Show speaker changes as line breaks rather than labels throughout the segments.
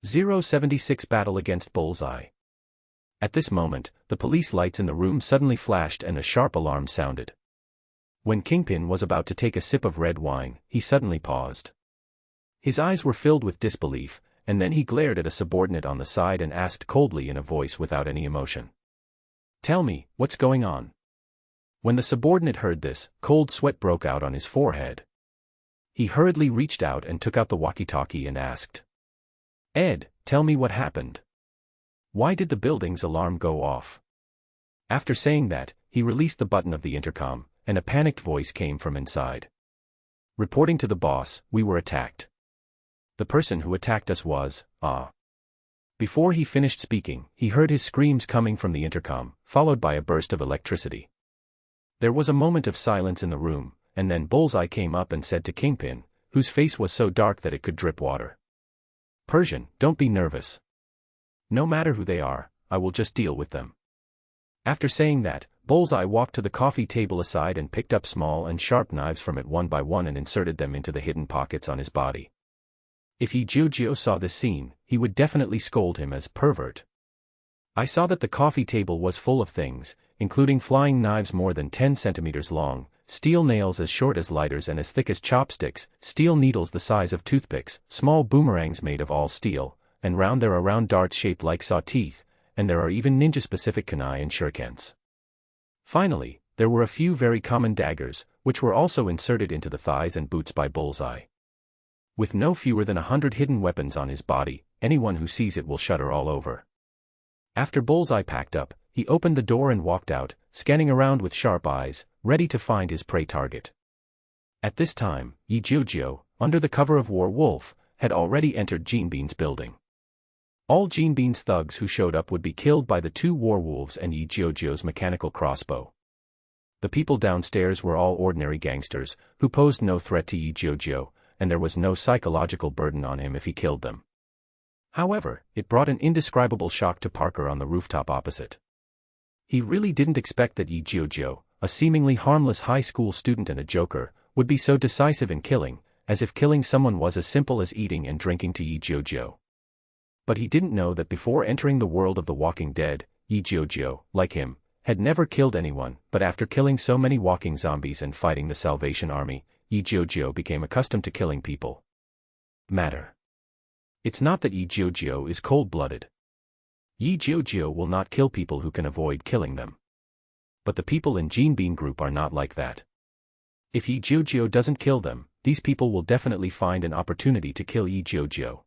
076 Battle against Bullseye. At this moment, the police lights in the room suddenly flashed and a sharp alarm sounded. When Kingpin was about to take a sip of red wine, he suddenly paused. His eyes were filled with disbelief, and then he glared at a subordinate on the side and asked coldly in a voice without any emotion. "Tell me, what's going on?" When the subordinate heard this, cold sweat broke out on his forehead. He hurriedly reached out and took out the walkie-talkie and asked, "Ed, tell me what happened. Why did the building's alarm go off?" After saying that, he released the button of the intercom, and a panicked voice came from inside. "Reporting to the boss, we were attacked. The person who attacked us was, Before he finished speaking, he heard his screams coming from the intercom, followed by a burst of electricity. There was a moment of silence in the room, and then Bullseye came up and said to Kingpin, whose face was so dark that it could drip water, "Persian, don't be nervous. No matter who they are, I will just deal with them." After saying that, Bullseye walked to the coffee table aside and picked up small and sharp knives from it one by one and inserted them into the hidden pockets on his body. If Jiujiu saw this scene, he would definitely scold him as pervert. I saw that the coffee table was full of things, including flying knives more than 10 centimeters long, steel nails as short as lighters and as thick as chopsticks, steel needles the size of toothpicks, small boomerangs made of all steel, and there are round darts shaped like saw teeth, and there are even ninja-specific kunai and shurikens. Finally, there were a few very common daggers, which were also inserted into the thighs and boots by Bullseye. With no fewer than 100 hidden weapons on his body, anyone who sees it will shudder all over. After Bullseye packed up, he opened the door and walked out, scanning around with sharp eyes, ready to find his prey target. At this time, Jiujiu, under the cover of War Wolf, had already entered Jinbin's building. All Jinbin's thugs who showed up would be killed by the two werewolves and Jiujiu's mechanical crossbow. The people downstairs were all ordinary gangsters, who posed no threat to Jiujiu, and there was no psychological burden on him if he killed them. However, it brought an indescribable shock to Parker on the rooftop opposite. He really didn't expect that Jiujiu, a seemingly harmless high school student and a joker, would be so decisive in killing, as if killing someone was as simple as eating and drinking to Jiujiu. But he didn't know that before entering the world of the Walking Dead, Jiujiu, like him, had never killed anyone, but after killing so many walking zombies and fighting the Salvation Army, Jiujiu became accustomed to killing people. It's not that Jiujiu is cold-blooded. Jiujiu will not kill people who can avoid killing them. But the people in Jinbin group are not like that. If Jiujiu doesn't kill them, these people will definitely find an opportunity to kill Jiujiu.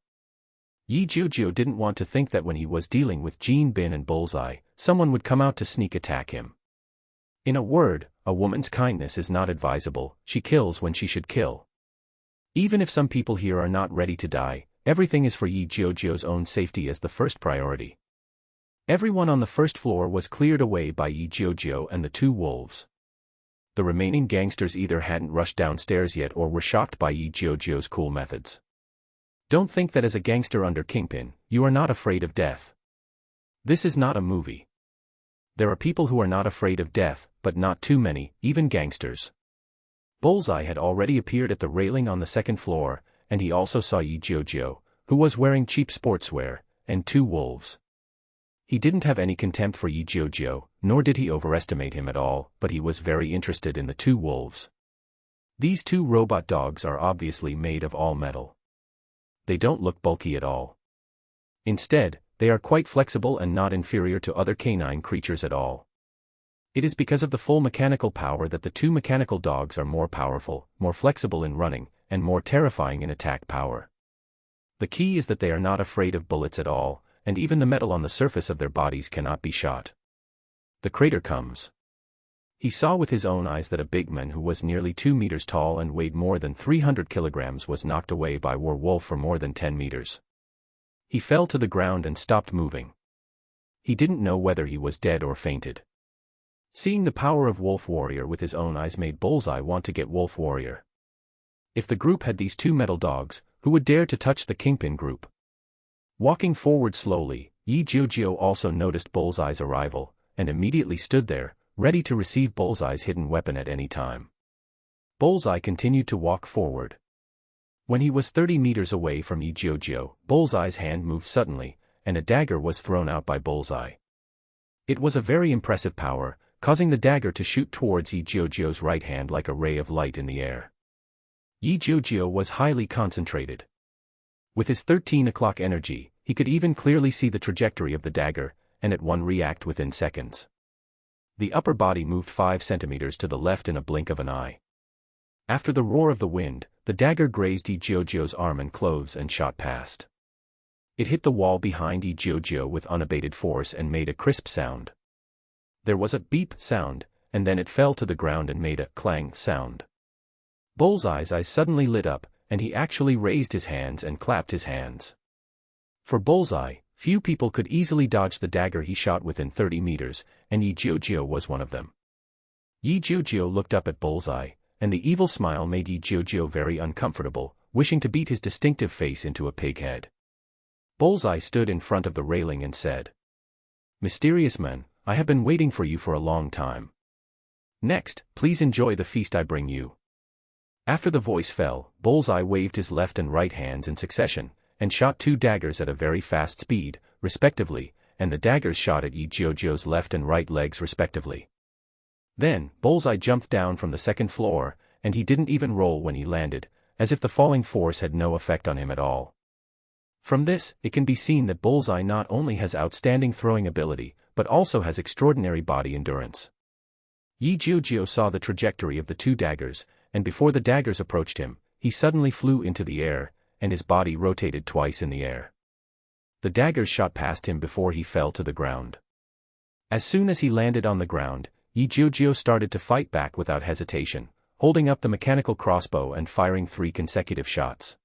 Jiujiu didn't want to think that when he was dealing with Jinbin and Bullseye, someone would come out to sneak attack him. In a word, a woman's kindness is not advisable, she kills when she should kill. Even if some people here are not ready to die, everything is for Jiujiu's own safety as the first priority. Everyone on the first floor was cleared away by Jiujiu and the two wolves. The remaining gangsters either hadn't rushed downstairs yet or were shocked by Jiujiu's cool methods. Don't think that as a gangster under Kingpin, you are not afraid of death. This is not a movie. There are people who are not afraid of death, but not too many, even gangsters. Bullseye had already appeared at the railing on the second floor, and he also saw Jiujiu, who was wearing cheap sportswear, and two wolves. He didn't have any contempt for Jiujiu, nor did he overestimate him at all, but he was very interested in the two wolves. These two robot dogs are obviously made of all metal. They don't look bulky at all. Instead, they are quite flexible and not inferior to other canine creatures at all. It is because of the full mechanical power that the two mechanical dogs are more powerful, more flexible in running, and more terrifying in attack power. The key is that they are not afraid of bullets at all, and even the metal on the surface of their bodies cannot be shot. The crater comes. He saw with his own eyes that a big man who was nearly 2 meters tall and weighed more than 300 kilograms was knocked away by Werewolf for more than 10 meters. He fell to the ground and stopped moving. He didn't know whether he was dead or fainted. Seeing the power of Wolf Warrior with his own eyes made Bullseye want to get Wolf Warrior. If the group had these two metal dogs, who would dare to touch the Kingpin group? Walking forward slowly, Jiujiu also noticed Bullseye's arrival, and immediately stood there, ready to receive Bullseye's hidden weapon at any time. Bullseye continued to walk forward. When he was 30 meters away from Jiujiu, Bullseye's hand moved suddenly, and a dagger was thrown out by Bullseye. It was a very impressive power, causing the dagger to shoot towards Jiujiu's right hand like a ray of light in the air. Jiujiu was highly concentrated. With his 13 o'clock energy, he could even clearly see the trajectory of the dagger, and at one react within seconds. The upper body moved 5 centimeters to the left in a blink of an eye. After the roar of the wind, the dagger grazed Jiujiu's arm and clothes and shot past. It hit the wall behind Jiujiu with unabated force and made a crisp sound. There was a beep sound, and then it fell to the ground and made a clang sound. Bullseye's eyes suddenly lit up, and he actually raised his hands and clapped his hands. For Bullseye, few people could easily dodge the dagger he shot within 30 meters, and Jiujiu was one of them. Jiujiu looked up at Bullseye, and the evil smile made Jiujiu very uncomfortable, wishing to beat his distinctive face into a pig head. Bullseye stood in front of the railing and said, "Mysterious man, I have been waiting for you for a long time. Next, please enjoy the feast I bring you." After the voice fell, Bullseye waved his left and right hands in succession, and shot 2 daggers at a very fast speed, respectively, and the daggers shot at Jiujiu's left and right legs respectively. Then, Bullseye jumped down from the 2nd floor, and he didn't even roll when he landed, as if the falling force had no effect on him at all. From this, it can be seen that Bullseye not only has outstanding throwing ability, but also has extraordinary body endurance. Jiujiu saw the trajectory of the 2 daggers, and before the daggers approached him, he suddenly flew into the air, and his body rotated twice in the air. The daggers shot past him before he fell to the ground. As soon as he landed on the ground, Jiujiu started to fight back without hesitation, holding up the mechanical crossbow and firing 3 consecutive shots.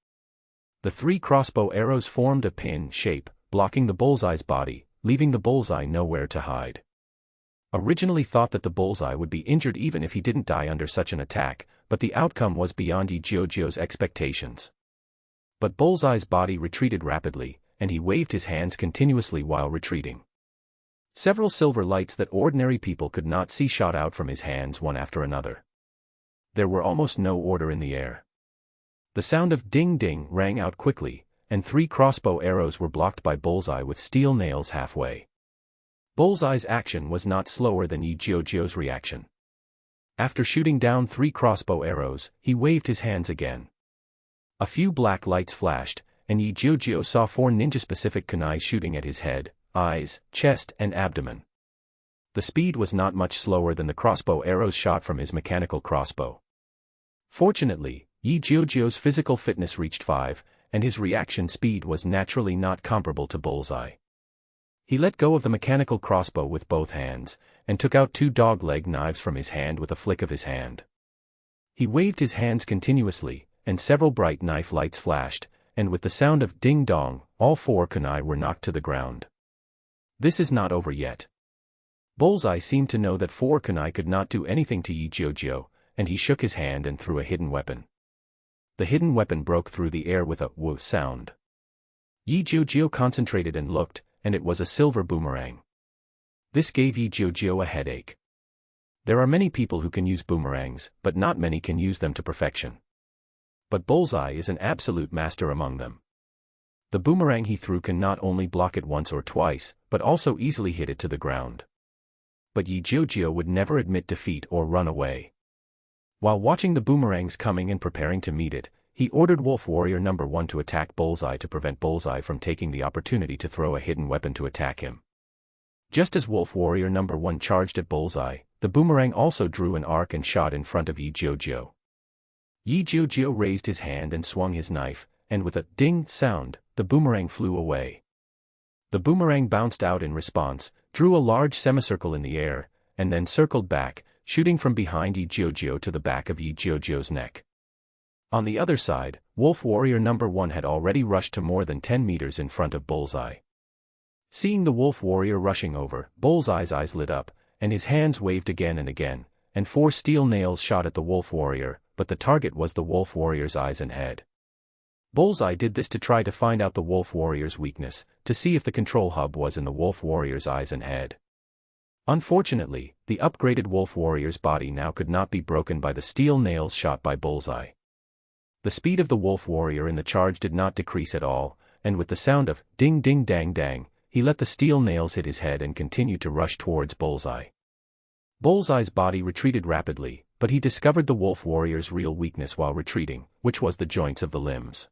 The 3 crossbow arrows formed a pin shape, blocking the Bullseye's body, leaving the Bullseye nowhere to hide. Originally thought that the Bullseye would be injured even if he didn't die under such an attack, but the outcome was beyond Jiujiu's expectations. But Bullseye's body retreated rapidly, and he waved his hands continuously while retreating. Several silver lights that ordinary people could not see shot out from his hands one after another. There were almost no order in the air. The sound of ding-ding rang out quickly, and 3 crossbow arrows were blocked by Bullseye with steel nails halfway. Bullseye's action was not slower than Jiujiu's reaction. After shooting down 3 crossbow arrows, he waved his hands again. A few black lights flashed, and Jiujiu saw 4 ninja-specific kunai shooting at his head, eyes, chest, and abdomen. The speed was not much slower than the crossbow arrows shot from his mechanical crossbow. Fortunately, Jiujiu's physical fitness reached 5, and his reaction speed was naturally not comparable to Bullseye. He let go of the mechanical crossbow with both hands, and took out 2 dog-leg knives from his hand with a flick of his hand. He waved his hands continuously, and several bright knife lights flashed, and with the sound of ding-dong, all 4 kunai were knocked to the ground. This is not over yet. Bullseye seemed to know that 4 kunai could not do anything to Jiujiu, and he shook his hand and threw a hidden weapon. The hidden weapon broke through the air with a whoo sound. Jiujiu concentrated and looked, and it was a silver boomerang. This gave Jiujiu a headache. There are many people who can use boomerangs, but not many can use them to perfection. But Bullseye is an absolute master among them. The boomerang he threw can not only block it once or twice, but also easily hit it to the ground. But Jiujiu would never admit defeat or run away. While watching the boomerangs coming and preparing to meet it, he ordered Wolf Warrior No. 1 to attack Bullseye to prevent Bullseye from taking the opportunity to throw a hidden weapon to attack him. Just as Wolf Warrior No. 1 charged at Bullseye, the boomerang also drew an arc and shot in front of Jiujiu. Jiujiu raised his hand and swung his knife, and with a ding sound, the boomerang flew away. The boomerang bounced out in response, drew a large semicircle in the air, and then circled back, shooting from behind Jiujiu to the back of Jiujiu's neck. On the other side, Wolf Warrior No. 1 had already rushed to more than 10 meters in front of Bullseye. Seeing the Wolf Warrior rushing over, Bullseye's eyes lit up, and his hands waved again and again, and 4 steel nails shot at the Wolf Warrior, but the target was the Wolf Warrior's eyes and head. Bullseye did this to try to find out the Wolf Warrior's weakness, to see if the control hub was in the Wolf Warrior's eyes and head. Unfortunately, the upgraded Wolf Warrior's body now could not be broken by the steel nails shot by Bullseye. The speed of the wolf warrior in the charge did not decrease at all, and with the sound of ding ding dang dang, he let the steel nails hit his head and continued to rush towards Bullseye. Bullseye's body retreated rapidly, but he discovered the wolf warrior's real weakness while retreating, which was the joints of the limbs.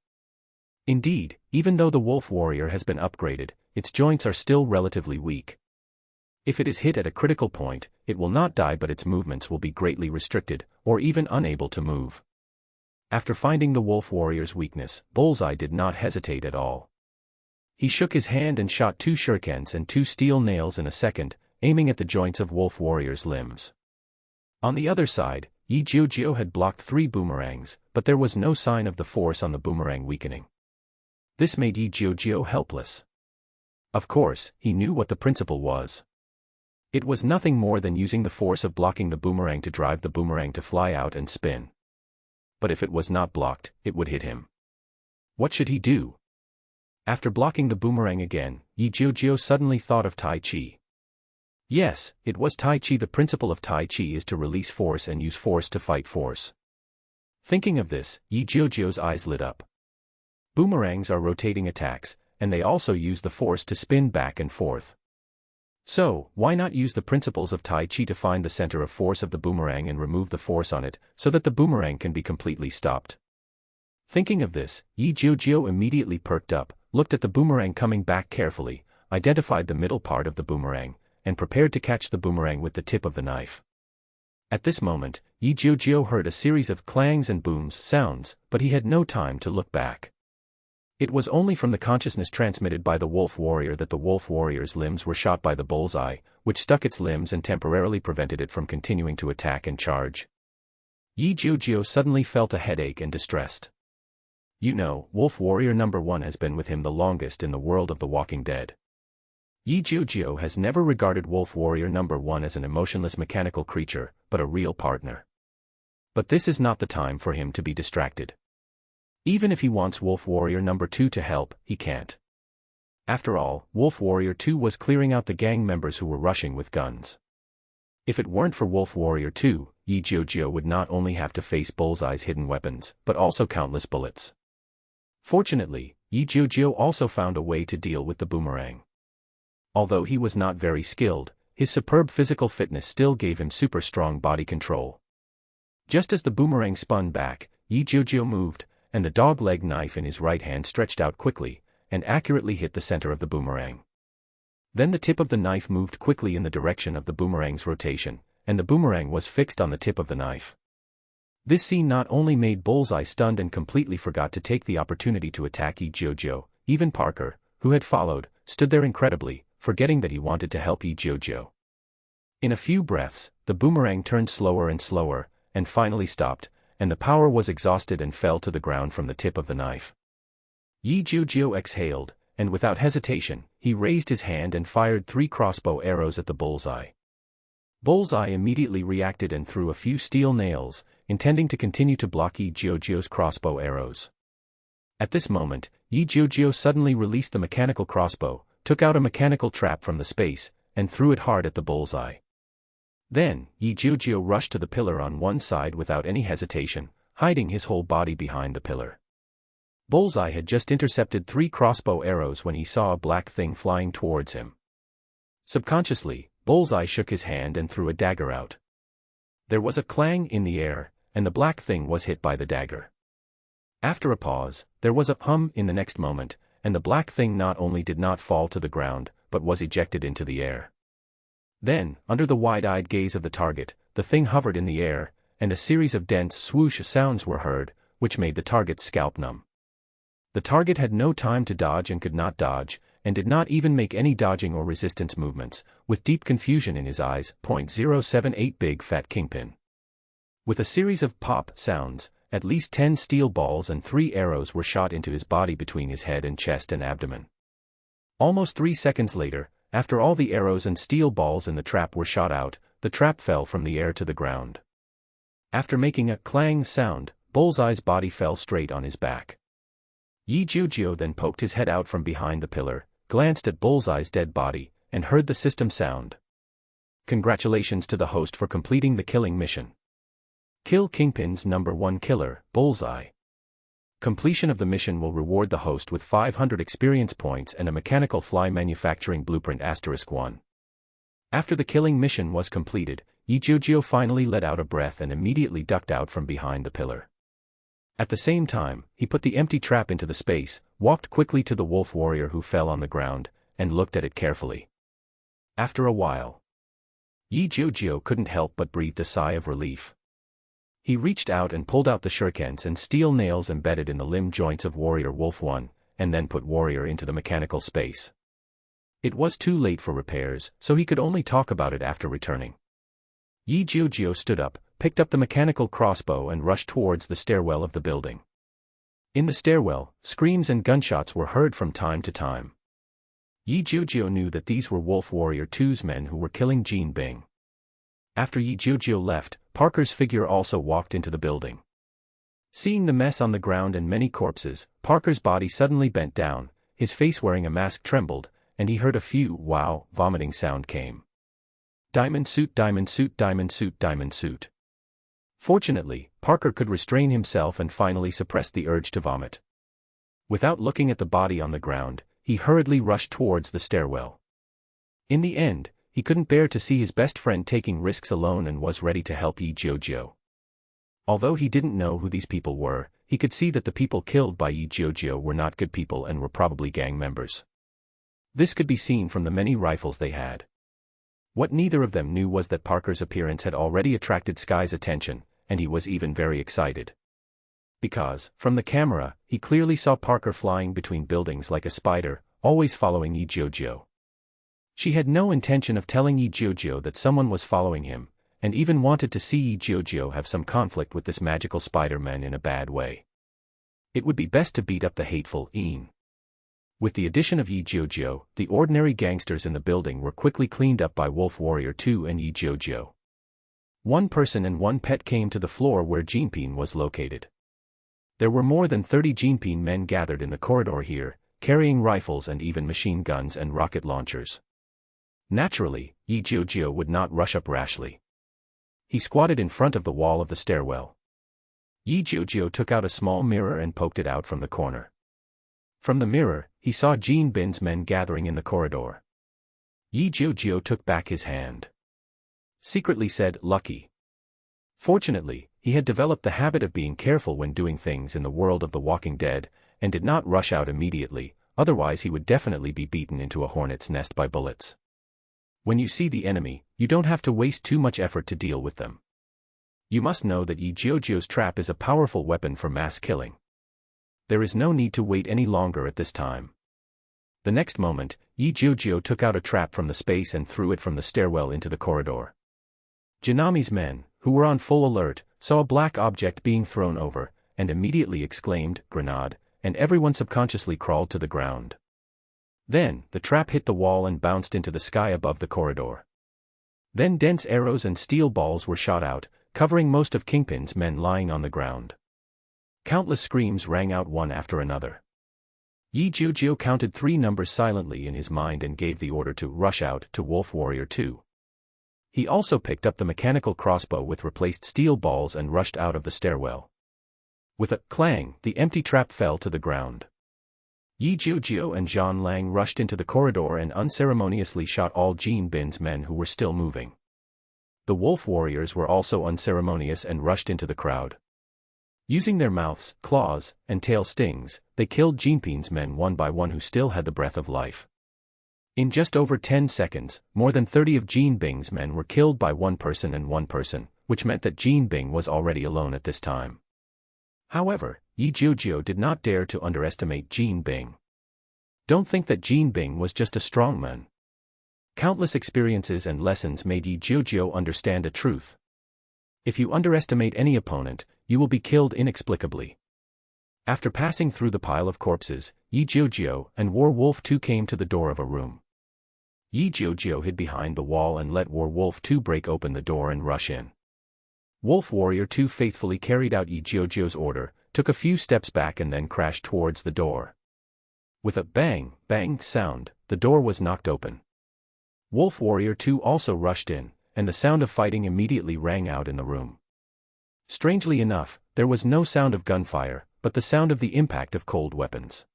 Indeed, even though the wolf warrior has been upgraded, its joints are still relatively weak. If it is hit at a critical point, it will not die, but its movements will be greatly restricted, or even unable to move. After finding the wolf warrior's weakness, Bullseye did not hesitate at all. He shook his hand and shot 2 shurikens and 2 steel nails in a second, aiming at the joints of wolf warrior's limbs. On the other side, Jiujiu had blocked 3 boomerangs, but there was no sign of the force on the boomerang weakening. This made Jiujiu helpless. Of course, he knew what the principle was. It was nothing more than using the force of blocking the boomerang to drive the boomerang to fly out and spin. But if it was not blocked, it would hit him. What should he do? After blocking the boomerang again, Jiujiu suddenly thought of Tai Chi. Yes, it was Tai Chi. The principle of Tai Chi is to release force and use force to fight force. Thinking of this, Jiujiu's eyes lit up. Boomerangs are rotating attacks, and they also use the force to spin back and forth. So, why not use the principles of Tai Chi to find the center of force of the boomerang and remove the force on it, so that the boomerang can be completely stopped? Thinking of this, Jiujiu immediately perked up, looked at the boomerang coming back carefully, identified the middle part of the boomerang, and prepared to catch the boomerang with the tip of the knife. At this moment, Jiujiu heard a series of clangs and booms sounds, but he had no time to look back. It was only from the consciousness transmitted by the wolf warrior that the wolf warrior's limbs were shot by the bullseye, which stuck its limbs and temporarily prevented it from continuing to attack and charge. Jiujiu suddenly felt a headache and distressed. You know, Wolf Warrior No. 1 has been with him the longest in the world of the Walking Dead. Jiujiu has never regarded Wolf Warrior No. 1 as an emotionless mechanical creature, but a real partner. But this is not the time for him to be distracted. Even if he wants Wolf Warrior No. 2 to help, he can't. After all, Wolf Warrior 2 was clearing out the gang members who were rushing with guns. If it weren't for Wolf Warrior 2, Jiujiu would not only have to face Bullseye's hidden weapons, but also countless bullets. Fortunately, Jiujiu also found a way to deal with the boomerang. Although he was not very skilled, his superb physical fitness still gave him super strong body control. Just as the boomerang spun back, Jiujiu moved, and the dog-leg knife in his right hand stretched out quickly, and accurately hit the center of the boomerang. Then the tip of the knife moved quickly in the direction of the boomerang's rotation, and the boomerang was fixed on the tip of the knife. This scene not only made Bullseye stunned and completely forgot to take the opportunity to attack Jiujiu, even Parker, who had followed, stood there incredibly, forgetting that he wanted to help Jiujiu. In a few breaths, the boomerang turned slower and slower, and finally stopped, and the power was exhausted and fell to the ground from the tip of the knife. Jiujiu exhaled, and without hesitation, he raised his hand and fired 3 crossbow arrows at the bullseye. Bullseye immediately reacted and threw a few steel nails, intending to continue to block Jiujiu's crossbow arrows. At this moment, Jiujiu suddenly released the mechanical crossbow, took out a mechanical trap from the space, and threw it hard at the bullseye. Then, Jiujiu rushed to the pillar on one side without any hesitation, hiding his whole body behind the pillar. Bullseye had just intercepted 3 crossbow arrows when he saw a black thing flying towards him. Subconsciously, Bullseye shook his hand and threw a dagger out. There was a clang in the air, and the black thing was hit by the dagger. After a pause, there was a hum in the next moment, and the black thing not only did not fall to the ground, but was ejected into the air. Then, under the wide-eyed gaze of the target, the thing hovered in the air, and a series of dense swoosh sounds were heard, which made the target's scalp numb. The target had no time to dodge and could not dodge, and did not even make any dodging or resistance movements, with deep confusion in his eyes. 078 Big Fat Kingpin. With a series of pop sounds, at least 10 steel balls and 3 arrows were shot into his body between his head and chest and abdomen. Almost 3 seconds later, after all the arrows and steel balls in the trap were shot out, the trap fell from the air to the ground. After making a clang sound, Bullseye's body fell straight on his back. Jiujiu then poked his head out from behind the pillar, glanced at Bullseye's dead body, and heard the system sound. Congratulations to the host for completing the killing mission. Kill Kingpin's No. 1 killer, Bullseye. Completion of the mission will reward the host with 500 experience points and a mechanical fly manufacturing blueprint *1. After the killing mission was completed, Jiujiu finally let out a breath and immediately ducked out from behind the pillar. At the same time, he put the empty trap into the space, walked quickly to the wolf warrior who fell on the ground, and looked at it carefully. After a while, Jiujiu couldn't help but breathe a sigh of relief. He reached out and pulled out the shurikens and steel nails embedded in the limb joints of Warrior Wolf 1, and then put Warrior into the mechanical space. It was too late for repairs, so he could only talk about it after returning. Jiujiu stood up, picked up the mechanical crossbow and rushed towards the stairwell of the building. In the stairwell, screams and gunshots were heard from time to time. Jiujiu knew that these were Wolf Warrior 2's men who were killing Jean Bing. After Jiujiu left, Parker's figure also walked into the building. Seeing the mess on the ground and many corpses, Parker's body suddenly bent down, his face wearing a mask trembled, and he heard a few "wow" vomiting sound came. Diamond suit, diamond suit, diamond suit, diamond suit. Fortunately, Parker could restrain himself and finally suppressed the urge to vomit. Without looking at the body on the ground, he hurriedly rushed towards the stairwell. In the end, he couldn't bear to see his best friend taking risks alone and was ready to help Jiujiu. Although he didn't know who these people were, he could see that the people killed by Jiujiu were not good people and were probably gang members. This could be seen from the many rifles they had. What neither of them knew was that Parker's appearance had already attracted Sky's attention, and he was even very excited. Because, from the camera, he clearly saw Parker flying between buildings like a spider, always following Jiujiu. She had no intention of telling Jiujiu that someone was following him, and even wanted to see Jiujiu have some conflict with this magical Spider-Man in a bad way. It would be best to beat up the hateful Ian. With the addition of Jiujiu, the ordinary gangsters in the building were quickly cleaned up by Wolf Warrior 2 and Jiujiu. One person and one pet came to the floor where Kingpin was located. There were more than 30 Kingpin men gathered in the corridor here, carrying rifles and even machine guns and rocket launchers. Naturally, Jiujiu would not rush up rashly. He squatted in front of the wall of the stairwell. Jiujiu took out a small mirror and poked it out from the corner. From the mirror, he saw Jean Bin's men gathering in the corridor. Jiujiu took back his hand. Secretly said, "Lucky." Fortunately, he had developed the habit of being careful when doing things in the world of the Walking Dead, and did not rush out immediately, otherwise he would definitely be beaten into a hornet's nest by bullets. When you see the enemy, you don't have to waste too much effort to deal with them. You must know that Jiujiu's trap is a powerful weapon for mass killing. There is no need to wait any longer at this time. The next moment, Jiujiu took out a trap from the space and threw it from the stairwell into the corridor. Janami's men, who were on full alert, saw a black object being thrown over, and immediately exclaimed, "Grenade," and everyone subconsciously crawled to the ground. Then, the trap hit the wall and bounced into the sky above the corridor. Then dense arrows and steel balls were shot out, covering most of Kingpin's men lying on the ground. Countless screams rang out one after another. Jiujiu counted 3 numbers silently in his mind and gave the order to rush out to Wolf Warrior 2. He also picked up the mechanical crossbow with replaced steel balls and rushed out of the stairwell. With a clang, the empty trap fell to the ground. Jiujiu and Zhang Lang rushed into the corridor and unceremoniously shot all Jean Bin's men who were still moving. The Wolf Warriors were also unceremonious and rushed into the crowd. Using their mouths, claws, and tail stings, they killed Kingpin's men one by one who still had the breath of life. In just over 10 seconds, more than 30 of Jean Bing's men were killed by one person and one person, which meant that Jean Bing was already alone at this time. However, Jiujiu did not dare to underestimate Jean Bing. Don't think that Jean Bing was just a strongman. Countless experiences and lessons made Jiujiu understand a truth. If you underestimate any opponent, you will be killed inexplicably. After passing through the pile of corpses, Jiujiu and Wolf 2 came to the door of a room. Jiujiu hid behind the wall and let Wolf 2 break open the door and rush in. Wolf Warrior 2 faithfully carried out Jiujiu's order, took a few steps back and then crashed towards the door. With a bang, bang sound, the door was knocked open. Wolf Warrior 2 also rushed in, and the sound of fighting immediately rang out in the room. Strangely enough, there was no sound of gunfire, but the sound of the impact of cold weapons.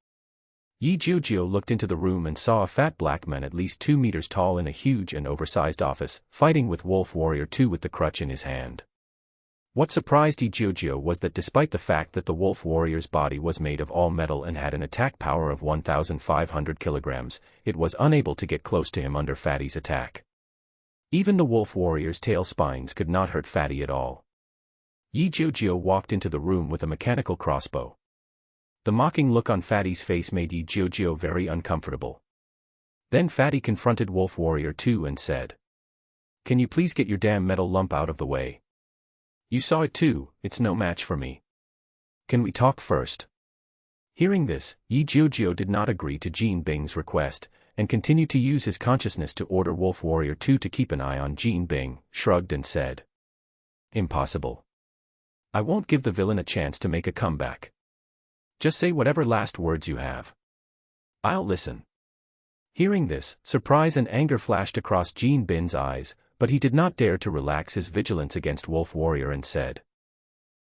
Jiujiu looked into the room and saw a fat black man at least 2 meters tall in a huge and oversized office, fighting with Wolf Warrior 2 with the crutch in his hand. What surprised Jiujiu was that despite the fact that the Wolf Warrior's body was made of all metal and had an attack power of 1,500 kilograms, it was unable to get close to him under Fatty's attack. Even the Wolf Warrior's tail spines could not hurt Fatty at all. Jiujiu walked into the room with a mechanical crossbow. The mocking look on Fatty's face made Jiujiu very uncomfortable. Then Fatty confronted Wolf Warrior 2 and said, "Can you please get your damn metal lump out of the way? You saw it too, it's no match for me. Can we talk first?" Hearing this, Jiujiu did not agree to Jin Bing's request, and continued to use his consciousness to order Wolf Warrior 2 to keep an eye on Jin Bing, shrugged and said, "Impossible. I won't give the villain a chance to make a comeback. Just say whatever last words you have. I'll listen." Hearing this, surprise and anger flashed across Jin Bing's eyes, but he did not dare to relax his vigilance against Wolf Warrior and said,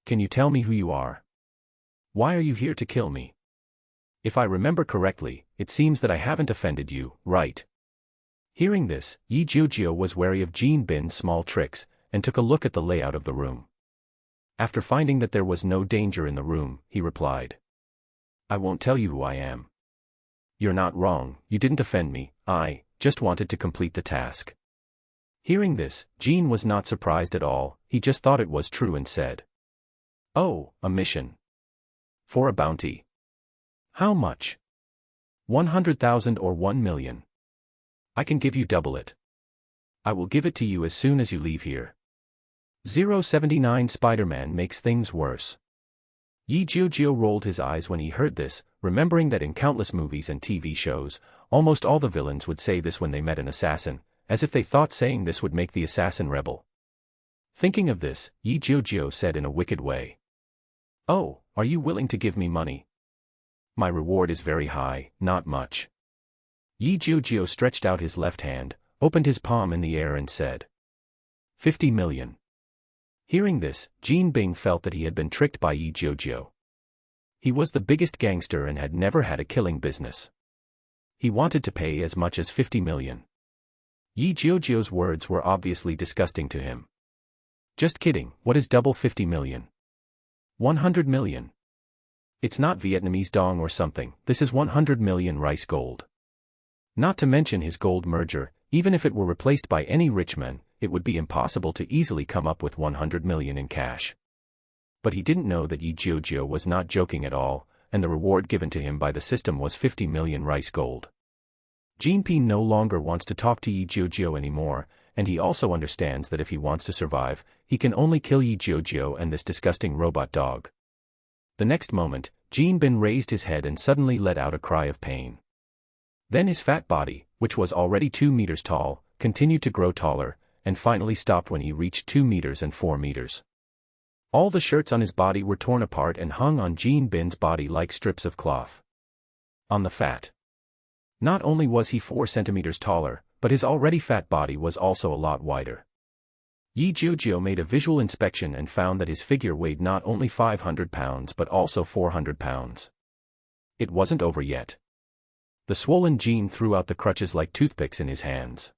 "Can you tell me who you are? Why are you here to kill me? If I remember correctly, it seems that I haven't offended you, right?" Hearing this, Jiujiu was wary of Jin Bing's small tricks, and took a look at the layout of the room. After finding that there was no danger in the room, he replied, "I won't tell you who I am. You're not wrong, you didn't offend me, I just wanted to complete the task." Hearing this, Jin was not surprised at all, he just thought it was true and said, "Oh, a mission. For a bounty. How much? 100,000 or 1 million? I can give you double it. I will give it to you as soon as you leave here." 079 Spider-Man makes things worse. Jiujiu rolled his eyes when he heard this, remembering that in countless movies and TV shows, almost all the villains would say this when they met an assassin, as if they thought saying this would make the assassin rebel. Thinking of this, Jiujiu said in a wicked way, "Oh, are you willing to give me money? My reward is very high, not much." Jiujiu stretched out his left hand, opened his palm in the air and said, 50 million. Hearing this, Jin Bing felt that he had been tricked by Jiujiu. He was the biggest gangster and had never had a killing business. He wanted to pay as much as 50 million. Jiujiu's words were obviously disgusting to him. "Just kidding, what is double 50 million? 100 million. It's not Vietnamese dong or something, this is 100 million rice gold. Not to mention his gold merger, even if it were replaced by any rich man, it would be impossible to easily come up with 100 million in cash." But he didn't know that Jiujiu was not joking at all, and the reward given to him by the system was 50 million rice gold. Kingpin no longer wants to talk to Jiujiu anymore, and he also understands that if he wants to survive, he can only kill Jiujiu and this disgusting robot dog. The next moment, Kingpin raised his head and suddenly let out a cry of pain. Then his fat body, which was already 2 meters tall, continued to grow taller, and finally stopped when he reached 2 meters and 4 meters. All the shirts on his body were torn apart and hung on Kingpin's body like strips of cloth. On the fat. Not only was he 4 centimeters taller, but his already fat body was also a lot wider. Jiujiu made a visual inspection and found that his figure weighed not only 500 pounds but also 400 pounds. It wasn't over yet. The swollen Jin threw out the crutches like toothpicks in his hands.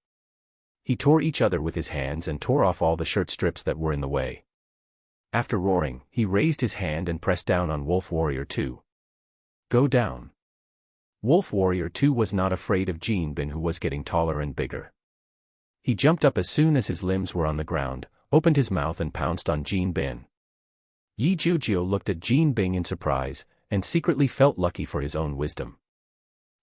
He tore each other with his hands and tore off all the shirt strips that were in the way. After roaring, he raised his hand and pressed down on Wolf Warrior 2. "Go down." Wolf Warrior 2 was not afraid of Kingpin, who was getting taller and bigger. He jumped up as soon as his limbs were on the ground, opened his mouth and pounced on Kingpin. Jiujiu looked at Kingpin in surprise, and secretly felt lucky for his own wisdom.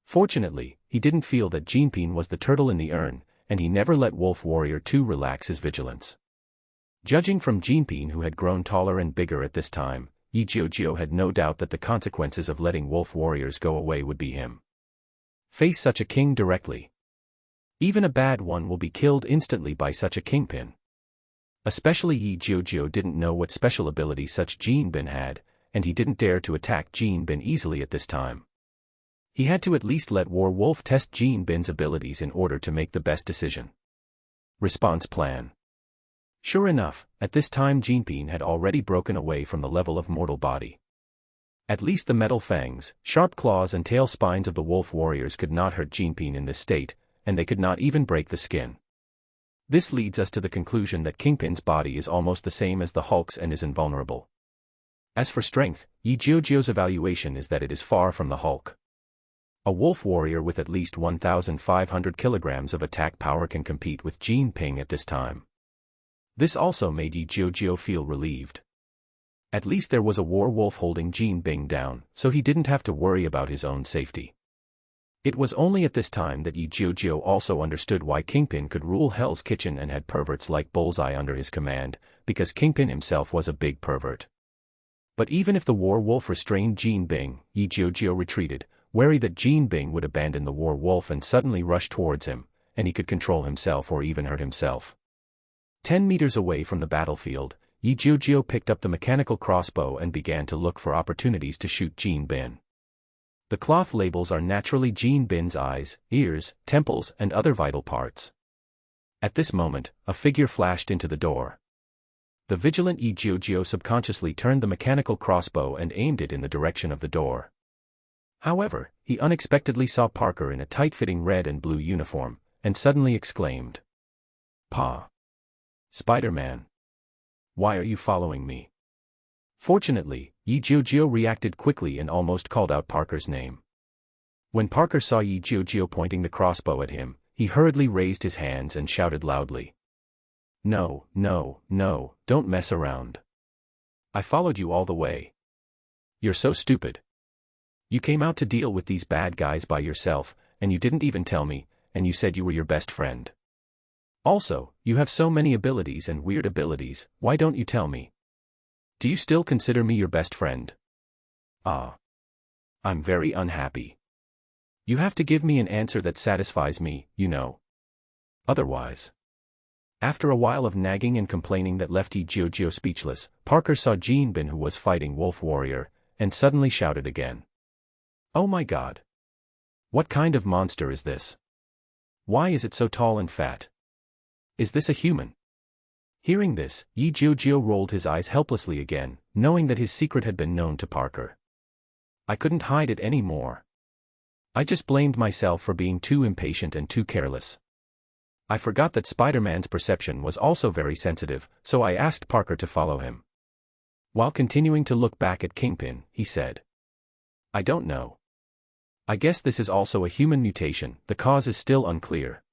Fortunately, he didn't feel that Kingpin was the turtle in the urn, and he never let Wolf Warrior 2 relax his vigilance. Judging from Kingpin, who had grown taller and bigger at this time, Jiujiu had no doubt that the consequences of letting Wolf Warriors go away would be him. Face such a king directly. Even a bad one will be killed instantly by such a Kingpin. Especially Jiujiu didn't know what special ability such Kingpin had, and he didn't dare to attack Kingpin easily at this time. He had to at least let War Wolf test Kingpin's abilities in order to make the best decision. Response plan. Sure enough, at this time Kingpin had already broken away from the level of mortal body. At least the metal fangs, sharp claws and tail spines of the wolf warriors could not hurt Kingpin in this state, and they could not even break the skin. This leads us to the conclusion that Kingpin's body is almost the same as the Hulk's and is invulnerable. As for strength, Jiujiu's evaluation is that it is far from the Hulk. A wolf warrior with at least 1,500 kilograms of attack power can compete with Kingpin at this time. This also made Jiujiu feel relieved. At least there was a war wolf holding Kingpin down, so he didn't have to worry about his own safety. It was only at this time that Jiujiu also understood why Kingpin could rule Hell's Kitchen and had perverts like Bullseye under his command, because Kingpin himself was a big pervert. But even if the war wolf restrained Kingpin, Jiujiu retreated, wary that Kingpin would abandon the war wolf and suddenly rush towards him, and he could control himself or even hurt himself. 10 meters away from the battlefield, Jiujiu picked up the mechanical crossbow and began to look for opportunities to shoot Kingpin. The cloth labels are naturally Kingpin's eyes, ears, temples and other vital parts. At this moment, a figure flashed into the door. The vigilant Jiujiu subconsciously turned the mechanical crossbow and aimed it in the direction of the door. However, he unexpectedly saw Parker in a tight-fitting red and blue uniform, and suddenly exclaimed, "Pa! Spider-Man! Why are you following me?" Fortunately, Jiujiu reacted quickly and almost called out Parker's name. When Parker saw Jiujiu pointing the crossbow at him, he hurriedly raised his hands and shouted loudly, "No, no, no, don't mess around. I followed you all the way. You're so stupid. You came out to deal with these bad guys by yourself, and you didn't even tell me, and you said you were your best friend. Also, you have so many abilities and weird abilities, why don't you tell me? Do you still consider me your best friend? Ah. I'm very unhappy. You have to give me an answer that satisfies me, you know. Otherwise." After a while of nagging and complaining that left Jiujiu speechless, Parker saw Kingpin, who was fighting Wolf Warrior, and suddenly shouted again, "Oh my God! What kind of monster is this? Why is it so tall and fat? Is this a human?" Hearing this, Jiujiu rolled his eyes helplessly again, knowing that his secret had been known to Parker. "I couldn't hide it anymore. I just blamed myself for being too impatient and too careless. I forgot that Spider-Man's perception was also very sensitive, so I asked Parker to follow him." While continuing to look back at Kingpin, he said, "I don't know. I guess this is also a human mutation, the cause is still unclear.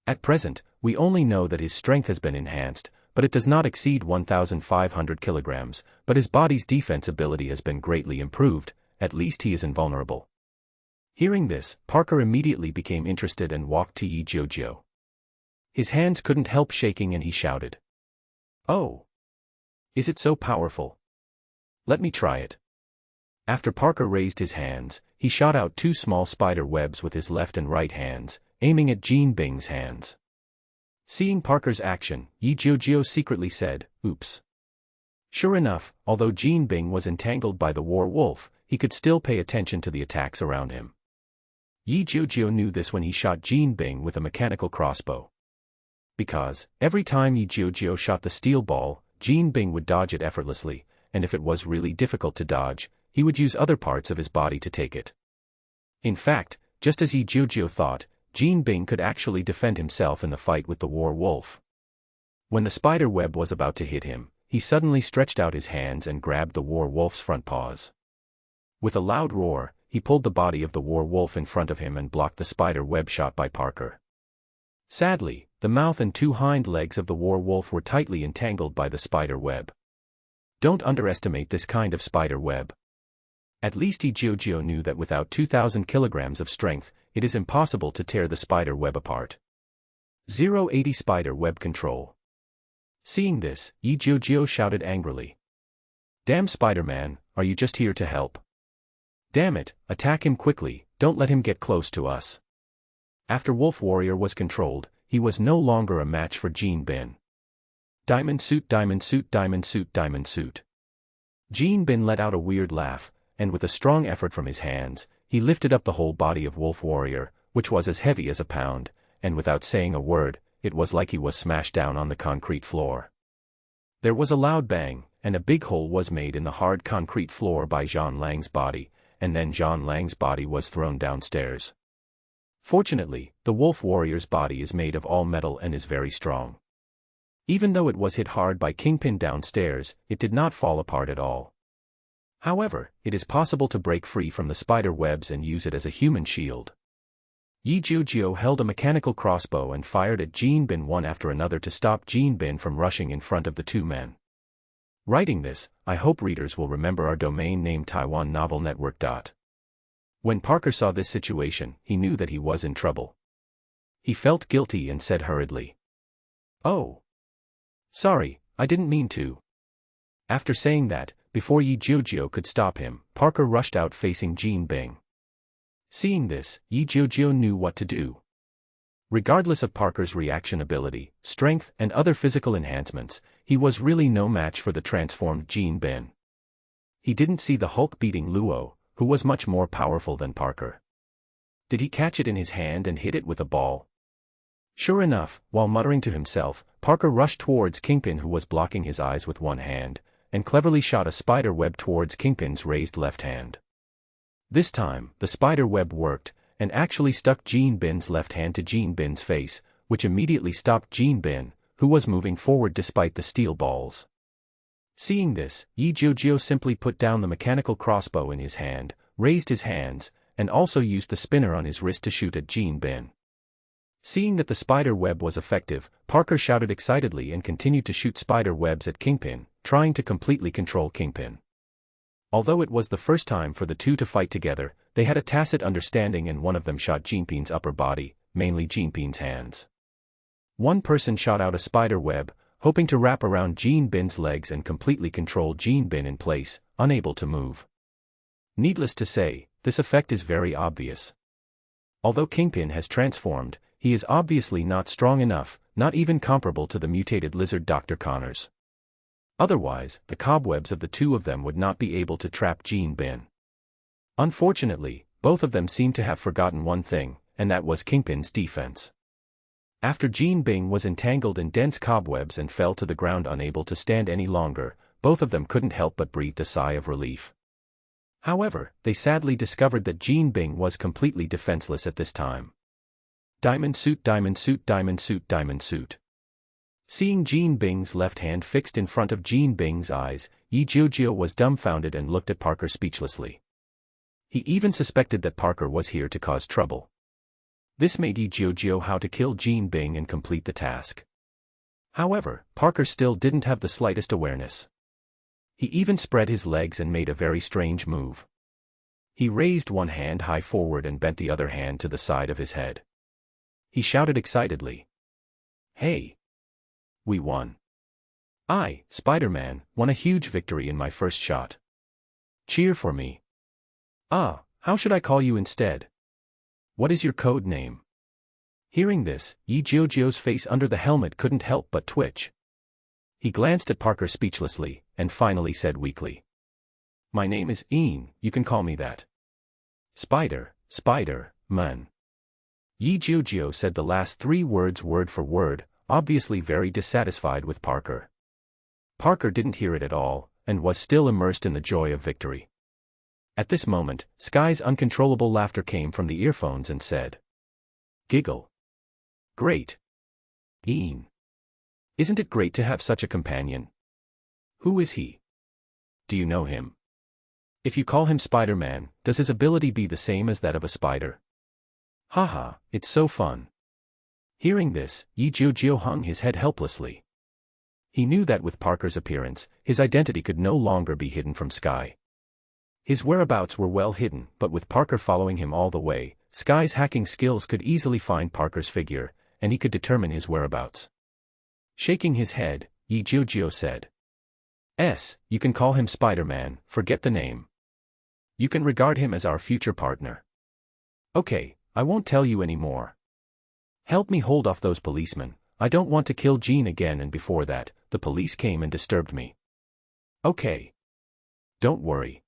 At present, we only know that his strength has been enhanced, but it does not exceed 1,500 kilograms, but his body's defense ability has been greatly improved, at least he is invulnerable." Hearing this, Parker immediately became interested and walked to Jiujiu. His hands couldn't help shaking and he shouted, "Oh! Is it so powerful? Let me try it." After Parker raised his hands, he shot out 2 small spider webs with his left and right hands, aiming at Kingpin's hands. Seeing Parker's action, Jiujiu secretly said, "Oops." Sure enough, although Kingpin was entangled by the war wolf, he could still pay attention to the attacks around him. Jiujiu knew this when he shot Kingpin with a mechanical crossbow. Because, every time Jiujiu shot the steel ball, Kingpin would dodge it effortlessly, and if it was really difficult to dodge, he would use other parts of his body to take it. In fact, just as Jiujiu thought, Kingpin could actually defend himself in the fight with the war wolf. When the spider web was about to hit him, he suddenly stretched out his hands and grabbed the war wolf's front paws. With a loud roar, he pulled the body of the war wolf in front of him and blocked the spider web shot by Parker. Sadly, the mouth and 2 hind legs of the war wolf were tightly entangled by the spider web. Don't underestimate this kind of spider web. At least Jiujiu knew that without 2,000 kilograms of strength, it is impossible to tear the spider web apart. 080 spider web control. Seeing this, Jiujiu shouted angrily, "Damn Spider-Man, are you just here to help? Damn it, attack him quickly, don't let him get close to us." After Wolf Warrior was controlled, he was no longer a match for Kingpin. Diamond suit, diamond suit, diamond suit, diamond suit. Kingpin let out a weird laugh, and with a strong effort from his hands, he lifted up the whole body of Wolf Warrior, which was as heavy as a pound, and without saying a word, it was like he was smashed down on the concrete floor. There was a loud bang, and a big hole was made in the hard concrete floor by Jean Lang's body, and then Jean Lang's body was thrown downstairs. Fortunately, the wolf warrior's body is made of all metal and is very strong. Even though it was hit hard by Kingpin downstairs, it did not fall apart at all. However, it is possible to break free from the spider webs and use it as a human shield. Jiujiu held a mechanical crossbow and fired at Jianbin one after another to stop Jianbin from rushing in front of the two men. Writing this, I hope readers will remember our domain name Taiwan Novel Network. When Parker saw this situation, he knew that he was in trouble. He felt guilty and said hurriedly, "Oh. Sorry, I didn't mean to." After saying that, before Jiujiu could stop him, Parker rushed out facing Jianbin. Seeing this, Jiujiu knew what to do. Regardless of Parker's reaction ability, strength, and other physical enhancements, he was really no match for the transformed Jianbin. He didn't see the Hulk beating Luo, who was much more powerful than Parker. Did he catch it in his hand and hit it with a ball? Sure enough, while muttering to himself, Parker rushed towards Kingpin, who was blocking his eyes with one hand, and cleverly shot a spider web towards Kingpin's raised left hand. This time, the spider web worked, and actually stuck Jianbin's left hand to Jianbin's face, which immediately stopped Jianbin, who was moving forward despite the steel balls. Seeing this, Jiujiu simply put down the mechanical crossbow in his hand, raised his hands, and also used the spinner on his wrist to shoot at Jianbin. Seeing that the spider web was effective, Parker shouted excitedly and continued to shoot spider webs at Kingpin, trying to completely control Kingpin. Although it was the first time for the two to fight together, they had a tacit understanding, and one of them shot Jianbin's upper body, mainly Jianbin's hands. One person shot out a spider web, hoping to wrap around Jianbin's legs and completely control Jianbin in place, unable to move. Needless to say, this effect is very obvious. Although Kingpin has transformed, he is obviously not strong enough, not even comparable to the mutated lizard Dr. Connors. Otherwise, the cobwebs of the two of them would not be able to trap Jianbin. Unfortunately, both of them seemed to have forgotten one thing, and that was Kingpin's defense. After Jianbin was entangled in dense cobwebs and fell to the ground unable to stand any longer, both of them couldn't help but breathe a sigh of relief. However, they sadly discovered that Jianbin was completely defenseless at this time. Diamond suit, diamond suit, diamond suit, diamond suit. Seeing Jianbin's left hand fixed in front of Jianbin's eyes, Jiujiu was dumbfounded and looked at Parker speechlessly. He even suspected that Parker was here to cause trouble. This made Jiujiu how to kill Jianbin and complete the task. However, Parker still didn't have the slightest awareness. He even spread his legs and made a very strange move. He raised one hand high forward and bent the other hand to the side of his head. He shouted excitedly, "Hey! We won. I, Spider-Man, won a huge victory in my first shot. Cheer for me." "Ah, how should I call you instead? What is your code name?" Hearing this, Jiujiu's face under the helmet couldn't help but twitch. He glanced at Parker speechlessly, and finally said weakly, "My name is Ian, you can call me that." Spider-Man. Jiujiu said the last three words word for word, obviously very dissatisfied with Parker. Parker didn't hear it at all, and was still immersed in the joy of victory. At this moment, Sky's uncontrollable laughter came from the earphones and said, "Giggle. Great. Ian. Isn't it great to have such a companion? Who is he? Do you know him? If you call him Spider-Man, does his ability be the same as that of a spider? Haha, it's so fun." Hearing this, Jiujiu hung his head helplessly. He knew that with Parker's appearance, his identity could no longer be hidden from Sky. His whereabouts were well hidden, but with Parker following him all the way, Sky's hacking skills could easily find Parker's figure, and he could determine his whereabouts. Shaking his head, Jiujiu said, "You can call him Spider-Man, forget the name. You can regard him as our future partner. Okay, I won't tell you any more. Help me hold off those policemen, I don't want to kill Jean again, and before that, the police came and disturbed me. Okay. Don't worry.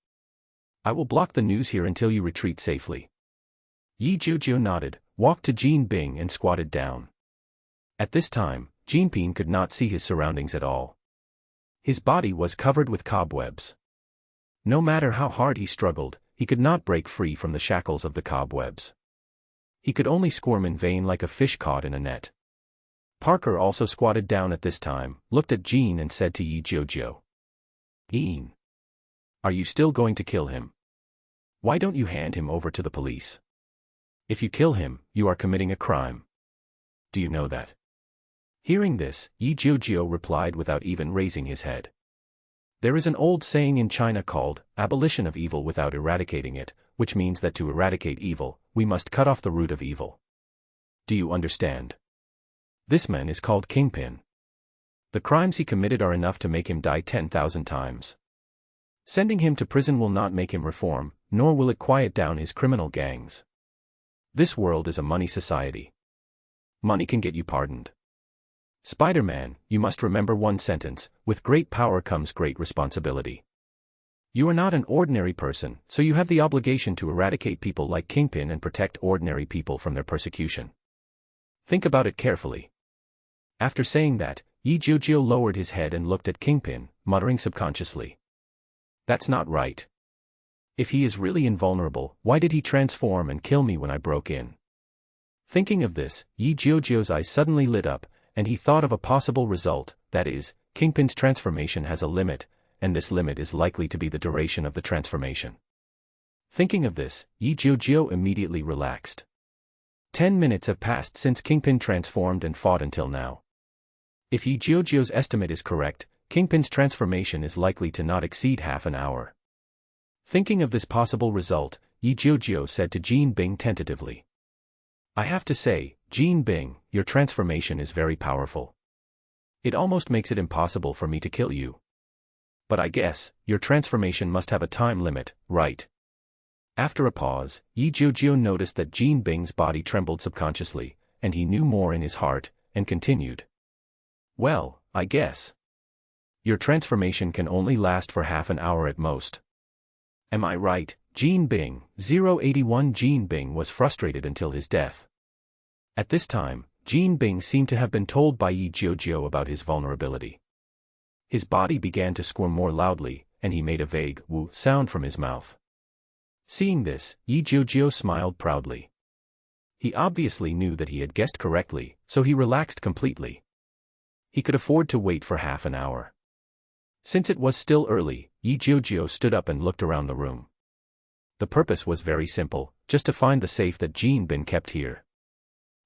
I will block the news here until you retreat safely." Jiujiu nodded, walked to Jianbin and squatted down. At this time, Jianbin could not see his surroundings at all. His body was covered with cobwebs. No matter how hard he struggled, he could not break free from the shackles of the cobwebs. He could only squirm in vain like a fish caught in a net. Parker also squatted down at this time, looked at Jean and said to Jiujiu, "Jean, are you still going to kill him? Why don't you hand him over to the police? If you kill him, you are committing a crime. Do you know that?" Hearing this, Jiujiu replied without even raising his head. There is an old saying in China called, abolition of evil without eradicating it, which means that to eradicate evil, we must cut off the root of evil. Do you understand? This man is called Kingpin. The crimes he committed are enough to make him die 10,000 times. Sending him to prison will not make him reform, nor will it quiet down his criminal gangs. This world is a money society. Money can get you pardoned. Spider-Man, you must remember one sentence: with great power comes great responsibility. You are not an ordinary person, so you have the obligation to eradicate people like Kingpin and protect ordinary people from their persecution. Think about it carefully. After saying that, Jiujiu lowered his head and looked at Kingpin, muttering subconsciously, "That's not right. If he is really invulnerable, why did he transform and kill me when I broke in?" Thinking of this, Jiujiu's eyes suddenly lit up, and he thought of a possible result, that is, Kingpin's transformation has a limit, and this limit is likely to be the duration of the transformation. Thinking of this, Jiujiu immediately relaxed. 10 minutes have passed since Kingpin transformed and fought until now. If Jiujiu's estimate is correct, Kingpin's transformation is likely to not exceed half an hour. Thinking of this possible result, Jiujiu said to Jean Bing tentatively, "I have to say, Jean Bing, your transformation is very powerful. It almost makes it impossible for me to kill you. But I guess, your transformation must have a time limit, right?" After a pause, Jiujiu noticed that Jean Bing's body trembled subconsciously, and he knew more in his heart, and continued, "Well, I guess. Your transformation can only last for half an hour at most. Am I right, Jean Bing?" 081 Jean Bing was frustrated until his death. At this time, Jean Bing seemed to have been told by Jiujiu about his vulnerability. His body began to squirm more loudly, and he made a vague "woo" sound from his mouth. Seeing this, Jiujiu smiled proudly. He obviously knew that he had guessed correctly, so he relaxed completely. He could afford to wait for half an hour. Since it was still early, Jiujiu stood up and looked around the room. The purpose was very simple, just to find the safe that Jean Bin kept here.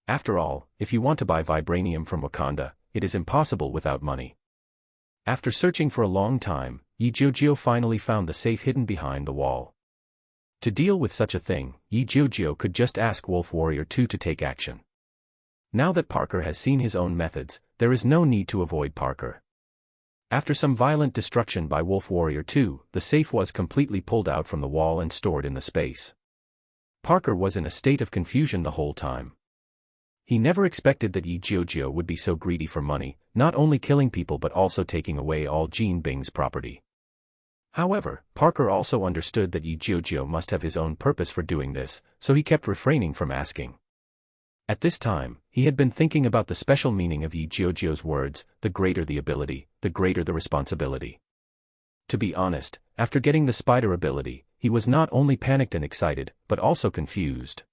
After all, if you want to buy vibranium from Wakanda, it is impossible without money. After searching for a long time, Jiujiu finally found the safe hidden behind the wall. To deal with such a thing, Jiujiu could just ask Wolf Warrior 2 to take action. Now that Parker has seen his own methods, there is no need to avoid Parker. After some violent destruction by Wolf Warrior 2, the safe was completely pulled out from the wall and stored in the space. Parker was in a state of confusion the whole time. He never expected that Jiujiu would be so greedy for money, not only killing people but also taking away all Jean Bing's property. However, Parker also understood that Jiujiu must have his own purpose for doing this, so he kept refraining from asking. At this time, he had been thinking about the special meaning of Jiujiu's words: the greater the ability, the greater the responsibility. To be honest, after getting the spider ability, he was not only panicked and excited, but also confused.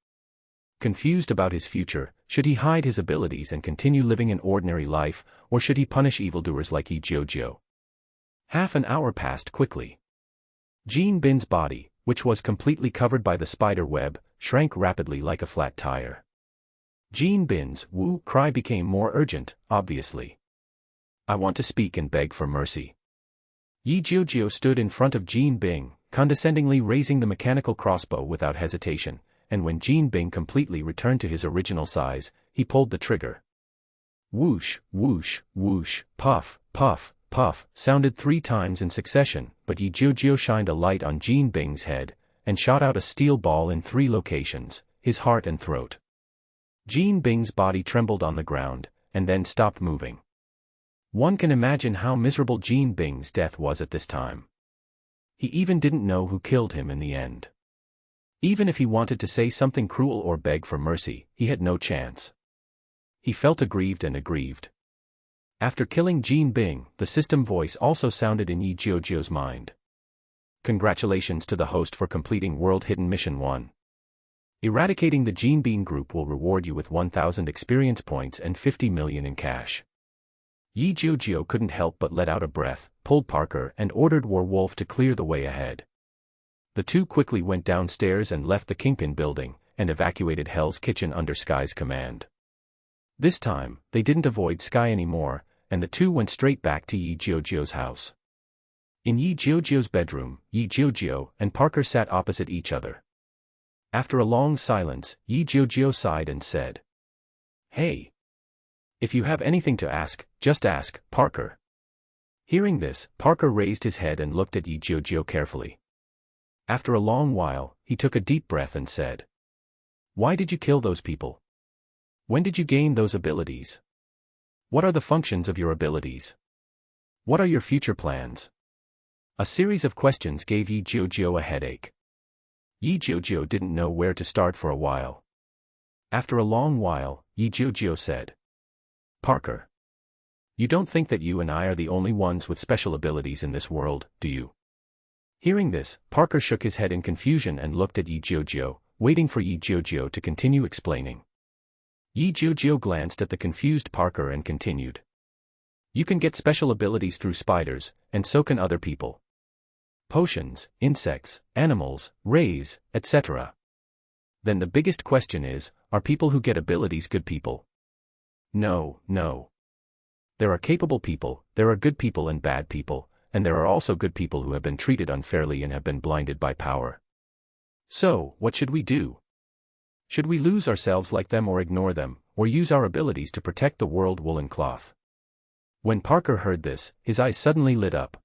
Confused about his future: should he hide his abilities and continue living an ordinary life, or should he punish evildoers like Jiujiu? Half an hour passed quickly. Jean Bin's body, which was completely covered by the spider web, shrank rapidly like a flat tire. Jean Bin's woo cry became more urgent, obviously. "I want to speak and beg for mercy." Jiujiu stood in front of Jean Bing, condescendingly raising the mechanical crossbow without hesitation, and when Jean Bing completely returned to his original size, he pulled the trigger. Whoosh, whoosh, whoosh, puff, puff, puff sounded 3 times in succession, but Jiujiu shined a light on Jean Bing's head, and shot out a steel ball in 3 locations, his heart and throat. Jean Bing's body trembled on the ground, and then stopped moving. One can imagine how miserable Jean Bing's death was at this time. He even didn't know who killed him in the end. Even if he wanted to say something cruel or beg for mercy, he had no chance. He felt aggrieved and aggrieved. After killing Jean Bing, the system voice also sounded in Yi Jiujiu's mind. Congratulations to the host for completing World Hidden Mission 1. Eradicating the Jean Bing group will reward you with 1,000 experience points and 50 million in cash. Yi Jiujiu couldn't help but let out a breath, pulled Parker and ordered Werewolf to clear the way ahead. The two quickly went downstairs and left the Kingpin building, and evacuated Hell's Kitchen under Sky's command. This time, they didn't avoid Sky anymore, and the two went straight back to Yi Jiujiu's house. In Yi Jiujiu's bedroom, Yi Jiujiu and Parker sat opposite each other. After a long silence, Yi Jiujiu sighed and said, "Hey. If you have anything to ask, just ask, Parker." Hearing this, Parker raised his head and looked at Yi Jiujiu carefully. After a long while, he took a deep breath and said, "Why did you kill those people? When did you gain those abilities? What are the functions of your abilities? What are your future plans?" A series of questions gave Yi Jiujiu a headache. Yi Jiujiu didn't know where to start for a while. After a long while, Yi Jiujiu said, "Parker, you don't think that you and I are the only ones with special abilities in this world, do you?" Hearing this, Parker shook his head in confusion and looked at Yi Jiujiu, waiting for Yi Jiujiu to continue explaining. Yi Jiujiu glanced at the confused Parker and continued. "You can get special abilities through spiders, and so can other people. Potions, insects, animals, rays, etc. Then the biggest question is, are people who get abilities good people? No. There are capable people, there are good people and bad people, and there are also good people who have been treated unfairly and have been blinded by power. So, what should we do? Should we lose ourselves like them or ignore them, or use our abilities to protect the world woolen cloth?" When Parker heard this, his eyes suddenly lit up.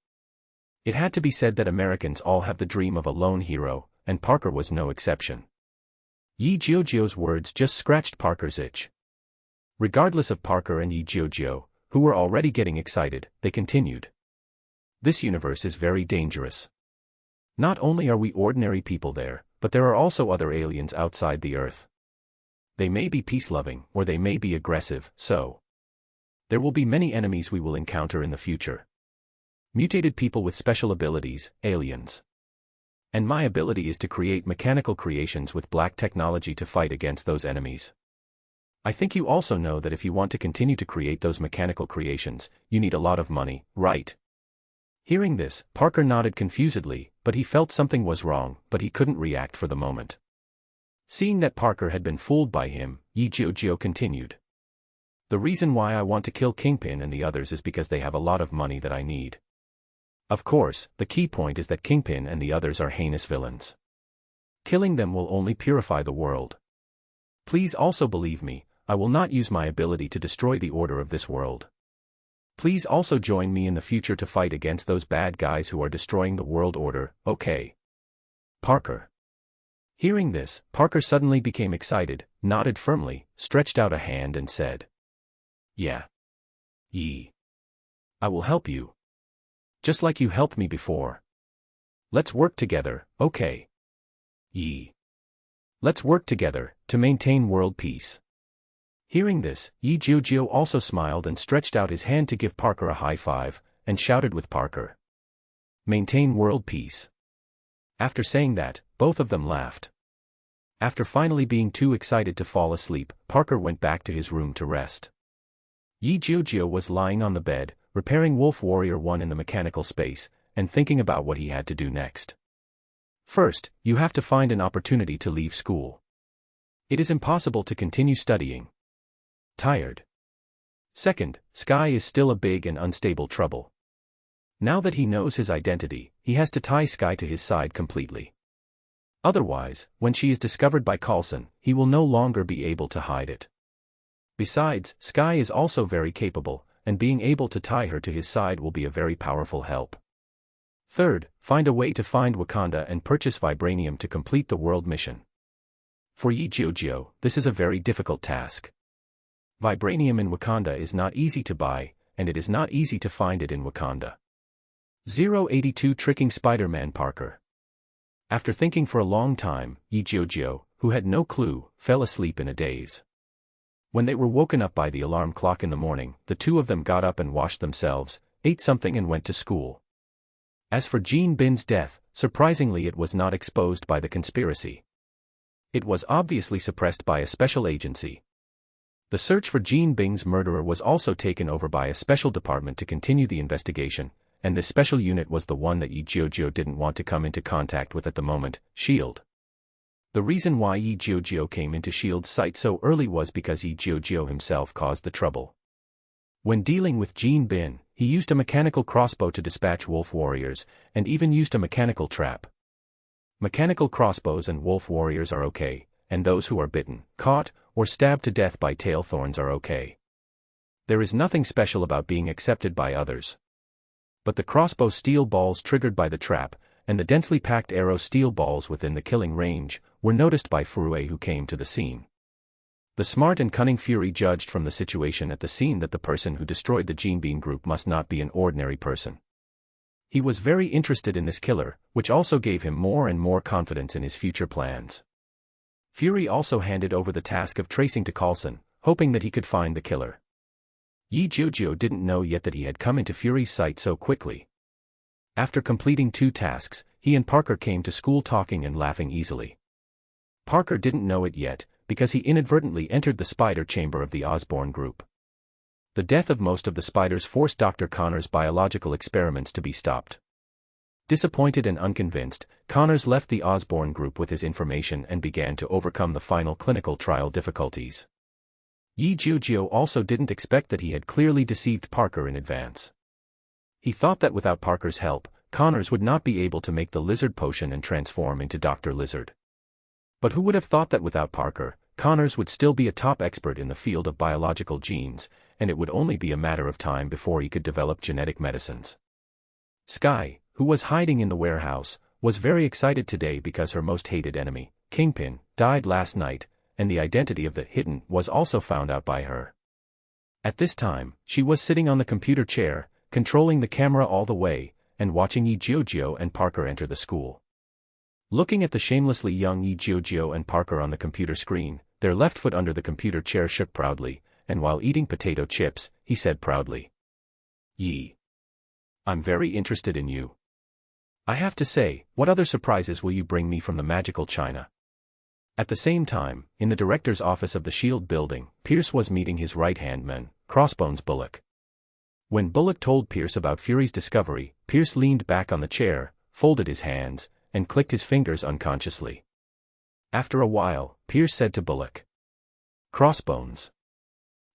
It had to be said that Americans all have the dream of a lone hero, and Parker was no exception. Yi Jiujiu's words just scratched Parker's itch. Regardless of Parker and Yi Jiujiu, who were already getting excited, they continued. "This universe is very dangerous. Not only are we ordinary people there, but there are also other aliens outside the Earth. They may be peace-loving, or they may be aggressive, so there will be many enemies we will encounter in the future. Mutated people with special abilities, aliens. And my ability is to create mechanical creations with black technology to fight against those enemies. I think you also know that if you want to continue to create those mechanical creations, you need a lot of money, right?" Hearing this, Parker nodded confusedly, but he felt something was wrong, but he couldn't react for the moment. Seeing that Parker had been fooled by him, Yi Jiujiu continued. "The reason why I want to kill Kingpin and the others is because they have a lot of money that I need. Of course, the key point is that Kingpin and the others are heinous villains. Killing them will only purify the world. Please also believe me, I will not use my ability to destroy the order of this world. Please also join me in the future to fight against those bad guys who are destroying the world order, okay? Parker." Hearing this, Parker suddenly became excited, nodded firmly, stretched out a hand and said, "Yeah. Yi. I will help you. Just like you helped me before. Let's work together, okay? Yi. Let's work together, to maintain world peace." Hearing this, Yi Jiujiu also smiled and stretched out his hand to give Parker a high five, and shouted with Parker. "Maintain world peace." After saying that, both of them laughed. After finally being too excited to fall asleep, Parker went back to his room to rest. Yi Jiujiu was lying on the bed, repairing Wolf Warrior 1 in the mechanical space, and thinking about what he had to do next. First, you have to find an opportunity to leave school. It is impossible to continue studying. Tired. Second, Sky is still a big and unstable trouble. Now that he knows his identity, he has to tie Sky to his side completely. Otherwise, when she is discovered by Coulson, he will no longer be able to hide it. Besides, Sky is also very capable, and being able to tie her to his side will be a very powerful help. Third, find a way to find Wakanda and purchase vibranium to complete the world mission. For Yi Jiujiu, this is a very difficult task. Vibranium in Wakanda is not easy to buy, and it is not easy to find it in Wakanda. 082 Tricking Spider-Man Parker. After thinking for a long time, Yi Jiujiu, who had no clue, fell asleep in a daze. When they were woken up by the alarm clock in the morning, the two of them got up and washed themselves, ate something and went to school. As for Jinbin's death, surprisingly it was not exposed by the conspiracy. It was obviously suppressed by a special agency. The search for Jinbin's murderer was also taken over by a special department to continue the investigation, and this special unit was the one that Jiujiu didn't want to come into contact with at the moment, S.H.I.E.L.D. The reason why Jiujiu came into S.H.I.E.L.D.'s sight so early was because Jiujiu himself caused the trouble. When dealing with Jinbin, he used a mechanical crossbow to dispatch wolf warriors, and even used a mechanical trap. Mechanical crossbows and wolf warriors are okay, and those who are bitten, caught, or stabbed to death by tail thorns are okay. There is nothing special about being accepted by others. But the crossbow steel balls triggered by the trap, and the densely packed arrow steel balls within the killing range, were noticed by Furue, who came to the scene. The smart and cunning Fury judged from the situation at the scene that the person who destroyed the Jinbin group must not be an ordinary person. He was very interested in this killer, which also gave him more and more confidence in his future plans. Fury also handed over the task of tracing to Coulson, hoping that he could find the killer. Jiujiu didn't know yet that he had come into Fury's sight so quickly. After completing 2 tasks, he and Parker came to school talking and laughing easily. Parker didn't know it yet, because he inadvertently entered the spider chamber of the Osborne group. The death of most of the spiders forced Dr. Connor's biological experiments to be stopped. Disappointed and unconvinced, Connors left the Osborne group with his information and began to overcome the final clinical trial difficulties. Jiujiu also didn't expect that he had clearly deceived Parker in advance. He thought that without Parker's help, Connors would not be able to make the lizard potion and transform into Dr. Lizard. But who would have thought that without Parker, Connors would still be a top expert in the field of biological genes, and it would only be a matter of time before he could develop genetic medicines. Sky, who was hiding in the warehouse, was very excited today because her most hated enemy, Kingpin, died last night, and the identity of the hidden was also found out by her. At this time, she was sitting on the computer chair, controlling the camera all the way, and watching Jiujiu and Parker enter the school. Looking at the shamelessly young Jiujiu and Parker on the computer screen, their left foot under the computer chair shook proudly, and while eating potato chips, he said proudly, "Yi, I'm very interested in you. I have to say, what other surprises will you bring me from the magical China?" At the same time, in the director's office of the S.H.I.E.L.D. building, Pierce was meeting his right-hand man, Crossbones Bullock. When Bullock told Pierce about Fury's discovery, Pierce leaned back on the chair, folded his hands, and clicked his fingers unconsciously. After a while, Pierce said to Bullock, "Crossbones,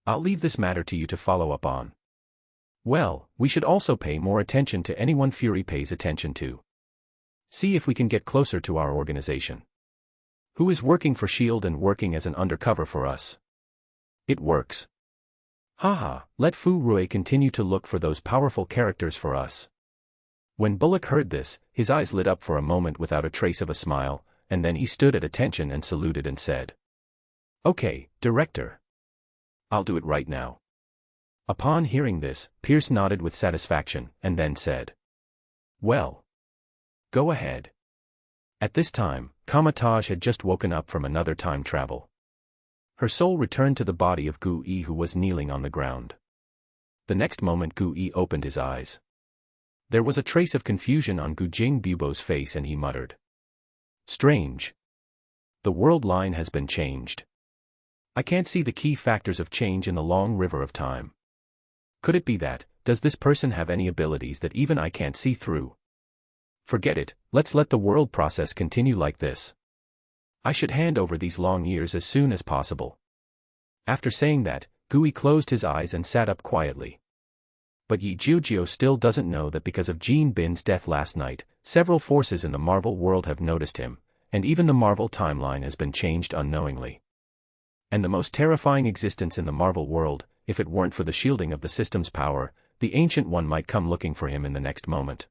I'll leave this matter to you to follow up on. Well, we should also pay more attention to anyone Fury pays attention to. See if we can get closer to our organization. Who is working for S.H.I.E.L.D. and working as an undercover for us? It works. Haha, let Furue continue to look for those powerful characters for us." When Bullock heard this, his eyes lit up for a moment without a trace of a smile, and then he stood at attention and saluted and said, "Okay, Director. I'll do it right now." Upon hearing this, Pierce nodded with satisfaction, and then said, "Well, go ahead." At this time, Kamatage had just woken up from another time travel. Her soul returned to the body of Gu-Yi, who was kneeling on the ground. The next moment Gu-Yi opened his eyes. There was a trace of confusion on Gu Jingbubo's face and he muttered, "Strange. The world line has been changed. I can't see the key factors of change in the long river of time. Could it be that, does this person have any abilities that even I can't see through? Forget it, let's let the world process continue like this. I should hand over these long years as soon as possible." After saying that, Gui closed his eyes and sat up quietly. But Jiujiu still doesn't know that because of Jinbin's death last night, several forces in the Marvel world have noticed him, and even the Marvel timeline has been changed unknowingly. And the most terrifying existence in the Marvel world, if it weren't for the shielding of the system's power, the Ancient One might come looking for him in the next moment.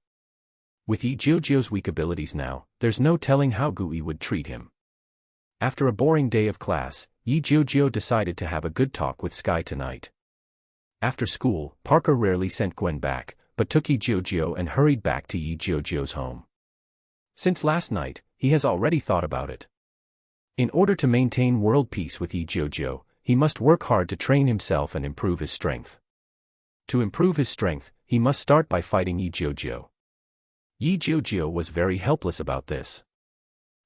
With Jiujiu's weak abilities now, there's no telling how Gui would treat him. After a boring day of class, Jiujiu decided to have a good talk with Sky tonight. After school, Parker rarely sent Gwen back, but took Jiujiu and hurried back to Jiujiu's home. Since last night, he has already thought about it. In order to maintain world peace with Jiujiu, he must work hard to train himself and improve his strength. To improve his strength, he must start by fighting Jiujiu. Jiujiu was very helpless about this.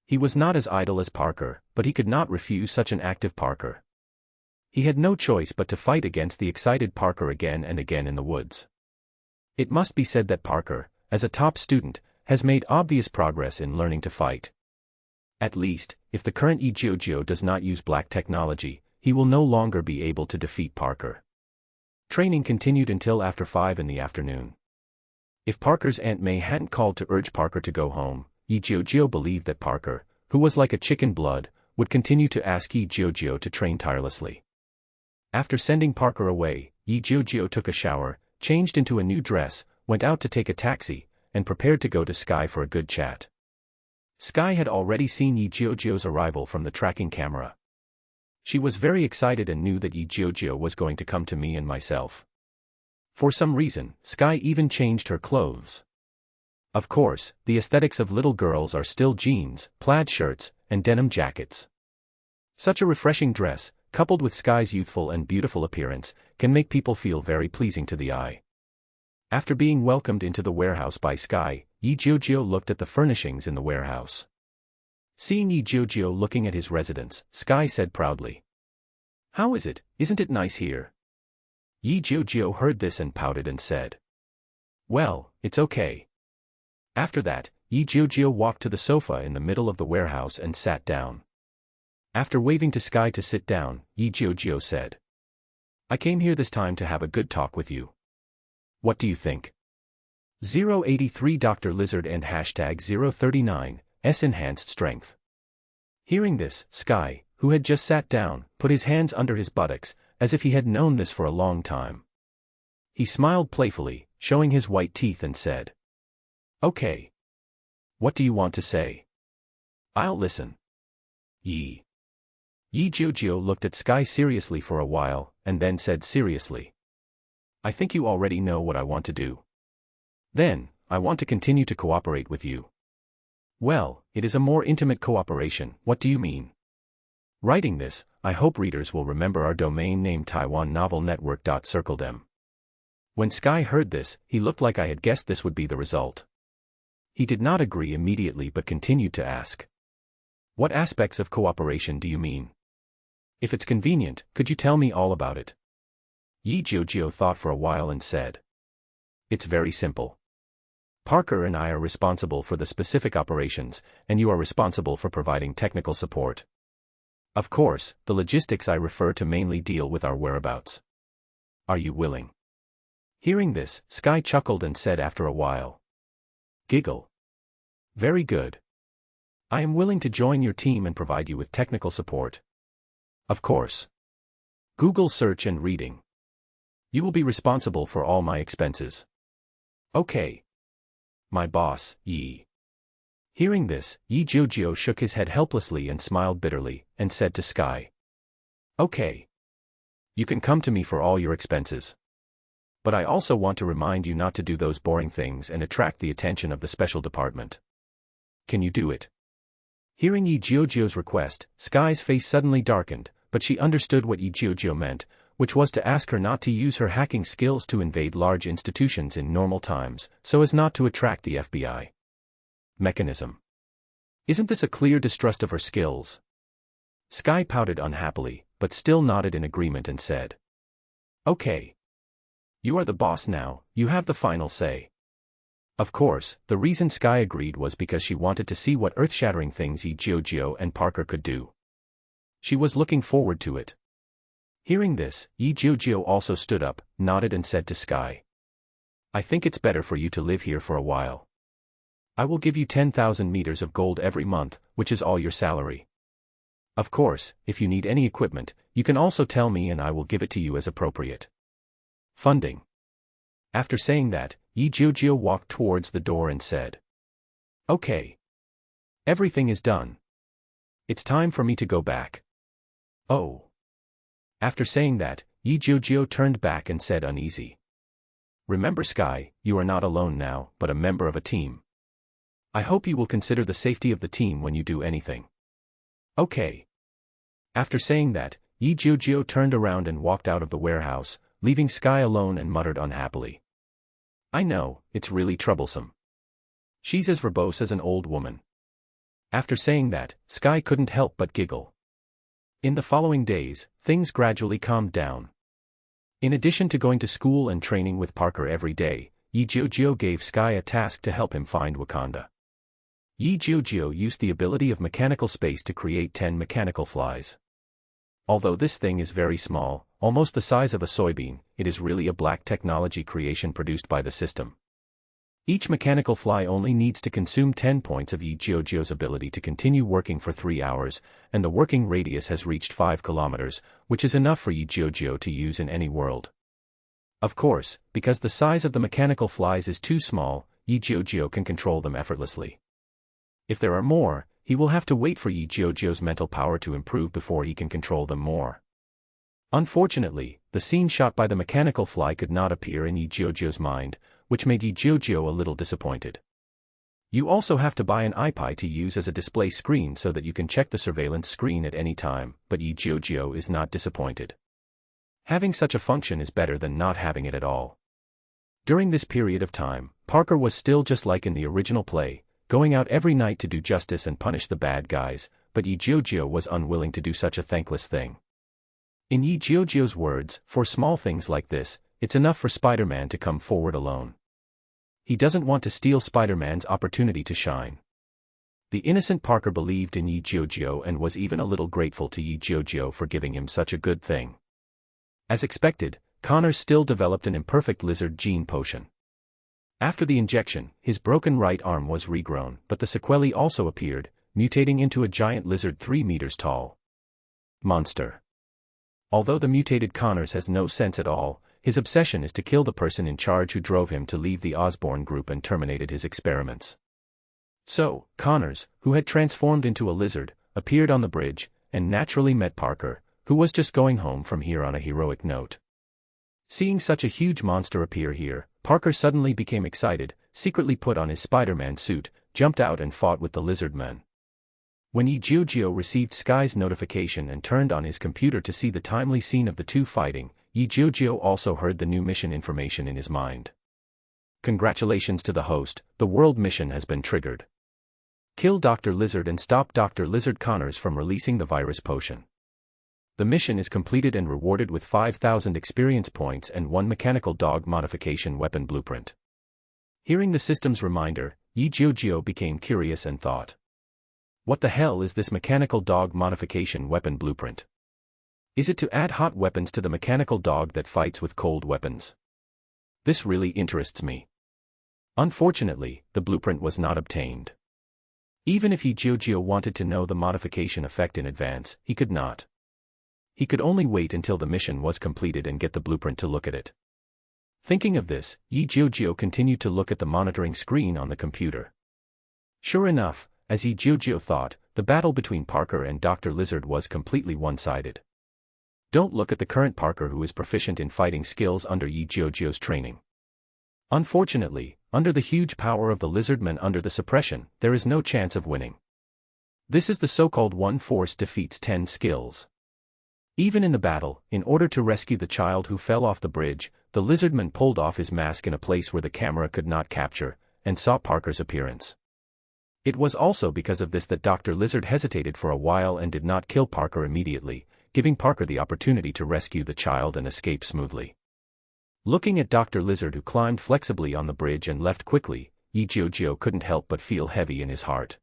He was not as idle as Parker, but he could not refuse such an active Parker. He had no choice but to fight against the excited Parker again and again in the woods. It must be said that Parker, as a top student, has made obvious progress in learning to fight. At least, if the current Jiujiu does not use black technology, he will no longer be able to defeat Parker. Training continued until after 5 in the afternoon. If Parker's Aunt May hadn't called to urge Parker to go home, Jiujiu believed that Parker, who was like a chicken blood, would continue to ask Jiujiu to train tirelessly. After sending Parker away, Jiujiu took a shower, changed into a new dress, went out to take a taxi, and prepared to go to Sky for a good chat. Sky had already seen Jiujiu's arrival from the tracking camera. She was very excited and knew that Jiujiu was going to come to me and myself. For some reason, Sky even changed her clothes. Of course, the aesthetics of little girls are still jeans, plaid shirts, and denim jackets. Such a refreshing dress, coupled with Sky's youthful and beautiful appearance, can make people feel very pleasing to the eye. After being welcomed into the warehouse by Sky, Jiujiu looked at the furnishings in the warehouse. Seeing Jiujiu looking at his residence, Sky said proudly, "How is it, isn't it nice here?" Jiujiu heard this and pouted and said, "Well, it's okay." After that, Jiujiu walked to the sofa in the middle of the warehouse and sat down. After waving to Sky to sit down, Jiujiu said, "I came here this time to have a good talk with you. What do you think?" 083 Dr. Lizard and hashtag 039, S enhanced strength. Hearing this, Sky, who had just sat down, put his hands under his buttocks, as if he had known this for a long time. He smiled playfully, showing his white teeth and said, "Okay. What do you want to say? I'll listen." Jiujiu looked at Sky seriously for a while, and then said seriously, "I think you already know what I want to do. Then, I want to continue to cooperate with you." "Well, it is a more intimate cooperation, what do you mean?" Writing this, I hope readers will remember our domain name TaiwanNovelNetwork. Circle them. When Sky heard this, he looked like I had guessed this would be the result. He did not agree immediately but continued to ask, "What aspects of cooperation do you mean? If it's convenient, could you tell me all about it?" Jiujiu thought for a while and said, "It's very simple. Parker and I are responsible for the specific operations, and you are responsible for providing technical support. Of course, the logistics I refer to mainly deal with our whereabouts. Are you willing?" Hearing this, Sky chuckled and said after a while, "Giggle. Very good. I am willing to join your team and provide you with technical support. Of course. Google search and reading. You will be responsible for all my expenses. Okay. My boss, Yi." Hearing this, Jiujiu shook his head helplessly and smiled bitterly, and said to Sky, "Okay. You can come to me for all your expenses. But I also want to remind you not to do those boring things and attract the attention of the special department. Can you do it?" Hearing Jiujiu's request, Sky's face suddenly darkened, but she understood what Jiujiu meant, which was to ask her not to use her hacking skills to invade large institutions in normal times, so as not to attract the FBI. Mechanism. Isn't this a clear distrust of her skills? Sky pouted unhappily, but still nodded in agreement and said, "Okay. You are the boss now, you have the final say." Of course, the reason Sky agreed was because she wanted to see what earth-shattering things Jiujiu and Parker could do. She was looking forward to it. Hearing this, Jiujiu also stood up, nodded and said to Sky, "I think it's better for you to live here for a while. I will give you 10,000 meters of gold every month, which is all your salary. Of course, if you need any equipment, you can also tell me and I will give it to you as appropriate. Funding." After saying that, Jiujiu walked towards the door and said, "Okay. Everything is done. It's time for me to go back." "Oh." After saying that, Jiujiu turned back and said uneasy, "Remember Sky, you are not alone now, but a member of a team. I hope you will consider the safety of the team when you do anything." "Okay." After saying that, Jiujiu turned around and walked out of the warehouse, leaving Sky alone and muttered unhappily. I know, it's really troublesome. She's as verbose as an old woman. After saying that, Sky couldn't help but giggle. In the following days, things gradually calmed down. In addition to going to school and training with Parker every day, Jiujiu gave Sky a task to help him find Wakanda. Jiujiu used the ability of mechanical space to create 10 mechanical flies. Although this thing is very small, almost the size of a soybean, it is really a black technology creation produced by the system. Each mechanical fly only needs to consume 10 points of Jiujiu's ability to continue working for 3 hours, and the working radius has reached 5 kilometers, which is enough for Jiujiu to use in any world. Of course, because the size of the mechanical flies is too small, Jiujiu can control them effortlessly. If there are more, he will have to wait for Jiujiu's mental power to improve before he can control them more. Unfortunately, the scene shot by the mechanical fly could not appear in Jiujiu's mind, which made Jiujiu a little disappointed. You also have to buy an iPie to use as a display screen so that you can check the surveillance screen at any time, but Jiujiu is not disappointed. Having such a function is better than not having it at all. During this period of time, Parker was still just like in the original play, going out every night to do justice and punish the bad guys, but Jiujiu was unwilling to do such a thankless thing. In Jiujiu's words, for small things like this, it's enough for Spider-Man to come forward alone. He doesn't want to steal Spider-Man's opportunity to shine. The innocent Parker believed in Jiujiu and was even a little grateful to Jiujiu for giving him such a good thing. As expected, Connors still developed an imperfect lizard gene potion. After the injection, his broken right arm was regrown, but the sequelae also appeared, mutating into a giant lizard 3 meters tall. Monster. Although the mutated Connors has no sense at all, his obsession is to kill the person in charge who drove him to leave the Osborne group and terminated his experiments. So, Connors, who had transformed into a lizard, appeared on the bridge, and naturally met Parker, who was just going home from here on a heroic note. Seeing such a huge monster appear here, Parker suddenly became excited, secretly put on his Spider-Man suit, jumped out and fought with the lizard men. When Jiujiu received Sky's notification and turned on his computer to see the timely scene of the two fighting, Jiujiu also heard the new mission information in his mind. Congratulations to the host, the world mission has been triggered. Kill Dr. Lizard and stop Dr. Lizard Connors from releasing the virus potion. The mission is completed and rewarded with 5,000 experience points and 1 mechanical dog modification weapon blueprint. Hearing the system's reminder, Jiujiu became curious and thought, what the hell is this mechanical dog modification weapon blueprint? Is it to add hot weapons to the mechanical dog that fights with cold weapons? This really interests me. Unfortunately, the blueprint was not obtained. Even if Jiujiu wanted to know the modification effect in advance, he could not. He could only wait until the mission was completed and get the blueprint to look at it. Thinking of this, Jiujiu continued to look at the monitoring screen on the computer. Sure enough, as Jiujiu thought, the battle between Parker and Dr. Lizard was completely one-sided. Don't look at the current Parker, who is proficient in fighting skills under Jiujiu's training. Unfortunately, under the huge power of the lizardmen under the suppression, there is no chance of winning. This is the so-called one force defeats 10 skills. Even in the battle, in order to rescue the child who fell off the bridge, the lizardman pulled off his mask in a place where the camera could not capture, and saw Parker's appearance. It was also because of this that Dr. Lizard hesitated for a while and did not kill Parker immediately, giving Parker the opportunity to rescue the child and escape smoothly. Looking at Dr. Lizard, who climbed flexibly on the bridge and left quickly, Jiujiu couldn't help but feel heavy in his heart.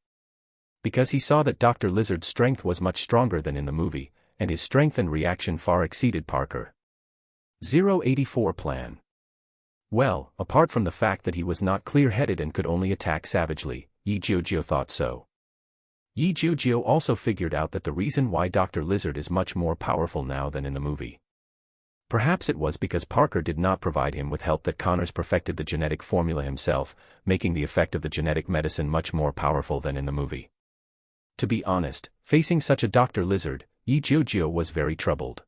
Because he saw that Dr. Lizard's strength was much stronger than in the movie, and his strength and reaction far exceeded Parker. 084 Plan. Well, apart from the fact that he was not clear-headed and could only attack savagely, Jiujiu thought so. Jiujiu also figured out that the reason why Dr. Lizard is much more powerful now than in the movie. Perhaps it was because Parker did not provide him with help that Connors perfected the genetic formula himself, making the effect of the genetic medicine much more powerful than in the movie. To be honest, facing such a Dr. Lizard, Jiujiu was very troubled.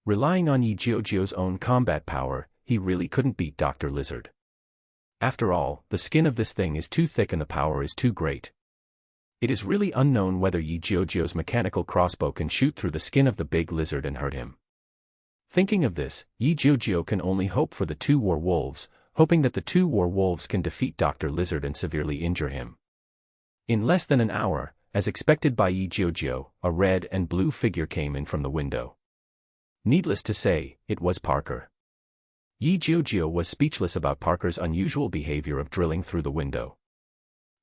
Relying on Jiujiu's own combat power, he really couldn't beat Dr. Lizard. After all, the skin of this thing is too thick and the power is too great. It is really unknown whether Jiujiu's mechanical crossbow can shoot through the skin of the big lizard and hurt him. Thinking of this, Jiujiu can only hope for the two werewolves, hoping that the two werewolves can defeat Dr. Lizard and severely injure him. In less than an hour, as expected by Jiujiu, a red and blue figure came in from the window. Needless to say, it was Parker. Jiujiu was speechless about Parker's unusual behavior of drilling through the window.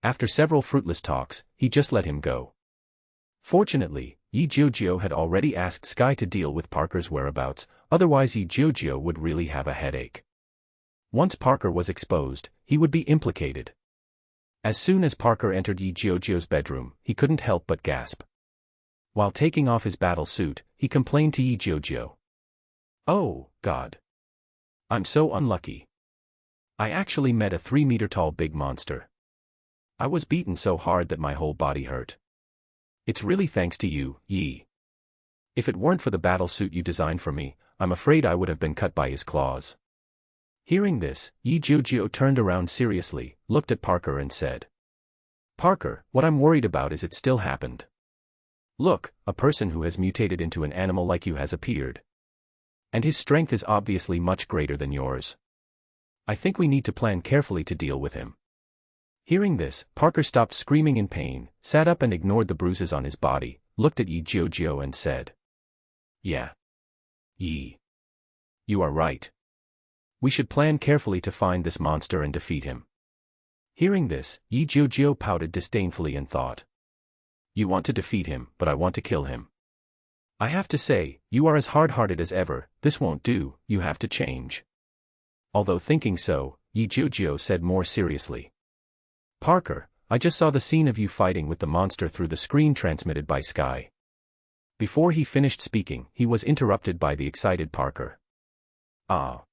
After several fruitless talks, he just let him go. Fortunately, Jiujiu had already asked Sky to deal with Parker's whereabouts, otherwise Jiujiu would really have a headache. Once Parker was exposed, he would be implicated. As soon as Parker entered Jiujiu's bedroom, he couldn't help but gasp. While taking off his battle suit, he complained to Jiujiu. "Oh, God. I'm so unlucky. I actually met a 3-meter-tall big monster. I was beaten so hard that my whole body hurt. It's really thanks to you, Yi. If it weren't for the battle suit you designed for me, I'm afraid I would have been cut by his claws." Hearing this, Jiujiu turned around seriously, looked at Parker and said, "Parker, what I'm worried about is it still happened. Look, a person who has mutated into an animal like you has appeared. And his strength is obviously much greater than yours. I think we need to plan carefully to deal with him." Hearing this, Parker stopped screaming in pain, sat up and ignored the bruises on his body, looked at Jiujiu and said, "Yeah. Yi. You are right. We should plan carefully to find this monster and defeat him." Hearing this, Jiujiu pouted disdainfully and thought, "You want to defeat him, but I want to kill him. I have to say, you are as hard-hearted as ever. This won't do, you have to change." Although thinking so, Jiujiu said more seriously, "Parker, I just saw the scene of you fighting with the monster through the screen transmitted by Sky." Before he finished speaking, he was interrupted by the excited Parker. "Ah.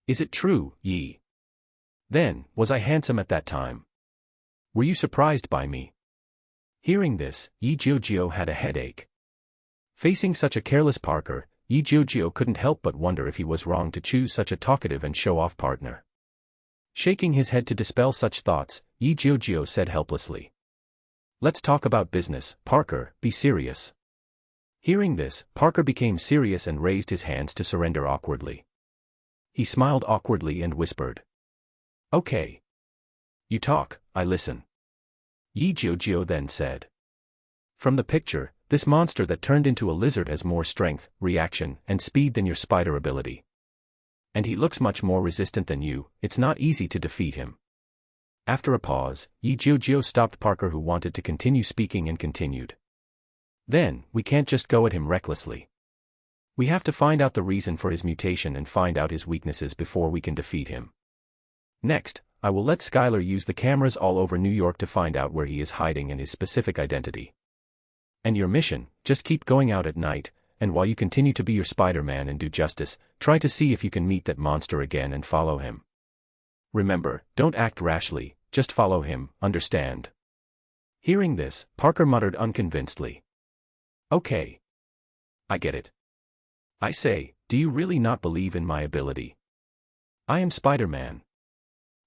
Is it true, Yi? Then, was I handsome at that time? Were you surprised by me?" Hearing this, Jiujiu had a headache. Facing such a careless Parker, Jiujiu couldn't help but wonder if he was wrong to choose such a talkative and show-off partner. Shaking his head to dispel such thoughts, Jiujiu said helplessly, "Let's talk about business, Parker, be serious." Hearing this, Parker became serious and raised his hands to surrender awkwardly. He smiled awkwardly and whispered, "Okay. You talk, I listen." Jiujiu then said, "From the picture, this monster that turned into a lizard has more strength, reaction, and speed than your spider ability. And he looks much more resistant than you. It's not easy to defeat him." After a pause, Jiujiu stopped Parker, who wanted to continue speaking, and continued, "Then, we can't just go at him recklessly. We have to find out the reason for his mutation and find out his weaknesses before we can defeat him. Next, I will let Skylar use the cameras all over New York to find out where he is hiding and his specific identity. And your mission, just keep going out at night, and while you continue to be your Spider-Man and do justice, try to see if you can meet that monster again and follow him. Remember, don't act rashly, just follow him, understand?" Hearing this, Parker muttered unconvincedly, "Okay. I get it. I say, do you really not believe in my ability? I am Spider-Man."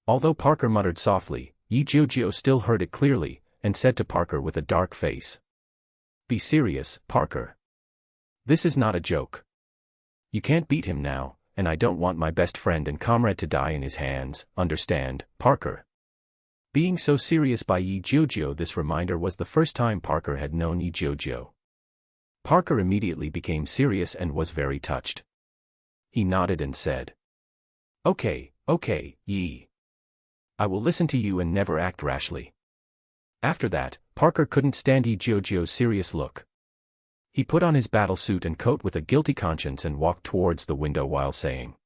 Although Parker muttered softly, Jiujiu still heard it clearly, and said to Parker with a dark face, "Be serious, Parker. This is not a joke. You can't beat him now, and I don't want my best friend and comrade to die in his hands, understand, Parker?" Being so serious by Jiujiu, this reminder was the first time Parker had known Jiujiu. Parker immediately became serious and was very touched. He nodded and said, Okay, Yi. I will listen to you and never act rashly." After that, Parker couldn't stand Jiujiu's serious look. He put on his battle suit and coat with a guilty conscience and walked towards the window while saying,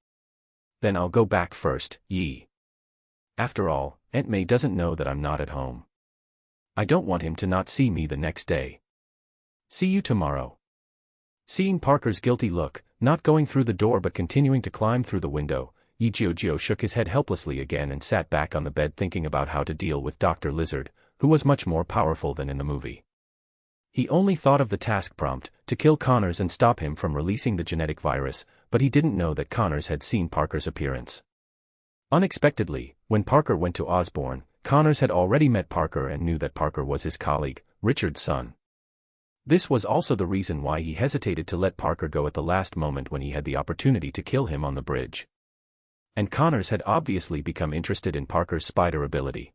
"Then I'll go back first, Yi. After all, Aunt May doesn't know that I'm not at home. I don't want him to not see me the next day. See you tomorrow." Seeing Parker's guilty look, not going through the door but continuing to climb through the window, Jiujiu shook his head helplessly again and sat back on the bed thinking about how to deal with Dr. Lizard, who was much more powerful than in the movie. He only thought of the task prompt, to kill Connors and stop him from releasing the genetic virus, but he didn't know that Connors had seen Parker's appearance. Unexpectedly, when Parker went to Osborne, Connors had already met Parker and knew that Parker was his colleague, Richard's son. This was also the reason why he hesitated to let Parker go at the last moment when he had the opportunity to kill him on the bridge. And Connors had obviously become interested in Parker's spider ability.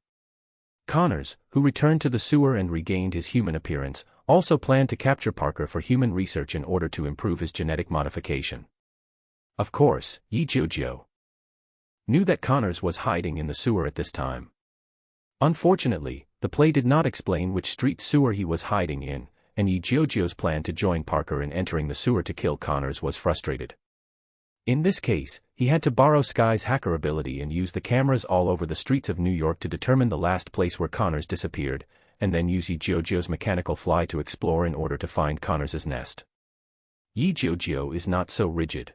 Connors, who returned to the sewer and regained his human appearance, also planned to capture Parker for human research in order to improve his genetic modification. Of course, Jiujiu knew that Connors was hiding in the sewer at this time. Unfortunately, the play did not explain which street sewer he was hiding in, and Jiujiu's plan to join Parker in entering the sewer to kill Connors was frustrated. In this case, he had to borrow Sky's hacker ability and use the cameras all over the streets of New York to determine the last place where Connors disappeared, and then use Jiujiu's mechanical fly to explore in order to find Connors's nest. Jiujiu is not so rigid.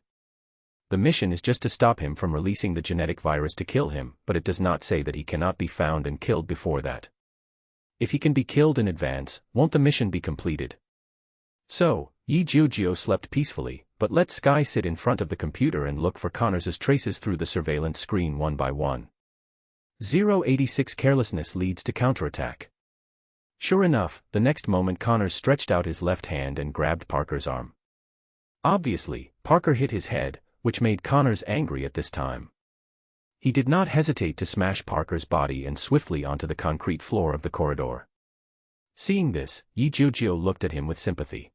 The mission is just to stop him from releasing the genetic virus to kill him, but it does not say that he cannot be found and killed before that. If he can be killed in advance, won't the mission be completed? So, Jiujiu slept peacefully, but let Sky sit in front of the computer and look for Connors's traces through the surveillance screen one by one. 086 Carelessness leads to counterattack. Sure enough, the next moment Connors stretched out his left hand and grabbed Parker's arm. Obviously, Parker hit his head, which made Connors angry at this time. He did not hesitate to smash Parker's body and swiftly onto the concrete floor of the corridor. Seeing this, Jiujiu looked at him with sympathy.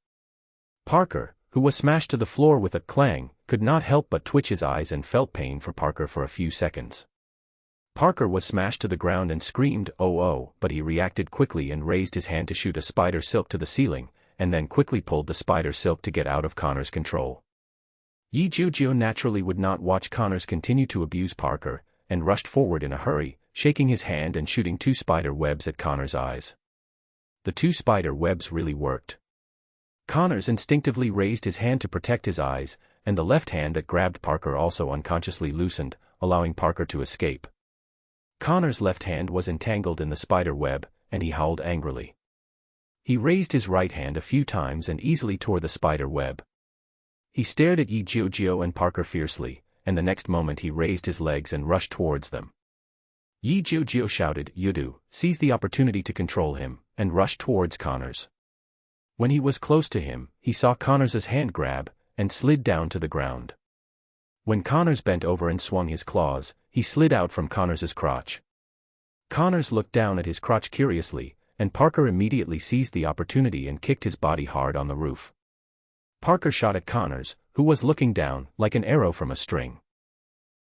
Parker, who was smashed to the floor with a clang, could not help but twitch his eyes and felt pain for Parker for a few seconds. Parker was smashed to the ground and screamed, "Oh oh," but he reacted quickly and raised his hand to shoot a spider silk to the ceiling, and then quickly pulled the spider silk to get out of Connors' control. Jiujiu naturally would not watch Connors continue to abuse Parker, and rushed forward in a hurry, shaking his hand and shooting 2 spider webs at Connors' eyes. The 2 spider webs really worked. Connors instinctively raised his hand to protect his eyes, and the left hand that grabbed Parker also unconsciously loosened, allowing Parker to escape. Connors' left hand was entangled in the spider web, and he howled angrily. He raised his right hand a few times and easily tore the spider web. He stared at Jiujiu and Parker fiercely, and the next moment he raised his legs and rushed towards them. Jiujiu shouted, "Yudu," seized the opportunity to control him, and rushed towards Connors. When he was close to him, he saw Connors's hand grab, and slid down to the ground. When Connors bent over and swung his claws, he slid out from Connors's crotch. Connors looked down at his crotch curiously, and Parker immediately seized the opportunity and kicked his body hard on the roof. Parker shot at Connors, who was looking down, like an arrow from a string.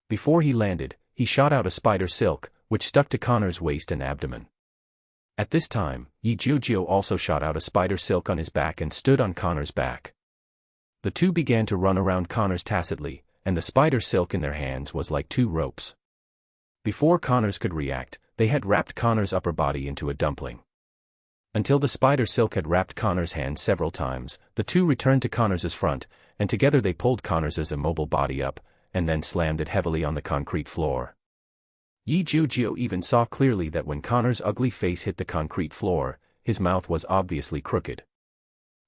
Before he landed, he shot out a spider silk, which stuck to Connors' waist and abdomen. At this time, Jiujiu also shot out a spider silk on his back and stood on Connors' back. The two began to run around Connors tacitly, and the spider silk in their hands was like 2 ropes. Before Connors could react, they had wrapped Connors' upper body into a dumpling. Until the spider silk had wrapped Connors' hands several times, the two returned to Connors' front, and together they pulled Connors' immobile body up, and then slammed it heavily on the concrete floor. Jiujiu even saw clearly that when Connors' ugly face hit the concrete floor, his mouth was obviously crooked.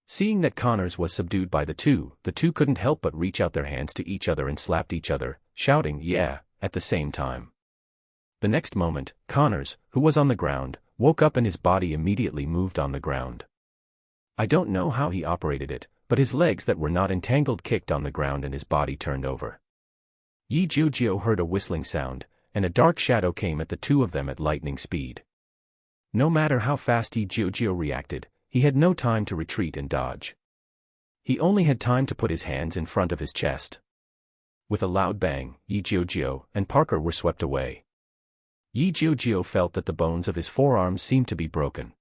Seeing that Connors was subdued by the two couldn't help but reach out their hands to each other and slapped each other, shouting, "Yeah," at the same time. The next moment, Connors, who was on the ground, woke up and his body immediately moved on the ground. I don't know how he operated it, but his legs that were not entangled kicked on the ground and his body turned over. Jiujiu heard a whistling sound, and a dark shadow came at the two of them at lightning speed. No matter how fast Jiujiu reacted, he had no time to retreat and dodge. He only had time to put his hands in front of his chest. With a loud bang, Jiujiu and Parker were swept away. Jiujiu felt that the bones of his forearms seemed to be broken.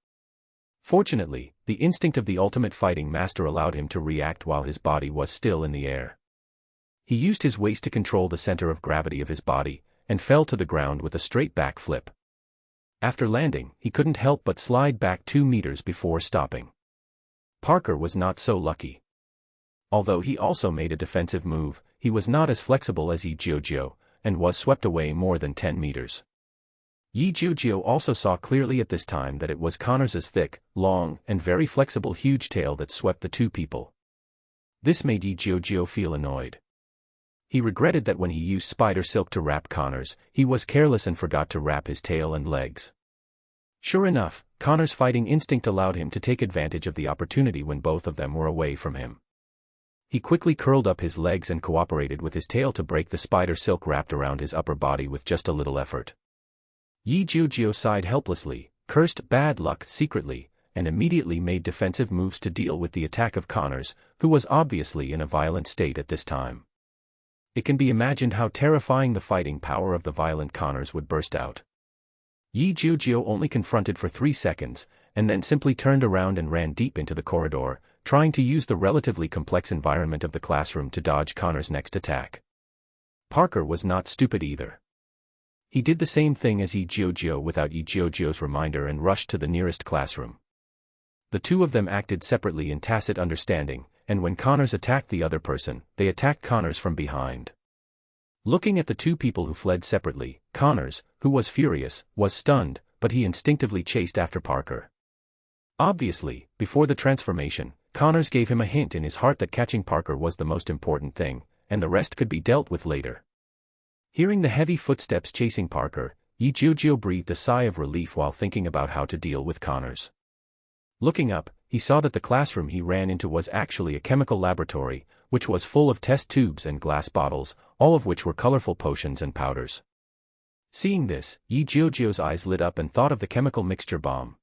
Fortunately, the instinct of the ultimate fighting master allowed him to react while his body was still in the air. He used his waist to control the center of gravity of his body, and fell to the ground with a straight back flip. After landing, he couldn't help but slide back 2 meters before stopping. Parker was not so lucky. Although he also made a defensive move, he was not as flexible as Jiujiu, and was swept away more than 10 meters. Jiujiu also saw clearly at this time that it was Connors's thick, long, and very flexible huge tail that swept the two people. This made Jiujiu feel annoyed. He regretted that when he used spider silk to wrap Connors, he was careless and forgot to wrap his tail and legs. Sure enough, Connor's fighting instinct allowed him to take advantage of the opportunity when both of them were away from him. He quickly curled up his legs and cooperated with his tail to break the spider silk wrapped around his upper body with just a little effort. Jiujiu sighed helplessly, cursed bad luck secretly, and immediately made defensive moves to deal with the attack of Connors, who was obviously in a violent state at this time. It can be imagined how terrifying the fighting power of the violent Connors would burst out. Jiujiu only confronted for 3 seconds, and then simply turned around and ran deep into the corridor, trying to use the relatively complex environment of the classroom to dodge Connor's next attack. Parker was not stupid either. He did the same thing as Jiujiu without Jiujiu's reminder and rushed to the nearest classroom. The two of them acted separately in tacit understanding, and when Connors attacked the other person, they attacked Connors from behind. Looking at the two people who fled separately, Connors, who was furious, was stunned, but he instinctively chased after Parker. Obviously, before the transformation, Connors gave him a hint in his heart that catching Parker was the most important thing, and the rest could be dealt with later. Hearing the heavy footsteps chasing Parker, Jiujiu breathed a sigh of relief while thinking about how to deal with Connors. Looking up, he saw that the classroom he ran into was actually a chemical laboratory, which was full of test tubes and glass bottles, all of which were colorful potions and powders. Seeing this, Jiujiu's eyes lit up and thought of the chemical mixture bomb.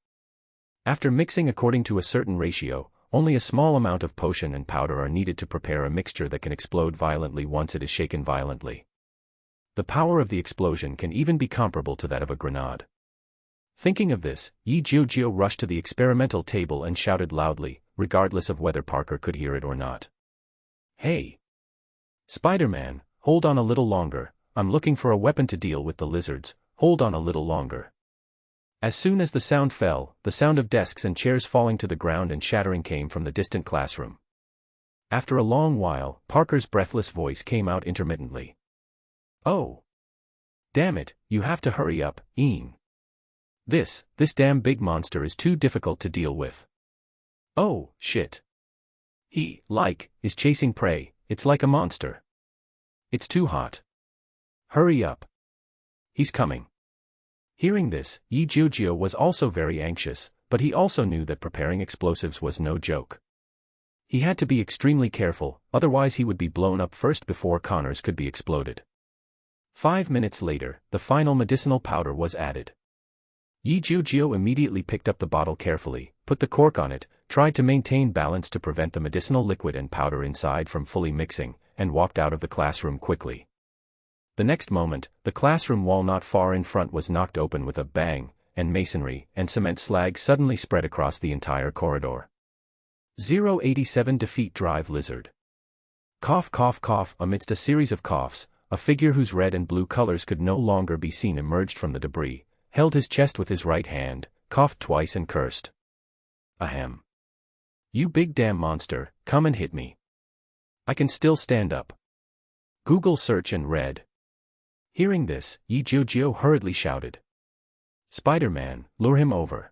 After mixing according to a certain ratio, only a small amount of potion and powder are needed to prepare a mixture that can explode violently once it is shaken violently. The power of the explosion can even be comparable to that of a grenade. Thinking of this, Jiujiu rushed to the experimental table and shouted loudly, regardless of whether Parker could hear it or not. "Hey! Spider-Man, hold on a little longer, I'm looking for a weapon to deal with the lizards, hold on a little longer." As soon as the sound fell, the sound of desks and chairs falling to the ground and shattering came from the distant classroom. After a long while, Parker's breathless voice came out intermittently. "Oh! Damn it, you have to hurry up, Ian. This damn big monster is too difficult to deal with. Oh, shit. He, is chasing prey, it's like a monster. It's too hot. Hurry up. He's coming." Hearing this, Jiujiu was also very anxious, but he also knew that preparing explosives was no joke. He had to be extremely careful, otherwise he would be blown up first before Connors could be exploded. 5 minutes later, the final medicinal powder was added. Jiujiu immediately picked up the bottle carefully, put the cork on it, tried to maintain balance to prevent the medicinal liquid and powder inside from fully mixing, and walked out of the classroom quickly. The next moment, the classroom wall not far in front was knocked open with a bang, and masonry and cement slag suddenly spread across the entire corridor. 087 Defeat Drive Lizard. Cough cough cough. Amidst a series of coughs, a figure whose red and blue colors could no longer be seen emerged from the debris, held his chest with his right hand, coughed twice and cursed. "Ahem. You big damn monster, come and hit me. I can still stand up." Google search and read. Hearing this, Jiujiu hurriedly shouted, "Spider-Man, lure him over.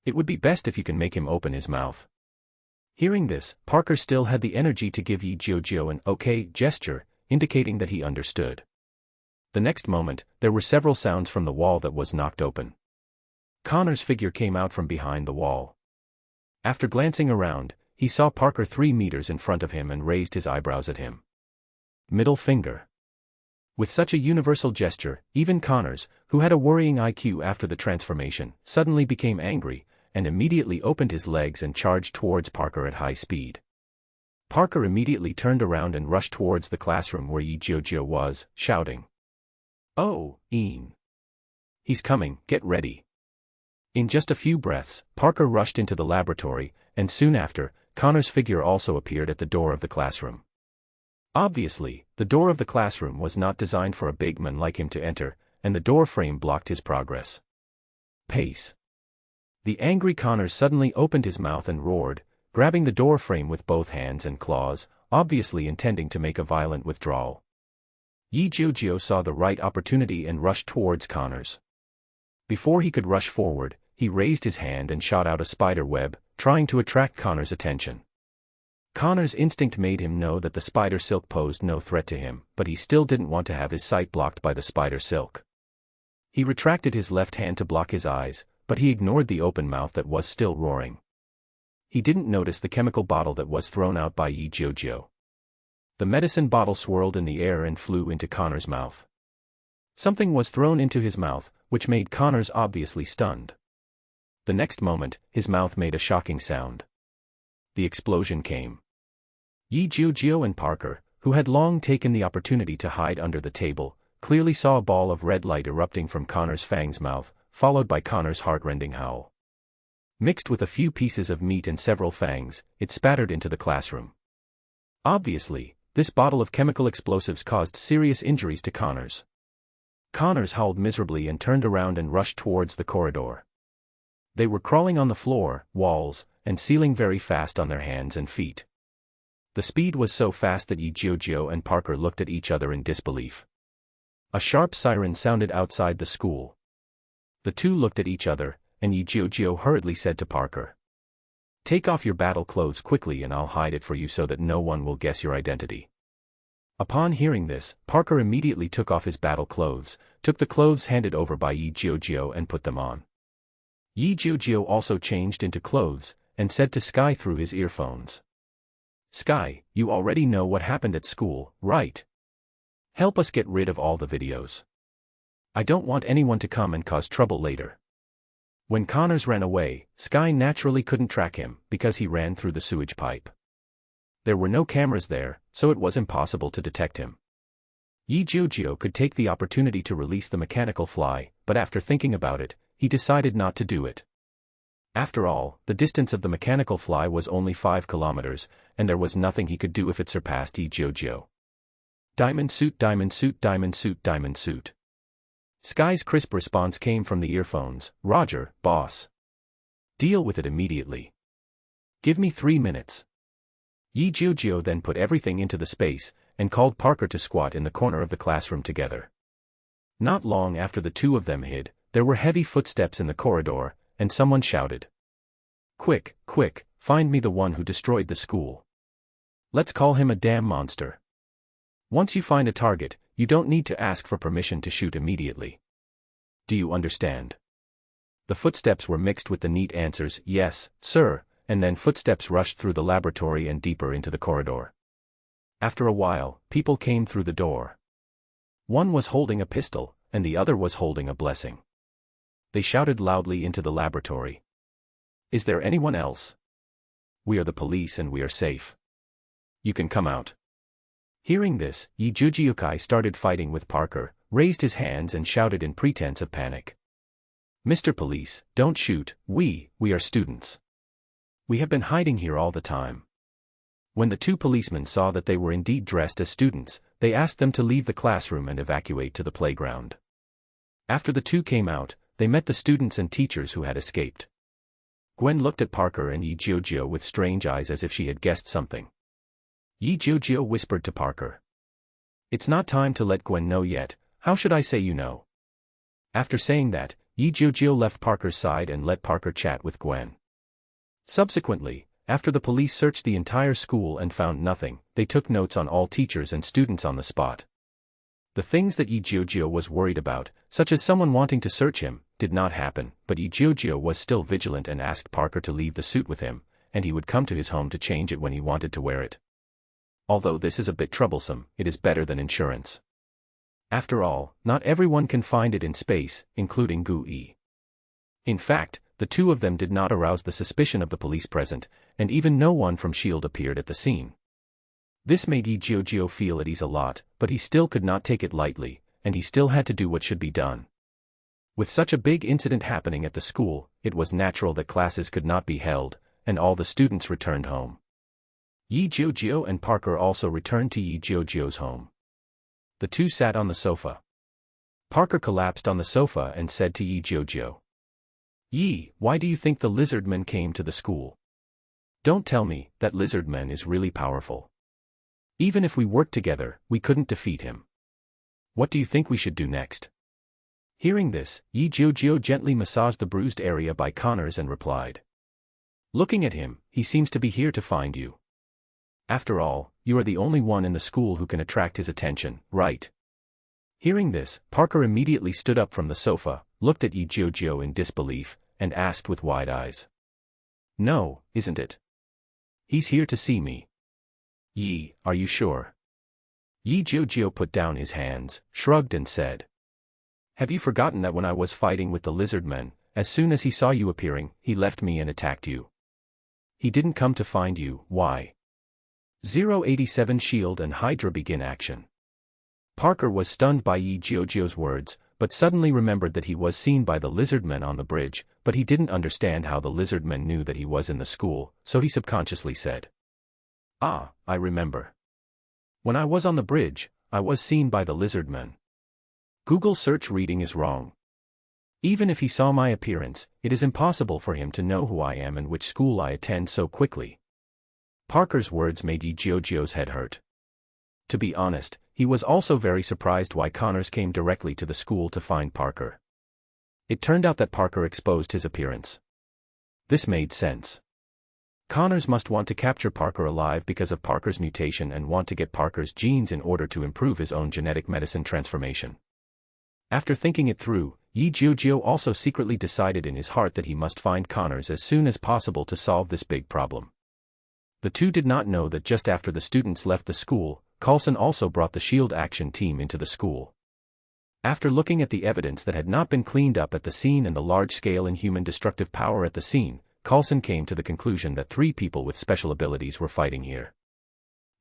It would be best if you can make him open his mouth." Hearing this, Parker still had the energy to give Jiujiu an okay gesture, indicating that he understood. The next moment, there were several sounds from the wall that was knocked open. Connor's figure came out from behind the wall. After glancing around, he saw Parker 3 meters in front of him and raised his eyebrows at him. Middle finger. With such a universal gesture, even Connors, who had a worrying IQ after the transformation, suddenly became angry, and immediately opened his legs and charged towards Parker at high speed. Parker immediately turned around and rushed towards the classroom where Jiujiu was, shouting, "Oh, Ian. He's coming, get ready." In just a few breaths, Parker rushed into the laboratory, and soon after, Connor's figure also appeared at the door of the classroom. Obviously, the door of the classroom was not designed for a big man like him to enter, and the door frame blocked his progress. Pace. The angry Connors suddenly opened his mouth and roared, grabbing the door frame with both hands and claws, obviously intending to make a violent withdrawal. Jiujiu saw the right opportunity and rushed towards Connors. Before he could rush forward, he raised his hand and shot out a spider web, trying to attract Connor's attention. Connor's instinct made him know that the spider silk posed no threat to him, but he still didn't want to have his sight blocked by the spider silk. He retracted his left hand to block his eyes, but he ignored the open mouth that was still roaring. He didn't notice the chemical bottle that was thrown out by Jiujiu. The medicine bottle swirled in the air and flew into Connor's mouth. Something was thrown into his mouth, which made Connor's obviously stunned. The next moment, his mouth made a shocking sound. The explosion came. Jiujiu and Parker, who had long taken the opportunity to hide under the table, clearly saw a ball of red light erupting from Connor's fang's mouth, followed by Connor's heart-rending howl. Mixed with a few pieces of meat and several fangs, it spattered into the classroom. Obviously, this bottle of chemical explosives caused serious injuries to Connors. Connors howled miserably and turned around and rushed towards the corridor. They were crawling on the floor, walls, and ceiling very fast on their hands and feet. The speed was so fast that Jiujiu and Parker looked at each other in disbelief. A sharp siren sounded outside the school. The two looked at each other, and Jiujiu hurriedly said to Parker, "Take off your battle clothes quickly and I'll hide it for you so that no one will guess your identity." Upon hearing this, Parker immediately took off his battle clothes, took the clothes handed over by Jiujiu and put them on. Jiujiu also changed into clothes, and said to Sky through his earphones, "Sky, you already know what happened at school, right? Help us get rid of all the videos. I don't want anyone to come and cause trouble later." When Connors ran away, Sky naturally couldn't track him, because he ran through the sewage pipe. There were no cameras there, so it was impossible to detect him. Jiujiu could take the opportunity to release the mechanical fly, but after thinking about it, he decided not to do it. After all, the distance of the mechanical fly was only 5 kilometers, and there was nothing he could do if it surpassed Jiujiu. Diamond suit, diamond suit, diamond suit, diamond suit. Sky's crisp response came from the earphones, "Roger, boss. Deal with it immediately. Give me 3 minutes." Jiujiu then put everything into the space, and called Parker to squat in the corner of the classroom together. Not long after the two of them hid, there were heavy footsteps in the corridor, and someone shouted, "Quick, quick, find me the one who destroyed the school. Let's call him a damn monster. Once you find a target, you don't need to ask for permission to shoot immediately. Do you understand?" The footsteps were mixed with the neat answers, "Yes, sir," and then footsteps rushed through the laboratory and deeper into the corridor. After a while, people came through the door. One was holding a pistol, and the other was holding a blessing. They shouted loudly into the laboratory, "Is there anyone else? We are the police and we are safe. You can come out." Hearing this, Jiujiu started fighting with Parker, raised his hands and shouted in pretense of panic, "Mr. Police, don't shoot, we are students. We have been hiding here all the time." When the two policemen saw that they were indeed dressed as students, they asked them to leave the classroom and evacuate to the playground. After the two came out, they met the students and teachers who had escaped. Gwen looked at Parker and Jiujiu with strange eyes as if she had guessed something. Jiujiu whispered to Parker, "It's not time to let Gwen know yet, how should I say you know?" After saying that, Jiujiu left Parker's side and let Parker chat with Gwen. Subsequently, after the police searched the entire school and found nothing, they took notes on all teachers and students on the spot. The things that Jiujiu was worried about, such as someone wanting to search him, did not happen, but Jiujiu was still vigilant and asked Parker to leave the suit with him, and he would come to his home to change it when he wanted to wear it. Although this is a bit troublesome, it is better than insurance. After all, not everyone can find it in space, including Gui. In fact, the two of them did not arouse the suspicion of the police present, and even no one from S.H.I.E.L.D. appeared at the scene. This made Jiujiu feel at ease a lot, but he still could not take it lightly, and he still had to do what should be done. With such a big incident happening at the school, it was natural that classes could not be held, and all the students returned home. Jiujiu and Parker also returned to Jiujiu's home. The two sat on the sofa. Parker collapsed on the sofa and said to Jiujiu, "Why do you think the lizardman came to the school? Don't tell me that lizardman is really powerful. Even if we worked together, we couldn't defeat him. What do you think we should do next?" Hearing this, Jiujiu gently massaged the bruised area by Connors and replied, "Looking at him, he seems to be here to find you. After all, you are the only one in the school who can attract his attention, right? Hearing this, Parker immediately stood up from the sofa, looked at Jiujiu in disbelief, and asked with wide eyes. No, isn't it? He's here to see me. Yi, are you sure? Jiujiu put down his hands, shrugged and said. Have you forgotten that when I was fighting with the lizard men, as soon as he saw you appearing, he left me and attacked you? He didn't come to find you, why? 087 Shield and Hydra begin action. Parker was stunned by Jiujiu's words, but suddenly remembered that he was seen by the lizardmen on the bridge, but he didn't understand how the lizardmen knew that he was in the school, so he subconsciously said. Ah, I remember. When I was on the bridge, I was seen by the lizardmen. Google search reading is wrong. Even if he saw my appearance, it is impossible for him to know who I am and which school I attend so quickly. Parker's words made Jiujiu's head hurt. To be honest, he was also very surprised why Connors came directly to the school to find Parker. It turned out that Parker exposed his appearance. This made sense. Connors must want to capture Parker alive because of Parker's mutation and want to get Parker's genes in order to improve his own genetic medicine transformation. After thinking it through, Jiujiu also secretly decided in his heart that he must find Connors as soon as possible to solve this big problem. The two did not know that just after the students left the school, Coulson also brought the SHIELD action team into the school. After looking at the evidence that had not been cleaned up at the scene and the large-scale inhuman destructive power at the scene, Coulson came to the conclusion that 3 people with special abilities were fighting here.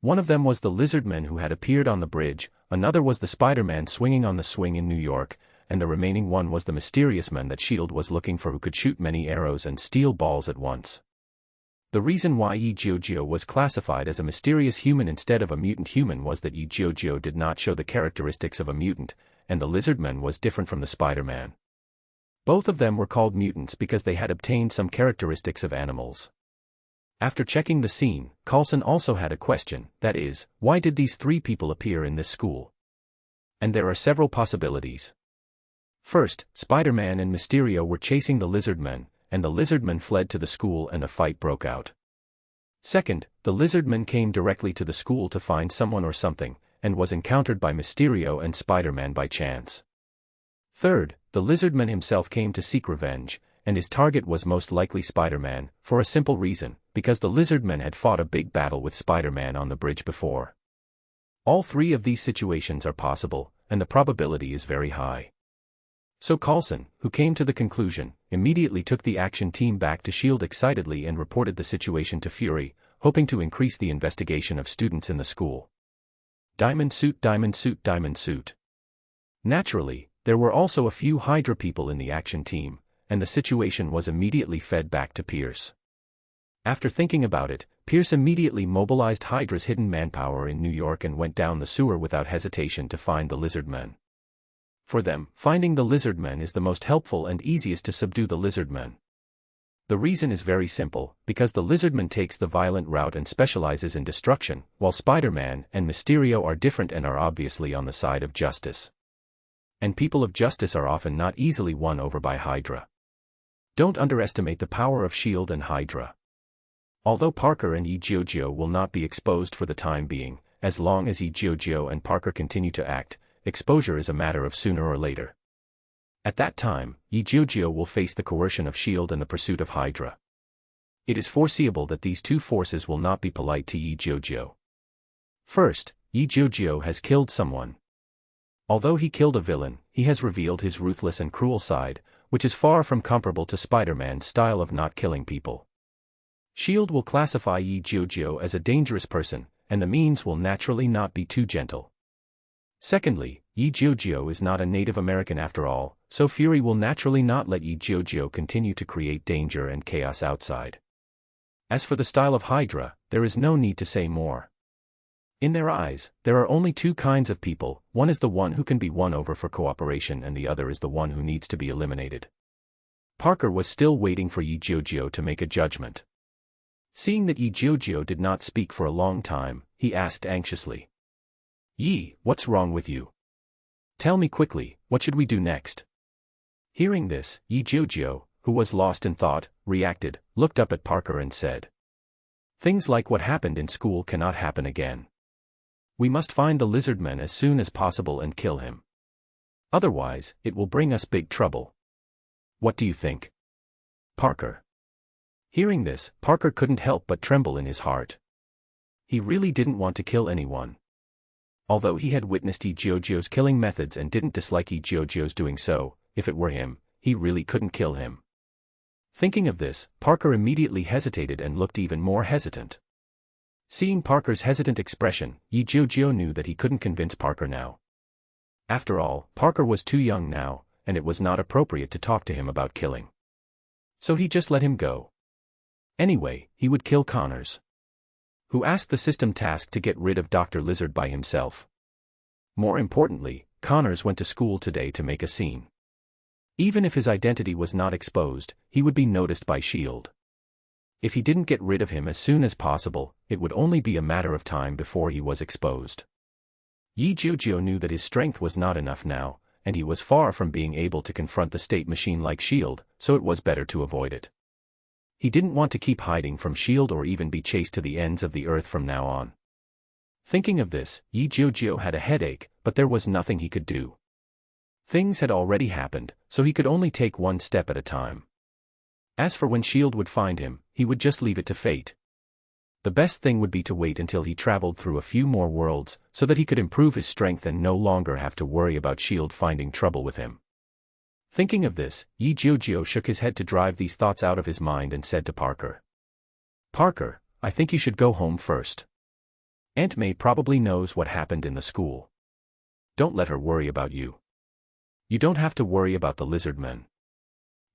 One of them was the lizardman who had appeared on the bridge, another was the Spider-Man swinging on the swing in New York, and the remaining one was the mysterious man that SHIELD was looking for who could shoot many arrows and steel balls at once. The reason why Jiujiu was classified as a mysterious human instead of a mutant human was that Jiujiu did not show the characteristics of a mutant, and the lizardman was different from the Spider-Man. Both of them were called mutants because they had obtained some characteristics of animals. After checking the scene, Coulson also had a question, that is, why did these 3 people appear in this school? And there are several possibilities. First, Spider-Man and Mysterio were chasing the lizardmen, and the lizardmen fled to the school and a fight broke out. Second, the lizardman came directly to the school to find someone or something, and was encountered by Mysterio and Spider-Man by chance. Third, the lizardman himself came to seek revenge, and his target was most likely Spider-Man, for a simple reason, because the lizardmen had fought a big battle with Spider-Man on the bridge before. All 3 of these situations are possible, and the probability is very high. So Coulson, who came to the conclusion, immediately took the action team back to SHIELD excitedly and reported the situation to Fury, hoping to increase the investigation of students in the school. Diamond suit, diamond suit, diamond suit. Naturally, there were also a few Hydra people in the action team, and the situation was immediately fed back to Pierce. After thinking about it, Pierce immediately mobilized Hydra's hidden manpower in New York and went down the sewer without hesitation to find the lizardmen. For them, finding the lizardmen is the most helpful and easiest to subdue the lizardmen. The reason is very simple, because the lizardman takes the violent route and specializes in destruction, while Spider-Man and Mysterio are different and are obviously on the side of justice. And people of justice are often not easily won over by Hydra. Don't underestimate the power of SHIELD and Hydra. Although Parker and Jiujiu will not be exposed for the time being, as long as Jiujiu and Parker continue to act, exposure is a matter of sooner or later. At that time, Jiujiu will face the coercion of SHIELD and the pursuit of Hydra. It is foreseeable that these 2 forces will not be polite to Jiujiu. First, Jiujiu has killed someone. Although he killed a villain, he has revealed his ruthless and cruel side, which is far from comparable to Spider-Man's style of not killing people. SHIELD will classify Jiujiu as a dangerous person, and the means will naturally not be too gentle. Secondly, Jiujiu is not a Native American after all, so Fury will naturally not let Jiujiu continue to create danger and chaos outside. As for the style of Hydra, there is no need to say more. In their eyes, there are only 2 kinds of people, one is the one who can be won over for cooperation and the other is the one who needs to be eliminated. Parker was still waiting for Jiujiu to make a judgment. Seeing that Jiujiu did not speak for a long time, he asked anxiously. Yi, what's wrong with you? Tell me quickly, what should we do next? Hearing this, Jiujiu, who was lost in thought, reacted, looked up at Parker and said. Things like what happened in school cannot happen again. We must find the lizardman as soon as possible and kill him. Otherwise, it will bring us big trouble. What do you think? Parker. Hearing this, Parker couldn't help but tremble in his heart. He really didn't want to kill anyone. Although he had witnessed Jiujiu's killing methods and didn't dislike Jiujiu's doing so, if it were him, he really couldn't kill him. Thinking of this, Parker immediately hesitated and looked even more hesitant. Seeing Parker's hesitant expression, Jiujiu knew that he couldn't convince Parker now. After all, Parker was too young now, and it was not appropriate to talk to him about killing. So he just let him go. Anyway, he would kill Connors, who asked the system task to get rid of Dr. Lizard by himself. More importantly, Connors went to school today to make a scene. Even if his identity was not exposed, he would be noticed by S.H.I.E.L.D. If he didn't get rid of him as soon as possible, it would only be a matter of time before he was exposed. Jiujiu knew that his strength was not enough now, and he was far from being able to confront the state machine like S.H.I.E.L.D., so it was better to avoid it. He didn't want to keep hiding from S.H.I.E.L.D. or even be chased to the ends of the earth from now on. Thinking of this, Jiujiu had a headache, but there was nothing he could do. Things had already happened, so he could only take one step at a time. As for when S.H.I.E.L.D. would find him, he would just leave it to fate. The best thing would be to wait until he traveled through a few more worlds, so that he could improve his strength and no longer have to worry about S.H.I.E.L.D. finding trouble with him. Thinking of this, Jiujiu shook his head to drive these thoughts out of his mind and said to Parker, "Parker, I think you should go home first. Aunt May probably knows what happened in the school. Don't let her worry about you. You don't have to worry about the lizardman.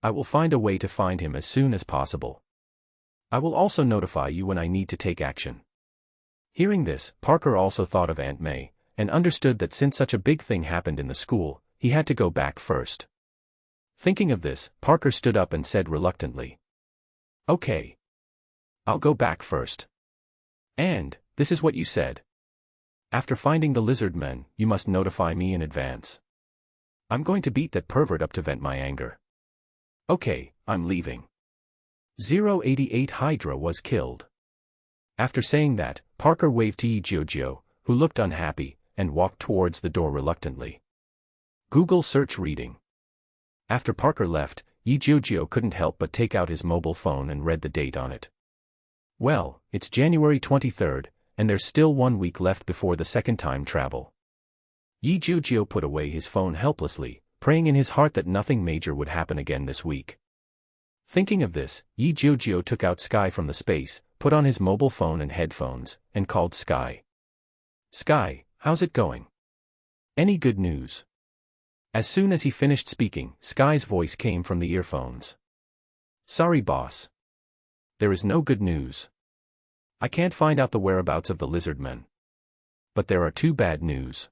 I will find a way to find him as soon as possible. I will also notify you when I need to take action." Hearing this, Parker also thought of Aunt May, and understood that since such a big thing happened in the school, he had to go back first. Thinking of this, Parker stood up and said reluctantly, "Okay. I'll go back first. And, this is what you said. After finding the lizardmen, you must notify me in advance. I'm going to beat that pervert up to vent my anger. Okay, I'm leaving." 088 Hydra was killed. After saying that, Parker waved to Jiujiu, who looked unhappy, and walked towards the door reluctantly. Google search reading. After Parker left, Jiujiu couldn't help but take out his mobile phone and read the date on it. Well, it's January 23rd, and there's still 1 week left before the second time travel. Jiujiu put away his phone helplessly, praying in his heart that nothing major would happen again this week. Thinking of this, Jiujiu took out Sky from the space, put on his mobile phone and headphones, and called Sky. "Sky, how's it going? Any good news?" As soon as he finished speaking, Sky's voice came from the earphones. "Sorry boss. There is no good news. I can't find out the whereabouts of the lizardmen. But there are 2 bad news.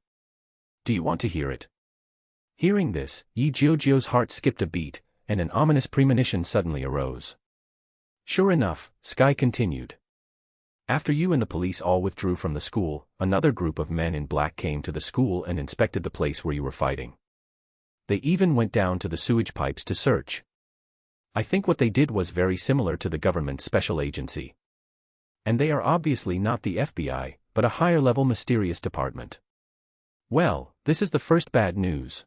Do you want to hear it?" Hearing this, Jiujiu's heart skipped a beat, and an ominous premonition suddenly arose. Sure enough, Sky continued. "After you and the police all withdrew from the school, another group of men in black came to the school and inspected the place where you were fighting. They even went down to the sewage pipes to search. I think what they did was very similar to the government's special agency. And they are obviously not the FBI, but a higher-level mysterious department. Well, this is the first bad news.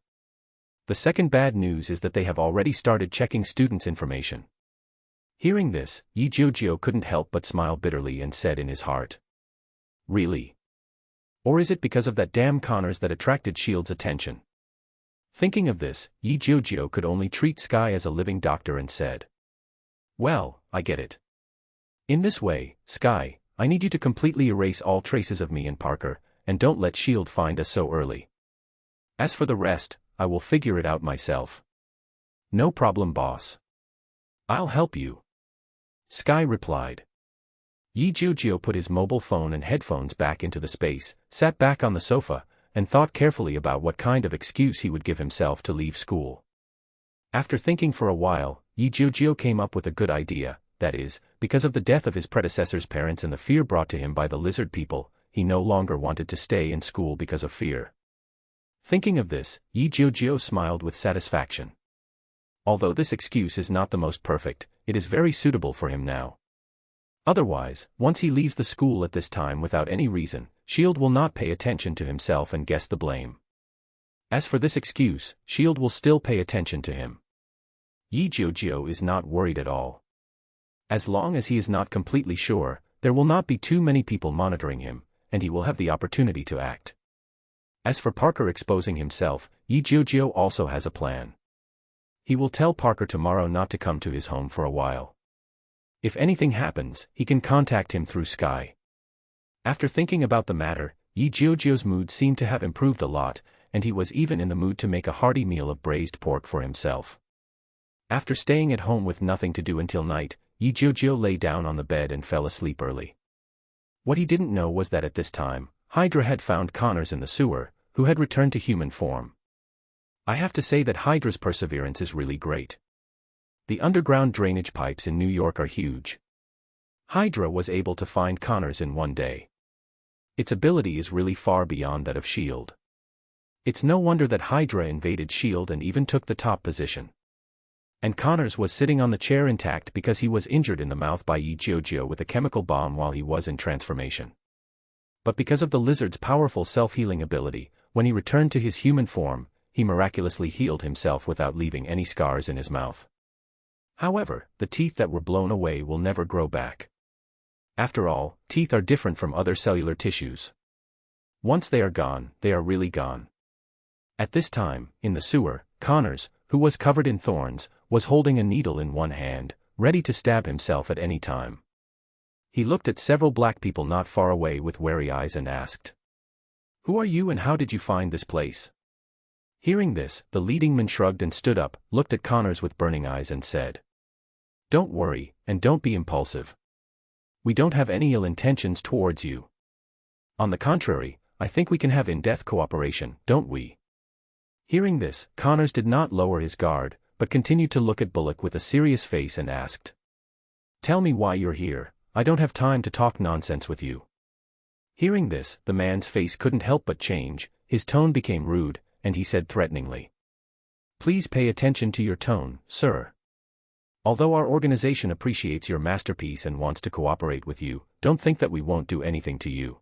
The second bad news is that they have already started checking students' information." Hearing this, Jiujiu couldn't help but smile bitterly and said in his heart, "Really? Or is it because of that damn Connors that attracted S.H.I.E.L.D.'s attention?" Thinking of this, Jiujiu could only treat Sky as a living doctor and said, "Well, I get it. In this way, Sky, I need you to completely erase all traces of me and Parker, and don't let S.H.I.E.L.D. find us so early. As for the rest, I will figure it out myself." "No problem, boss. I'll help you," Sky replied. Jiujiu put his mobile phone and headphones back into the space, sat back on the sofa, and thought carefully about what kind of excuse he would give himself to leave school. After thinking for a while, Jiujiu came up with a good idea, that is, because of the death of his predecessor's parents and the fear brought to him by the lizard people, he no longer wanted to stay in school because of fear. Thinking of this, Jiujiu smiled with satisfaction. Although this excuse is not the most perfect, it is very suitable for him now. Otherwise, once he leaves the school at this time without any reason, S.H.I.E.L.D. will not pay attention to himself and guess the blame. As for this excuse, S.H.I.E.L.D. will still pay attention to him. Jiujiu is not worried at all. As long as he is not completely sure, there will not be too many people monitoring him, and he will have the opportunity to act. As for Parker exposing himself, Jiujiu also has a plan. He will tell Parker tomorrow not to come to his home for a while. If anything happens, he can contact him through Sky. After thinking about the matter, Jiujiu's mood seemed to have improved a lot, and he was even in the mood to make a hearty meal of braised pork for himself. After staying at home with nothing to do until night, Jiujiu lay down on the bed and fell asleep early. What he didn't know was that at this time, Hydra had found Connors in the sewer, who had returned to human form. I have to say that Hydra's perseverance is really great. The underground drainage pipes in New York are huge. Hydra was able to find Connors in one day. Its ability is really far beyond that of S.H.I.E.L.D. It's no wonder that Hydra invaded S.H.I.E.L.D. and even took the top position. And Connors was sitting on the chair intact because he was injured in the mouth by Jiujiu with a chemical bomb while he was in transformation. But because of the lizard's powerful self-healing ability, when he returned to his human form, he miraculously healed himself without leaving any scars in his mouth. However, the teeth that were blown away will never grow back. After all, teeth are different from other cellular tissues. Once they are gone, they are really gone. At this time, in the sewer, Connors, who was covered in thorns, was holding a needle in one hand, ready to stab himself at any time. He looked at several black people not far away with wary eyes and asked, "Who are you and how did you find this place?" Hearing this, the leading man shrugged and stood up, looked at Connors with burning eyes and said, "Don't worry, and don't be impulsive. We don't have any ill intentions towards you. On the contrary, I think we can have in-depth cooperation, don't we?" Hearing this, Connors did not lower his guard, but continued to look at Bullock with a serious face and asked, "Tell me why you're here, I don't have time to talk nonsense with you." Hearing this, the man's face couldn't help but change, his tone became rude, and he said threateningly, "Please pay attention to your tone, sir. Although our organization appreciates your masterpiece and wants to cooperate with you, don't think that we won't do anything to you."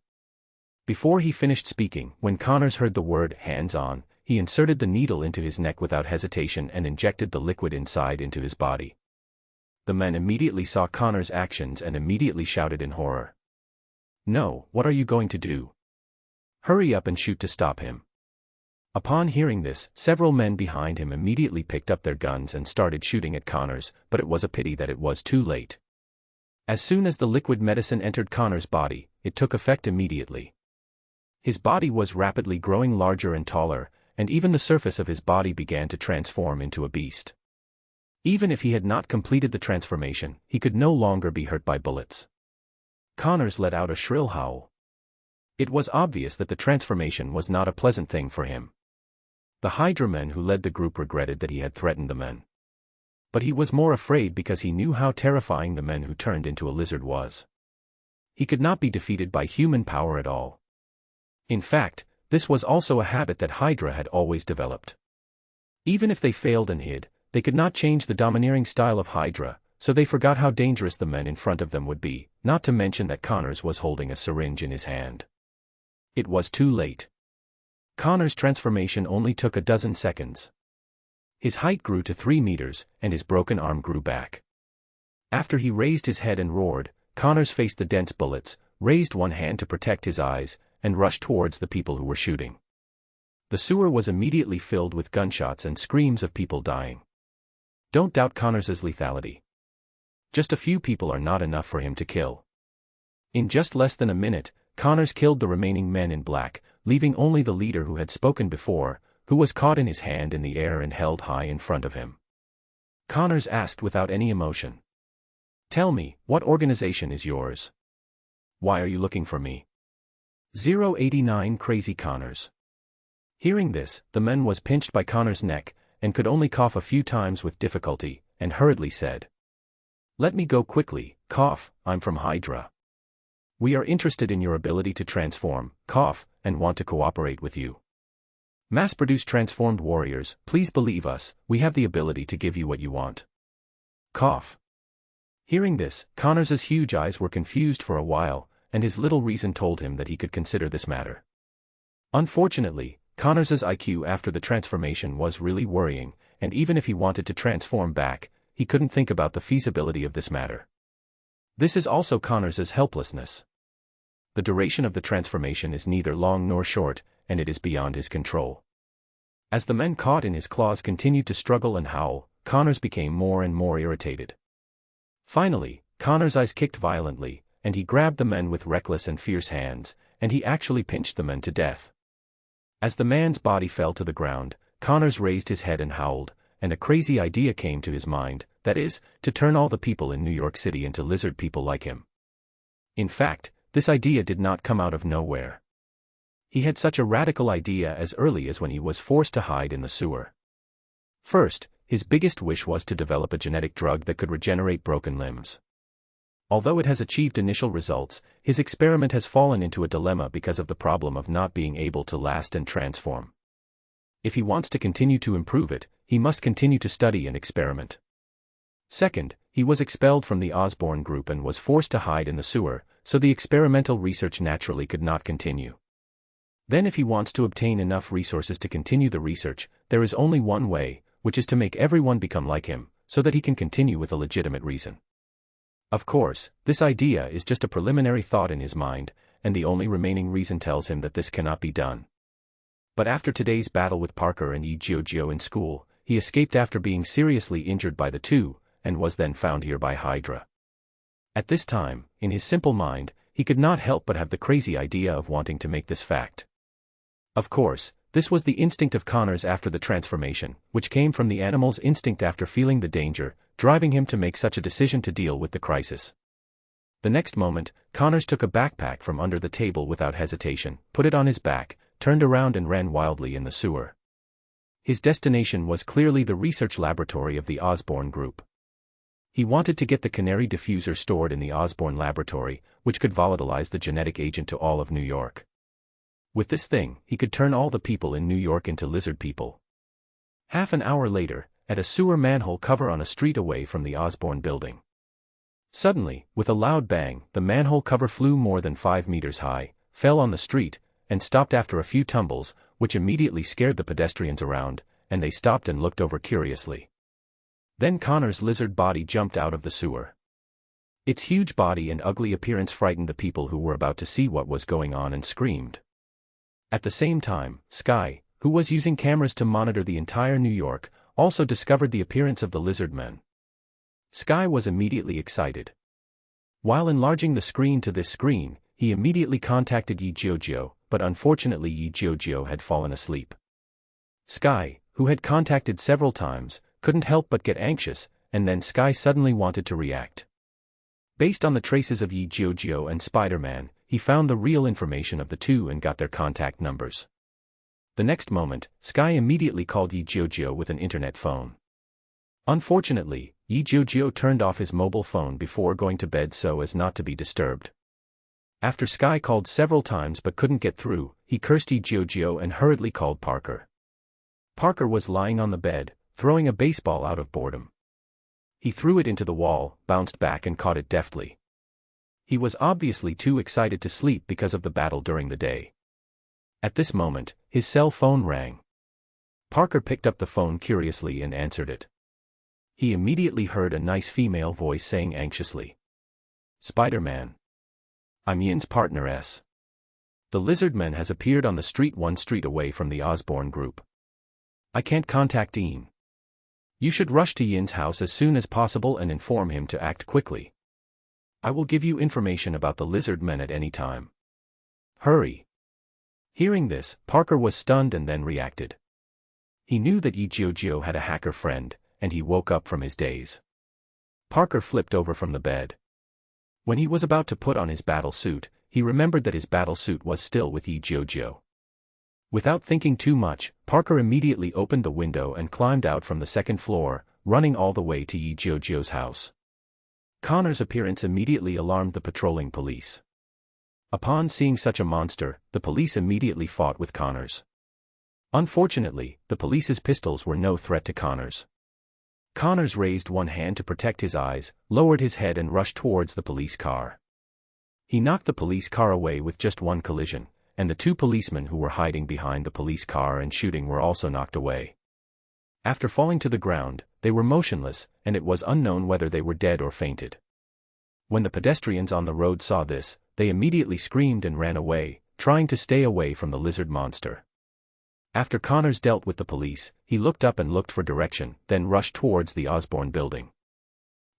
Before he finished speaking, when Connors heard the word hands-on, he inserted the needle into his neck without hesitation and injected the liquid inside into his body. The men immediately saw Connors' actions and immediately shouted in horror, "No, what are you going to do? Hurry up and shoot to stop him." Upon hearing this, several men behind him immediately picked up their guns and started shooting at Connors, but it was a pity that it was too late. As soon as the liquid medicine entered Connors' body, it took effect immediately. His body was rapidly growing larger and taller, and even the surface of his body began to transform into a beast. Even if he had not completed the transformation, he could no longer be hurt by bullets. Connors let out a shrill howl. It was obvious that the transformation was not a pleasant thing for him. The Hydra men who led the group regretted that he had threatened the men. But he was more afraid because he knew how terrifying the men who turned into a lizard was. He could not be defeated by human power at all. In fact, this was also a habit that Hydra had always developed. Even if they failed and hid, they could not change the domineering style of Hydra, so they forgot how dangerous the men in front of them would be, not to mention that Connors was holding a syringe in his hand. It was too late. Connors' transformation only took a dozen seconds. His height grew to 3 meters, and his broken arm grew back. After he raised his head and roared, Connors faced the dense bullets, raised one hand to protect his eyes, and rushed towards the people who were shooting. The sewer was immediately filled with gunshots and screams of people dying. Don't doubt Connors' lethality. Just a few people are not enough for him to kill. In just less than a minute, Connors killed the remaining men in black, leaving only the leader who had spoken before, who was caught in his hand in the air and held high in front of him. Connors asked without any emotion, "Tell me, what organization is yours? Why are you looking for me?" 089 Crazy Connors. Hearing this, the man was pinched by Connors' neck, and could only cough a few times with difficulty, and hurriedly said, "Let me go quickly, cough, I'm from Hydra. We are interested in your ability to transform, cough, and want to cooperate with you. Mass-produce transformed warriors, please believe us, we have the ability to give you what you want. Cough." Hearing this, Connors's huge eyes were confused for a while, and his little reason told him that he could consider this matter. Unfortunately, Connors's IQ after the transformation was really worrying, and even if he wanted to transform back, he couldn't think about the feasibility of this matter. This is also Connors's helplessness. The duration of the transformation is neither long nor short, and it is beyond his control. As the men caught in his claws continued to struggle and howl, Connors became more and more irritated. Finally, Connor's eyes kicked violently, and he grabbed the men with reckless and fierce hands, and he actually pinched the men to death. As the man's body fell to the ground, Connors raised his head and howled, and a crazy idea came to his mind, that is, to turn all the people in New York City into lizard people like him. In fact, this idea did not come out of nowhere. He had such a radical idea as early as when he was forced to hide in the sewer. First, his biggest wish was to develop a genetic drug that could regenerate broken limbs. Although it has achieved initial results, his experiment has fallen into a dilemma because of the problem of not being able to last and transform. If he wants to continue to improve it, he must continue to study and experiment. Second, he was expelled from the Osborne group and was forced to hide in the sewer, so the experimental research naturally could not continue. Then if he wants to obtain enough resources to continue the research, there is only one way, which is to make everyone become like him, so that he can continue with a legitimate reason. Of course, this idea is just a preliminary thought in his mind, and the only remaining reason tells him that this cannot be done. But after today's battle with Parker and Jiujiu in school, he escaped after being seriously injured by the two, and was then found here by Hydra. At this time, in his simple mind, he could not help but have the crazy idea of wanting to make this fact. Of course, this was the instinct of Connors after the transformation, which came from the animal's instinct after feeling the danger, driving him to make such a decision to deal with the crisis. The next moment, Connors took a backpack from under the table without hesitation, put it on his back, turned around and ran wildly in the sewer. His destination was clearly the research laboratory of the Osborne group. He wanted to get the canary diffuser stored in the Osborne laboratory, which could volatilize the genetic agent to all of New York. With this thing, he could turn all the people in New York into lizard people. Half an hour later, at a sewer manhole cover on a street away from the Osborne building. Suddenly, with a loud bang, the manhole cover flew more than 5 meters high, fell on the street, and stopped after a few tumbles, which immediately scared the pedestrians around, and they stopped and looked over curiously. Then Connor's lizard body jumped out of the sewer. Its huge body and ugly appearance frightened the people who were about to see what was going on and screamed. At the same time, Sky, who was using cameras to monitor the entire New York, also discovered the appearance of the lizard men. Sky was immediately excited. While enlarging the screen to this screen, he immediately contacted Jiujiu, but unfortunately Jiujiu had fallen asleep. Sky, who had contacted several times, couldn't help but get anxious, and then Sky suddenly wanted to react. Based on the traces of Jiujiu and Spider-Man, he found the real information of the two and got their contact numbers. The next moment, Sky immediately called Jiujiu with an internet phone. Unfortunately, Jiujiu turned off his mobile phone before going to bed so as not to be disturbed. After Sky called several times but couldn't get through, he cursed Jiujiu and hurriedly called Parker. Parker was lying on the bed, throwing a baseball out of boredom. He threw it into the wall, bounced back and caught it deftly. He was obviously too excited to sleep because of the battle during the day. At this moment, his cell phone rang. Parker picked up the phone curiously and answered it. He immediately heard a nice female voice saying anxiously, "Spider-Man. I'm Yin's partner S. The lizard man has appeared on the street 1 street away from the Osborne group. I can't contact Yin. You should rush to Yin's house as soon as possible and inform him to act quickly. I will give you information about the lizard men at any time. Hurry." Hearing this, Parker was stunned and then reacted. He knew that Jiujiu had a hacker friend, and he woke up from his daze. Parker flipped over from the bed. When he was about to put on his battle suit, he remembered that his battle suit was still with Jiujiu. Without thinking too much, Parker immediately opened the window and climbed out from the 2nd floor, running all the way to Jiujiu's house. Connor's appearance immediately alarmed the patrolling police. Upon seeing such a monster, the police immediately fought with Connors. Unfortunately, the police's pistols were no threat to Connors. Connors raised one hand to protect his eyes, lowered his head and rushed towards the police car. He knocked the police car away with just one collision, and the two policemen who were hiding behind the police car and shooting were also knocked away. After falling to the ground, they were motionless, and it was unknown whether they were dead or fainted. When the pedestrians on the road saw this, they immediately screamed and ran away, trying to stay away from the lizard monster. After Connors dealt with the police, he looked up and looked for direction, then rushed towards the Osborne building.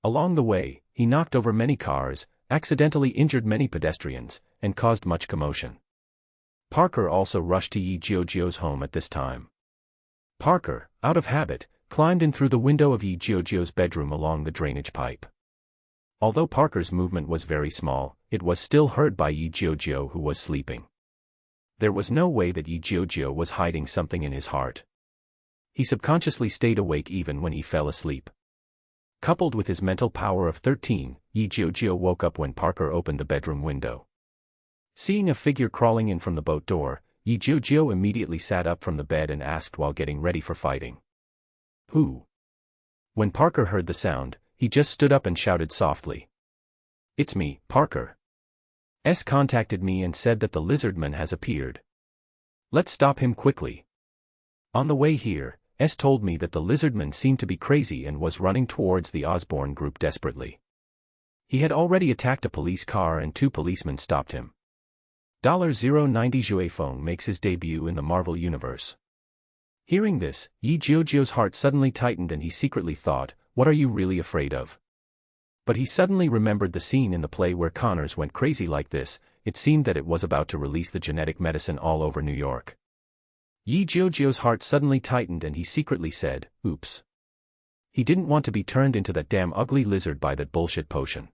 Along the way, he knocked over many cars, accidentally injured many pedestrians, and caused much commotion. Parker also rushed to Jiujiu's home at this time. Parker, out of habit, climbed in through the window of Jiujiu's bedroom along the drainage pipe. Although Parker's movement was very small, it was still heard by Jiujiu, who was sleeping. There was no way that Jiujiu was hiding something in his heart. He subconsciously stayed awake even when he fell asleep. Coupled with his mental power of 13, Jiujiu woke up when Parker opened the bedroom window. Seeing a figure crawling in from the boat door, Jiujiu immediately sat up from the bed and asked while getting ready for fighting. "Who?" When Parker heard the sound, he just stood up and shouted softly. "It's me, Parker. S contacted me and said that the lizardman has appeared. Let's stop him quickly. On the way here, S told me that the lizardman seemed to be crazy and was running towards the Osborne group desperately. He had already attacked a police car and two policemen stopped him. $090 Jiujiu makes his debut in the Marvel Universe." Hearing this, Jiujiu's heart suddenly tightened and he secretly thought, "What are you really afraid of?" But he suddenly remembered the scene in the play where Connors went crazy like this. It seemed that it was about to release the genetic medicine all over New York. Jiujiu's heart suddenly tightened and he secretly said, "Oops." He didn't want to be turned into that damn ugly lizard by that bullshit potion.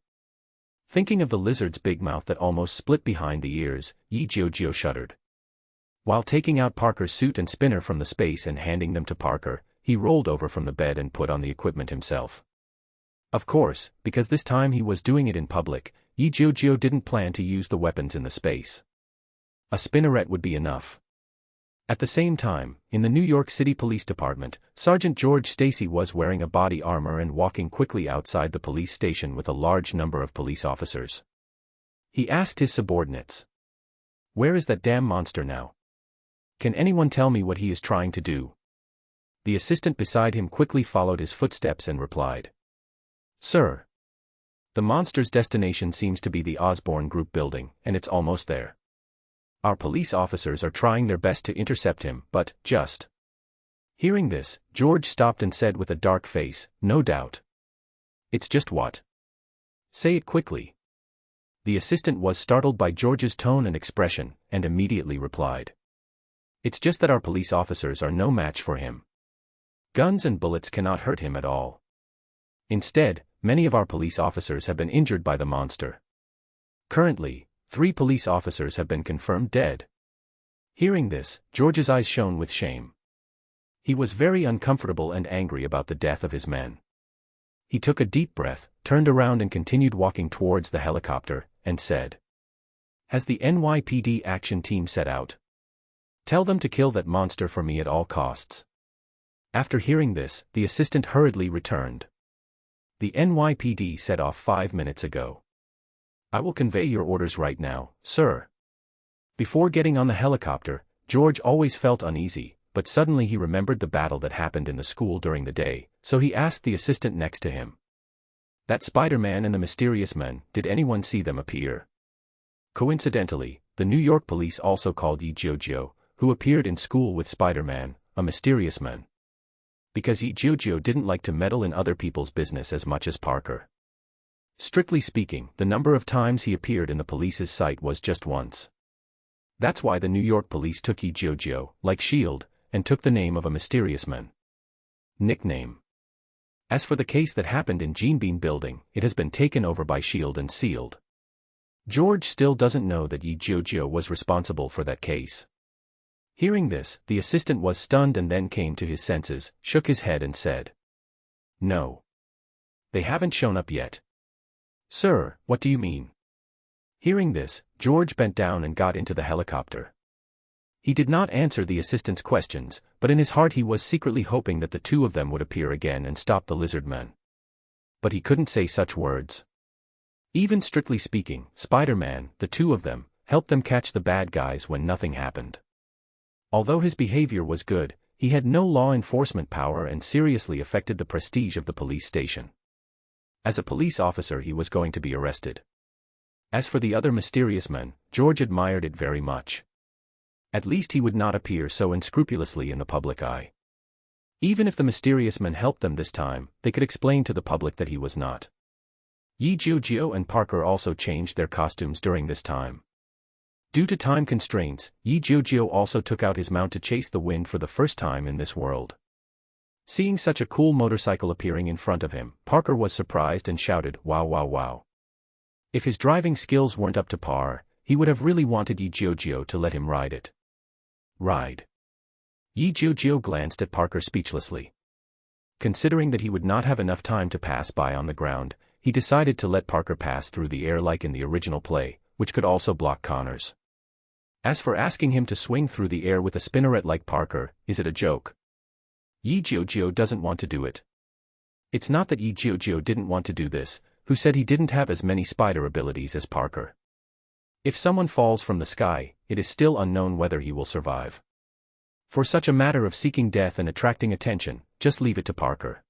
Thinking of the lizard's big mouth that almost split behind the ears, Jiujiu shuddered. While taking out Parker's suit and spinner from the space and handing them to Parker, he rolled over from the bed and put on the equipment himself. Of course, because this time he was doing it in public, Jiujiu didn't plan to use the weapons in the space. A spinneret would be enough. At the same time, in the New York City Police Department, Sergeant George Stacy was wearing a body armor and walking quickly outside the police station with a large number of police officers. He asked his subordinates, "Where is that damn monster now? Can anyone tell me what he is trying to do?" The assistant beside him quickly followed his footsteps and replied, "Sir, the monster's destination seems to be the Osborne Group building, and it's almost there. Our police officers are trying their best to intercept him, but, just..." Hearing this, George stopped and said with a dark face, "No doubt. It's just what? Say it quickly." The assistant was startled by George's tone and expression, and immediately replied, "It's just that our police officers are no match for him. Guns and bullets cannot hurt him at all. Instead, many of our police officers have been injured by the monster. Currently, 3 police officers have been confirmed dead." Hearing this, George's eyes shone with shame. He was very uncomfortable and angry about the death of his men. He took a deep breath, turned around and continued walking towards the helicopter, and said, "Has the NYPD action team set out? Tell them to kill that monster for me at all costs." After hearing this, the assistant hurriedly returned. "The NYPD set off 5 minutes ago. I will convey your orders right now, sir." Before getting on the helicopter, George always felt uneasy, but suddenly he remembered the battle that happened in the school during the day, so he asked the assistant next to him, "That Spider-Man and the mysterious men, did anyone see them appear?" Coincidentally, the New York police also called Jiujiu, who appeared in school with Spider-Man, a mysterious man. Because Jiujiu didn't like to meddle in other people's business as much as Parker. Strictly speaking, the number of times he appeared in the police's sight was just once. That's why the New York police took Jiujiu, like S.H.I.E.L.D., and took the name of a mysterious man. Nickname. As for the case that happened in Kingpin building, it has been taken over by S.H.I.E.L.D. and sealed. George still doesn't know that Jiujiu was responsible for that case. Hearing this, the assistant was stunned and then came to his senses, shook his head and said, "No. They haven't shown up yet." "Sir, what do you mean?" Hearing this, George bent down and got into the helicopter. He did not answer the assistant's questions, but in his heart he was secretly hoping that the two of them would appear again and stop the lizardmen. But he couldn't say such words. Even strictly speaking, Spider-Man, the two of them, helped them catch the bad guys when nothing happened. Although his behavior was good, he had no law enforcement power and seriously affected the prestige of the police station. As a police officer he was going to be arrested. As for the other mysterious men, George admired it very much. At least he would not appear so unscrupulously in the public eye. Even if the mysterious men helped them this time, they could explain to the public that he was not. Jiujiu and Parker also changed their costumes during this time. Due to time constraints, Jiujiu also took out his mount to chase the wind for the first time in this world. Seeing such a cool motorcycle appearing in front of him, Parker was surprised and shouted, "Wow, wow, wow." If his driving skills weren't up to par, he would have really wanted Jiujiu to let him ride it. Ride. Jiujiu glanced at Parker speechlessly. Considering that he would not have enough time to pass by on the ground, he decided to let Parker pass through the air like in the original play, which could also block Connors. As for asking him to swing through the air with a spinneret like Parker, is it a joke? Jiujiu doesn't want to do it. It's not that Jiujiu didn't want to do this, who said he didn't have as many spider abilities as Parker. If someone falls from the sky, it is still unknown whether he will survive. For such a matter of seeking death and attracting attention, just leave it to Parker.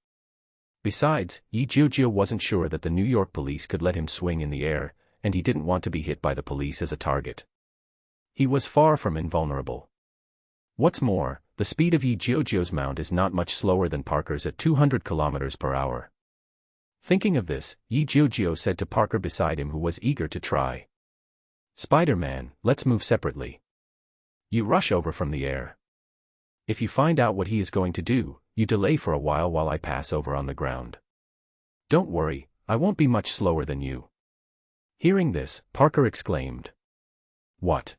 Besides, Jiujiu wasn't sure that the New York police could let him swing in the air, and he didn't want to be hit by the police as a target. He was far from invulnerable. What's more, the speed of Jiujiu's mount is not much slower than Parker's at 200 kilometers per hour. Thinking of this, Jiujiu said to Parker beside him, who was eager to try. "Spider-Man, let's move separately. You rush over from the air. If you find out what he is going to do, you delay for a while I pass over on the ground. Don't worry, I won't be much slower than you." Hearing this, Parker exclaimed. "What?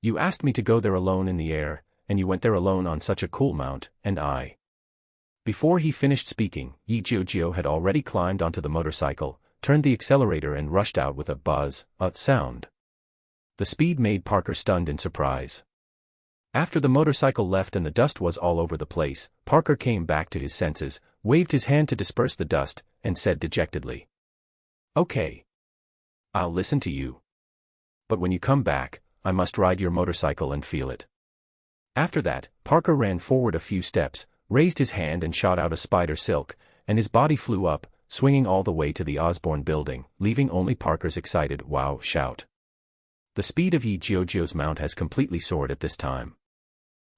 You asked me to go there alone in the air, and you went there alone on such a cool mount, and I..." Before he finished speaking, Jiujiu had already climbed onto the motorcycle, turned the accelerator and rushed out with a buzz, sound. The speed made Parker stunned in surprise. After the motorcycle left and the dust was all over the place, Parker came back to his senses, waved his hand to disperse the dust, and said dejectedly, "Okay. I'll listen to you. But when you come back, I must ride your motorcycle and feel it." After that, Parker ran forward a few steps, raised his hand and shot out a spider silk, and his body flew up, swinging all the way to the Osborne building, leaving only Parker's excited "wow" shout. The speed of Jiujiu's mount has completely soared at this time.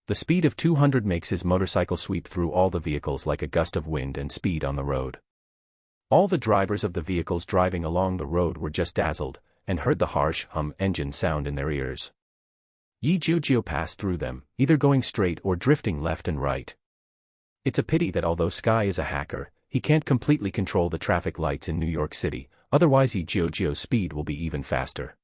The speed of 200 makes his motorcycle sweep through all the vehicles like a gust of wind and speed on the road. All the drivers of the vehicles driving along the road were just dazzled, and heard the harsh hum engine sound in their ears. Jiujiu passed through them, either going straight or drifting left and right. It's a pity that although Sky is a hacker, he can't completely control the traffic lights in New York City, otherwise Jiujiu's speed will be even faster.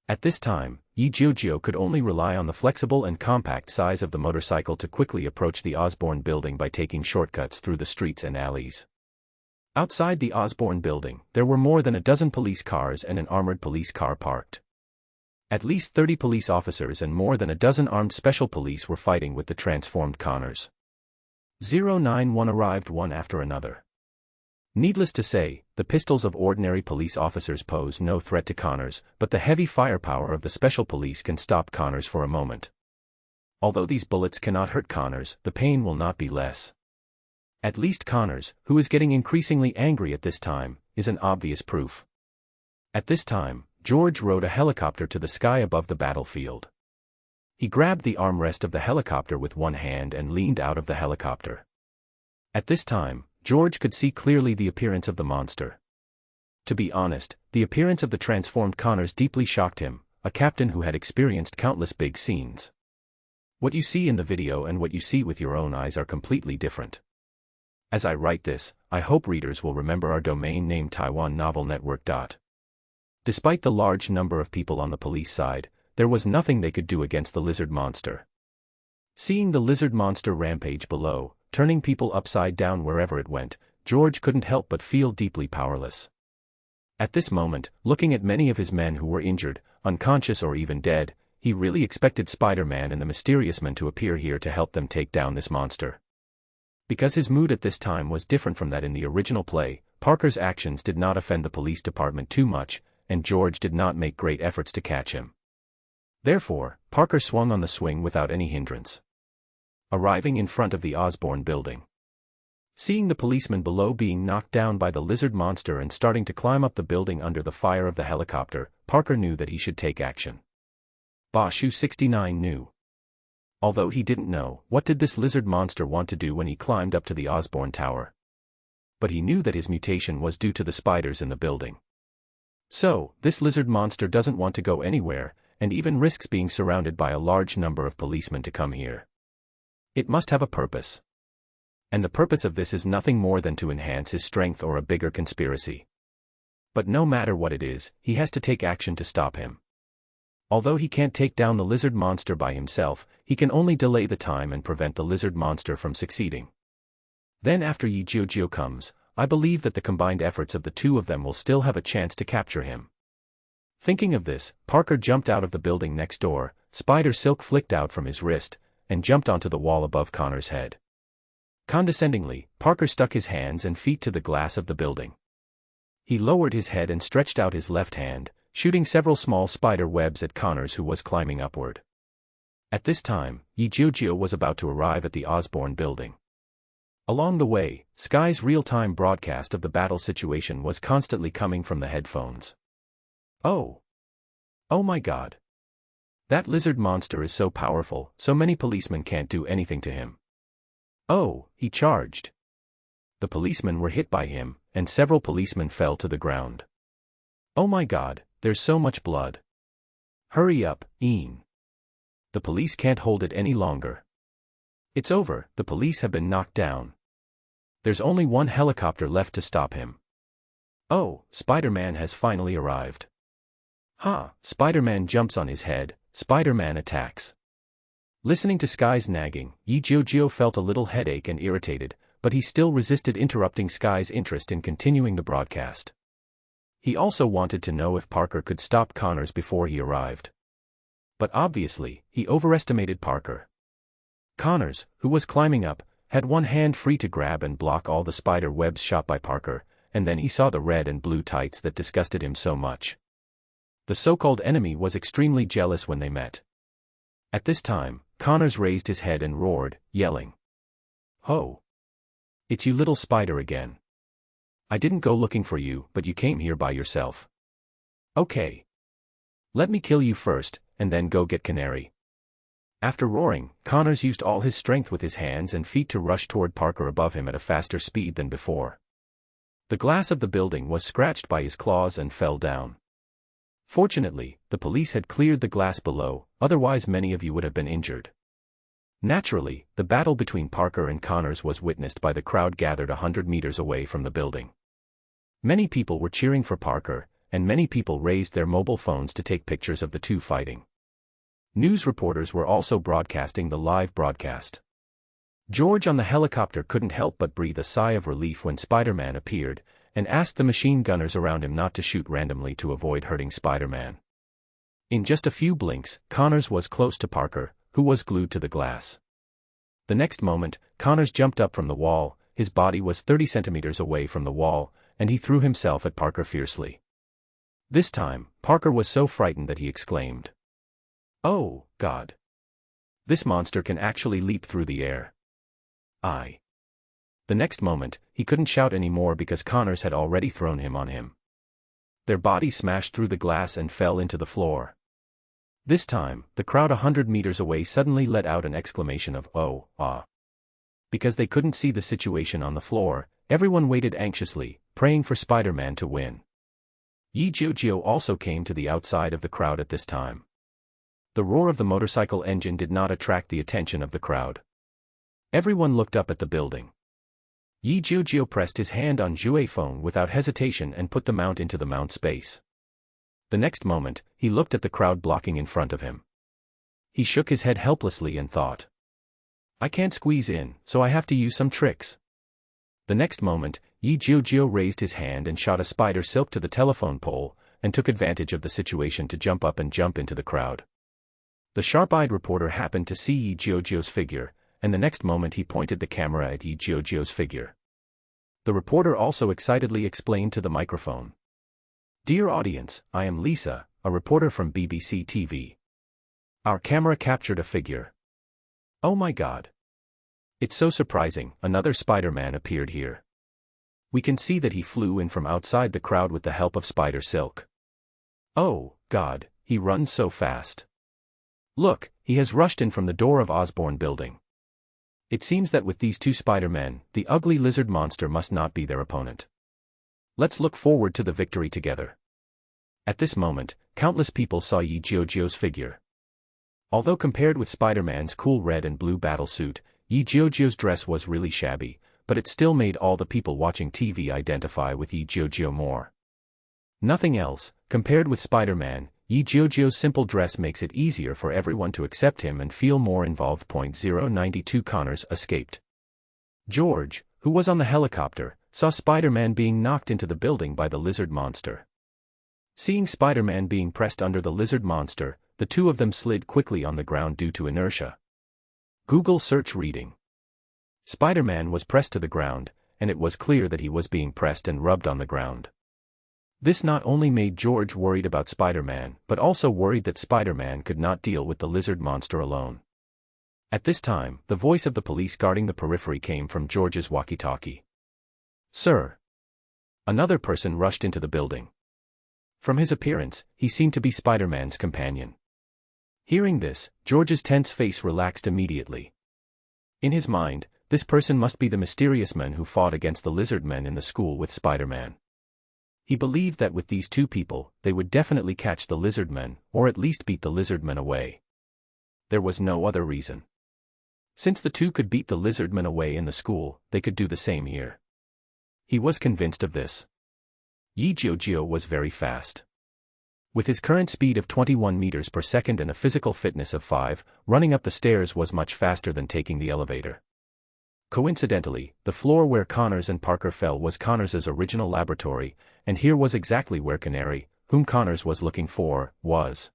At this time, Jiujiu could only rely on the flexible and compact size of the motorcycle to quickly approach the Osborne building by taking shortcuts through the streets and alleys. Outside the Osborne building, there were more than a dozen police cars and an armored police car parked. At least 30 police officers and more than a dozen armed special police were fighting with the transformed Connors. 091 arrived one after another. Needless to say, the pistols of ordinary police officers pose no threat to Connors, but the heavy firepower of the special police can stop Connors for a moment. Although these bullets cannot hurt Connors, the pain will not be less. At least Connors, who is getting increasingly angry at this time, is an obvious proof. At this time, George rode a helicopter to the sky above the battlefield. He grabbed the armrest of the helicopter with one hand and leaned out of the helicopter. At this time, George could see clearly the appearance of the monster. To be honest, the appearance of the transformed Connors deeply shocked him, a captain who had experienced countless big scenes. What you see in the video and what you see with your own eyes are completely different. As I write this, I hope readers will remember our domain name TaiwanNovelNetwork. Despite the large number of people on the police side, there was nothing they could do against the lizard monster. Seeing the lizard monster rampage below, turning people upside down wherever it went, George couldn't help but feel deeply powerless. At this moment, looking at many of his men who were injured, unconscious or even dead, he really expected Spider-Man and the Mysterious Man to appear here to help them take down this monster. Because his mood at this time was different from that in the original play, Parker's actions did not offend the police department too much, and George did not make great efforts to catch him. Therefore, Parker swung on the swing without any hindrance, arriving in front of the Osborne building. Seeing the policeman below being knocked down by the lizard monster and starting to climb up the building under the fire of the helicopter, Parker knew that he should take action. Bashu 69 knew. Although he didn't know, what did this lizard monster want to do when he climbed up to the Osborne Tower? But he knew that his mutation was due to the spiders in the building. So, this lizard monster doesn't want to go anywhere, and even risks being surrounded by a large number of policemen to come here. It must have a purpose. And the purpose of this is nothing more than to enhance his strength or a bigger conspiracy. But no matter what it is, he has to take action to stop him. Although he can't take down the lizard monster by himself, he can only delay the time and prevent the lizard monster from succeeding. Then after Jiujiu comes, I believe that the combined efforts of the two of them will still have a chance to capture him. Thinking of this, Parker jumped out of the building next door, spider silk flicked out from his wrist, and jumped onto the wall above Connor's head. Condescendingly, Parker stuck his hands and feet to the glass of the building. He lowered his head and stretched out his left hand, shooting several small spider webs at Connors, who was climbing upward. At this time, Jiujiu was about to arrive at the Osborne building. Along the way, Sky's real-time broadcast of the battle situation was constantly coming from the headphones. Oh! Oh my God! That lizard monster is so powerful, so many policemen can't do anything to him. Oh, he charged. The policemen were hit by him, and several policemen fell to the ground. Oh my God, there's so much blood. Hurry up, Ian. The police can't hold it any longer. It's over, the police have been knocked down. There's only one helicopter left to stop him. Oh, Spider-Man has finally arrived. Ha! Spider-Man jumps on his head, Spider-Man attacks. Listening to Sky's nagging, Jiujiu felt a little headache and irritated, but he still resisted interrupting Sky's interest in continuing the broadcast. He also wanted to know if Parker could stop Connors before he arrived. But obviously, he overestimated Parker. Connors, who was climbing up, had one hand free to grab and block all the spider webs shot by Parker, and then he saw the red and blue tights that disgusted him so much. The so-called enemy was extremely jealous when they met. At this time, Connors raised his head and roared, yelling, "Ho! It's you little spider again. I didn't go looking for you, but you came here by yourself. Okay. Let me kill you first, and then go get Canary." After roaring, Connors used all his strength with his hands and feet to rush toward Parker above him at a faster speed than before. The glass of the building was scratched by his claws and fell down. Fortunately, the police had cleared the glass below, otherwise many of you would have been injured. Naturally, the battle between Parker and Connors was witnessed by the crowd gathered 100 meters away from the building. Many people were cheering for Parker, and many people raised their mobile phones to take pictures of the two fighting. News reporters were also broadcasting the live broadcast. George on the helicopter couldn't help but breathe a sigh of relief when Spider-Man appeared, and asked the machine gunners around him not to shoot randomly to avoid hurting Spider-Man. In just a few blinks, Connors was close to Parker, who was glued to the glass. The next moment, Connors jumped up from the wall, his body was 30 centimeters away from the wall, and he threw himself at Parker fiercely. This time, Parker was so frightened that he exclaimed, "Oh, God! This monster can actually leap through the air." The next moment, he couldn't shout anymore because Connors had already thrown him on him. Their bodies smashed through the glass and fell into the floor. This time, the crowd 100 meters away suddenly let out an exclamation of, "Oh, ah." Because they couldn't see the situation on the floor, everyone waited anxiously, praying for Spider-Man to win. Jiujiu also came to the outside of the crowd at this time. The roar of the motorcycle engine did not attract the attention of the crowd. Everyone looked up at the building. Jiujiu pressed his hand on Zhu's phone without hesitation and put the mount into the mount space. The next moment, he looked at the crowd blocking in front of him. He shook his head helplessly and thought, "I can't squeeze in, so I have to use some tricks." The next moment, Jiujiu raised his hand and shot a spider silk to the telephone pole, and took advantage of the situation to jump up and jump into the crowd. The sharp-eyed reporter happened to see Jiujiu's figure, and the next moment he pointed the camera at Jiujiu's figure. The reporter also excitedly explained to the microphone. "Dear audience, I am Lisa, a reporter from BBC TV. Our camera captured a figure. Oh my God. It's so surprising, another Spider-Man appeared here. We can see that he flew in from outside the crowd with the help of spider silk. Oh, God, he runs so fast. Look, he has rushed in from the door of Osborne building. It seems that with these two Spider-Men, the ugly lizard monster must not be their opponent. Let's look forward to the victory together." At this moment, countless people saw Jiujiu's figure. Although compared with Spider-Man's cool red and blue battlesuit, Jiujiu's dress was really shabby, but it still made all the people watching TV identify with Jiujiu more. Nothing else, compared with Spider-Man, Jiujiu's simple dress makes it easier for everyone to accept him and feel more involved. 092 Connors escaped. George, who was on the helicopter, saw Spider-Man being knocked into the building by the lizard monster. Seeing Spider-Man being pressed under the lizard monster, the two of them slid quickly on the ground due to inertia. Google search reading. Spider-Man was pressed to the ground, and it was clear that he was being pressed and rubbed on the ground. This not only made George worried about Spider-Man, but also worried that Spider-Man could not deal with the lizard monster alone. At this time, the voice of the police guarding the periphery came from George's walkie-talkie. "Sir." Another person rushed into the building. From his appearance, he seemed to be Spider-Man's companion. Hearing this, George's tense face relaxed immediately. In his mind, this person must be the mysterious man who fought against the lizard men in the school with Spider-Man. He believed that with these two people, they would definitely catch the lizard men, or at least beat the lizard men away. There was no other reason. Since the two could beat the lizard men away in the school, they could do the same here. He was convinced of this. Jiujiu was very fast. With his current speed of 21 meters per second and a physical fitness of 5, running up the stairs was much faster than taking the elevator. Coincidentally, the floor where Connors and Parker fell was Connors's original laboratory, and here was exactly where Canary, whom Connors was looking for, was.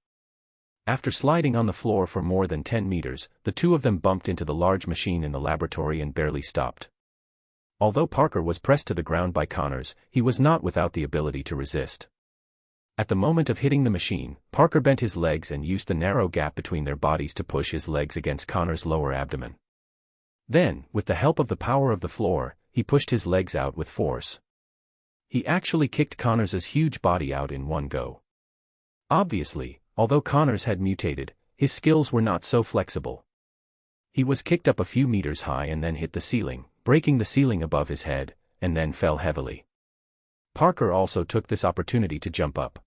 After sliding on the floor for more than 10 meters, the two of them bumped into the large machine in the laboratory and barely stopped. Although Parker was pressed to the ground by Connors, he was not without the ability to resist. At the moment of hitting the machine, Parker bent his legs and used the narrow gap between their bodies to push his legs against Connors' lower abdomen. Then, with the help of the power of the floor, he pushed his legs out with force. He actually kicked Connors' huge body out in one go. Obviously, although Connors had mutated, his skills were not so flexible. He was kicked up a few meters high and then hit the ceiling, breaking the ceiling above his head, and then fell heavily. Parker also took this opportunity to jump up.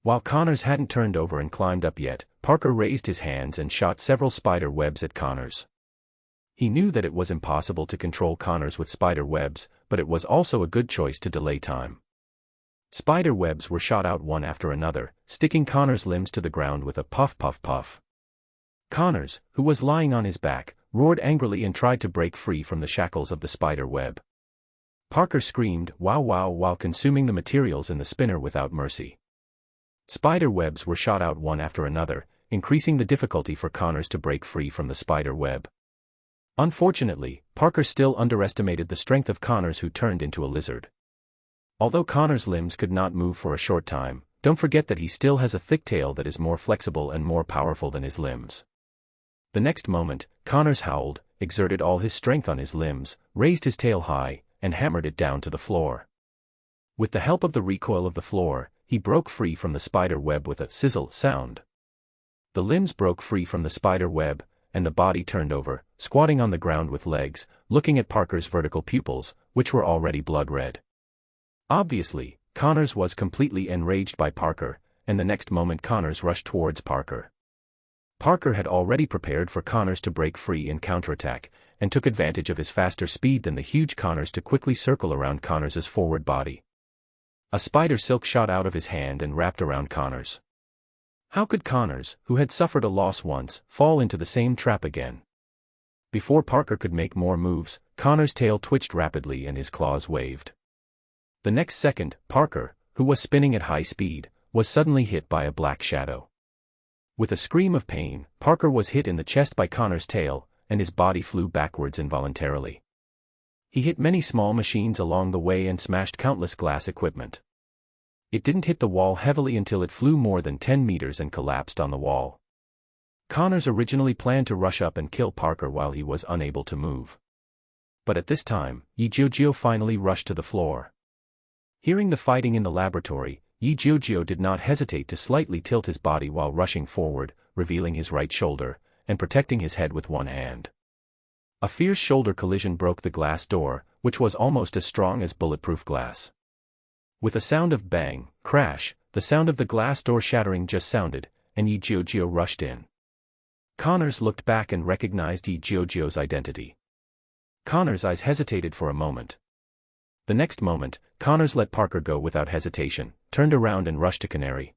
While Connors hadn't turned over and climbed up yet, Parker raised his hands and shot several spider webs at Connors. He knew that it was impossible to control Connors with spider webs, but it was also a good choice to delay time. Spider webs were shot out one after another, sticking Connors' limbs to the ground with a puff puff puff. Connors, who was lying on his back, roared angrily and tried to break free from the shackles of the spider web. Parker screamed, "Wow wow," while consuming the materials in the spinner without mercy. Spider webs were shot out one after another, increasing the difficulty for Connors to break free from the spider web. Unfortunately, Parker still underestimated the strength of Connors, who turned into a lizard. Although Connors' limbs could not move for a short time, don't forget that he still has a thick tail that is more flexible and more powerful than his limbs. The next moment, Connors howled, exerted all his strength on his limbs, raised his tail high, and hammered it down to the floor. With the help of the recoil of the floor, he broke free from the spider web with a sizzle sound. The limbs broke free from the spider web, and the body turned over, squatting on the ground with legs, looking at Parker's vertical pupils, which were already blood red. Obviously, Connors was completely enraged by Parker, and the next moment Connors rushed towards Parker. Parker had already prepared for Connors to break free and counterattack, and took advantage of his faster speed than the huge Connors to quickly circle around Connors's forward body. A spider silk shot out of his hand and wrapped around Connors. How could Connors, who had suffered a loss once, fall into the same trap again? Before Parker could make more moves, Connors' tail twitched rapidly and his claws waved. The next second, Parker, who was spinning at high speed, was suddenly hit by a black shadow. With a scream of pain, Parker was hit in the chest by Connor's tail, and his body flew backwards involuntarily. He hit many small machines along the way and smashed countless glass equipment. It didn't hit the wall heavily until it flew more than 10 meters and collapsed on the wall. Connors originally planned to rush up and kill Parker while he was unable to move. But at this time, Jiujiu finally rushed to the floor. Hearing the fighting in the laboratory, Jiujiu did not hesitate to slightly tilt his body while rushing forward, revealing his right shoulder, and protecting his head with one hand. A fierce shoulder collision broke the glass door, which was almost as strong as bulletproof glass. With a sound of bang, crash, the sound of the glass door shattering just sounded, and Jiujiu rushed in. Connors looked back and recognized Jiujiu's identity. Connors' eyes hesitated for a moment. The next moment, Connors let Parker go without hesitation, turned around and rushed to Canary.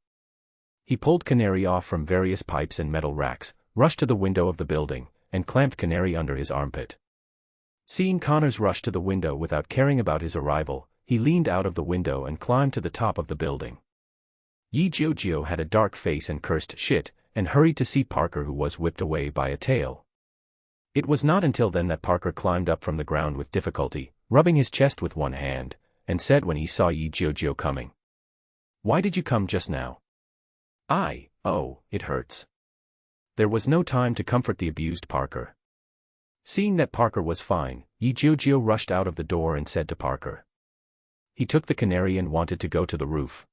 He pulled Canary off from various pipes and metal racks, rushed to the window of the building, and clamped Canary under his armpit. Seeing Connors rush to the window without caring about his arrival, he leaned out of the window and climbed to the top of the building. Jiujiu had a dark face and cursed shit, and hurried to see Parker, who was whipped away by a tail. It was not until then that Parker climbed up from the ground with difficulty, rubbing his chest with one hand, and said when he saw Jiujiu coming, "Why did you come just now?" "Oh, it hurts." There was no time to comfort the abused Parker. Seeing that Parker was fine, Jiujiu rushed out of the door and said to Parker. He took the Canary and wanted to go to the roof.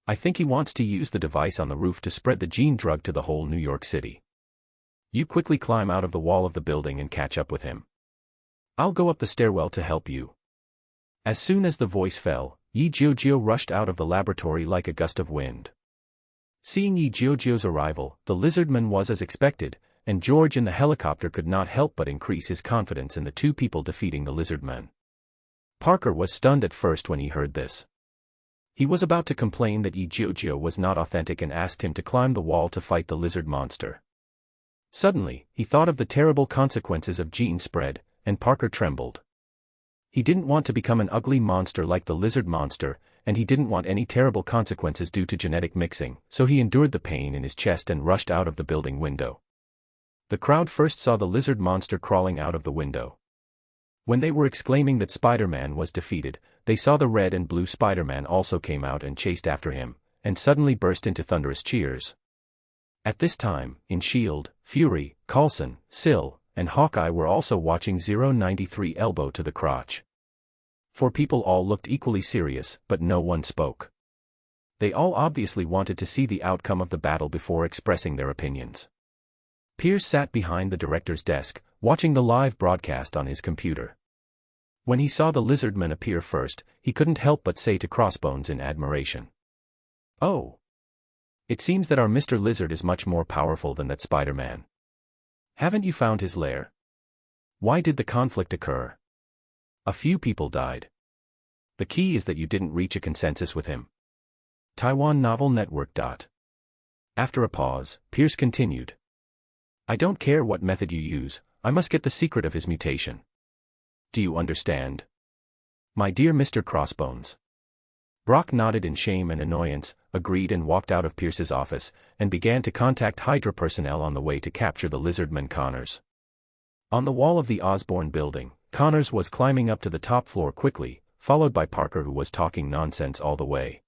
I think he wants to use the device on the roof to spread the gene drug to the whole New York City. You quickly climb out of the wall of the building and catch up with him. I'll go up the stairwell to help you. As soon as the voice fell, Jiujiu rushed out of the laboratory like a gust of wind. Seeing Jiujiu's arrival, the lizardman was as expected, and George in the helicopter could not help but increase his confidence in the two people defeating the lizardman. Parker was stunned at first when he heard this. He was about to complain that Jiujiu was not authentic and asked him to climb the wall to fight the lizard monster. Suddenly, he thought of the terrible consequences of gene spread, and Parker trembled. He didn't want to become an ugly monster like the lizard monster, and he didn't want any terrible consequences due to genetic mixing, so he endured the pain in his chest and rushed out of the building window. The crowd first saw the lizard monster crawling out of the window. When they were exclaiming that Spider-Man was defeated, they saw the red and blue Spider-Man also came out and chased after him, and suddenly burst into thunderous cheers. At this time, in S.H.I.E.L.D., Fury, Coulson, Sill, and Hawkeye were also watching 093 elbow to the crotch. Four people all looked equally serious, but no one spoke. They all obviously wanted to see the outcome of the battle before expressing their opinions. Pierce sat behind the director's desk, watching the live broadcast on his computer. When he saw the lizardman appear first, he couldn't help but say to Crossbones in admiration, "Oh! It seems that our Mr. Lizard is much more powerful than that Spider-Man. Haven't you found his lair? Why did the conflict occur? A few people died. The key is that you didn't reach a consensus with him." Taiwan Novel Network. After a pause, Pierce continued, "I don't care what method you use, I must get the secret of his mutation. Do you understand? My dear Mr. Crossbones?" Brock nodded in shame and annoyance, agreed and walked out of Pierce's office, and began to contact Hydra personnel on the way to capture the lizardman Connors. On the wall of the Osborne building, Connors was climbing up to the top floor quickly, followed by Parker, who was talking nonsense all the way.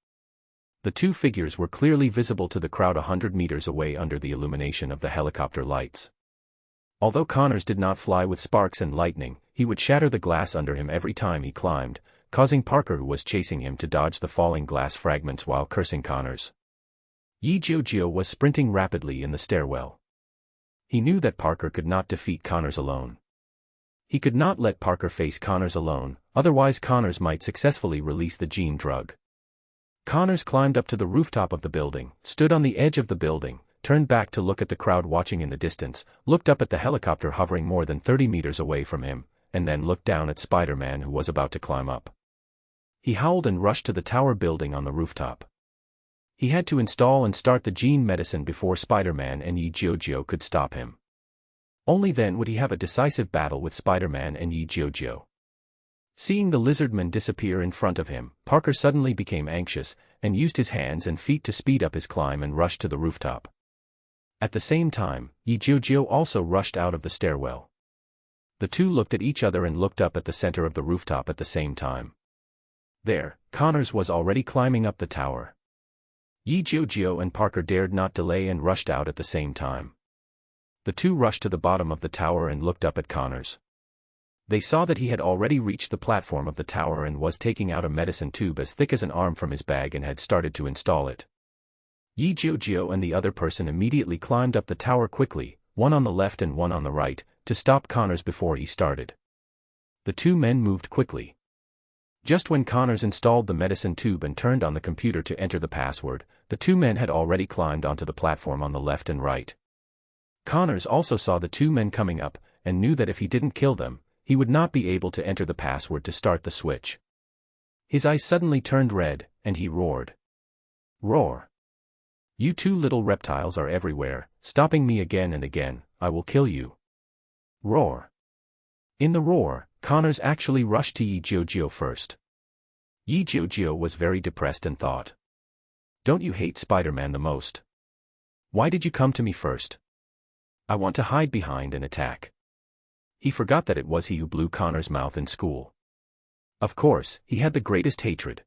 The two figures were clearly visible to the crowd 100 meters away under the illumination of the helicopter lights. Although Connors did not fly with sparks and lightning, he would shatter the glass under him every time he climbed, causing Parker, who was chasing him, to dodge the falling glass fragments while cursing Connors. Jiujiu was sprinting rapidly in the stairwell. He knew that Parker could not defeat Connors alone. He could not let Parker face Connors alone, otherwise Connors might successfully release the gene drug. Connors climbed up to the rooftop of the building, stood on the edge of the building, turned back to look at the crowd watching in the distance, looked up at the helicopter hovering more than 30 meters away from him, and then looked down at Spider-Man, who was about to climb up. He howled and rushed to the tower building on the rooftop. He had to install and start the gene medicine before Spider-Man and Jiujiu could stop him. Only then would he have a decisive battle with Spider-Man and Jiujiu. Seeing the lizardman disappear in front of him, Parker suddenly became anxious, and used his hands and feet to speed up his climb and rush to the rooftop. At the same time, Jiujiu also rushed out of the stairwell. The two looked at each other and looked up at the center of the rooftop at the same time. There, Connors was already climbing up the tower. Jiujiu and Parker dared not delay and rushed out at the same time. The two rushed to the bottom of the tower and looked up at Connors. They saw that he had already reached the platform of the tower and was taking out a medicine tube as thick as an arm from his bag and had started to install it. Jiujiu and the other person immediately climbed up the tower quickly, one on the left and one on the right, to stop Connors before he started. The two men moved quickly. Just when Connors installed the medicine tube and turned on the computer to enter the password, the two men had already climbed onto the platform on the left and right. Connors also saw the two men coming up, and knew that if he didn't kill them, he would not be able to enter the password to start the switch. His eyes suddenly turned red, and he roared. Roar! You two little reptiles are everywhere, stopping me again and again, I will kill you. Roar! In the roar, Connors actually rushed to Jiujiu first. Jiujiu was very depressed and thought. Don't you hate Spider-Man the most? Why did you come to me first? I want to hide behind and attack. He forgot that it was he who blew Connor's mouth in school. Of course, he had the greatest hatred.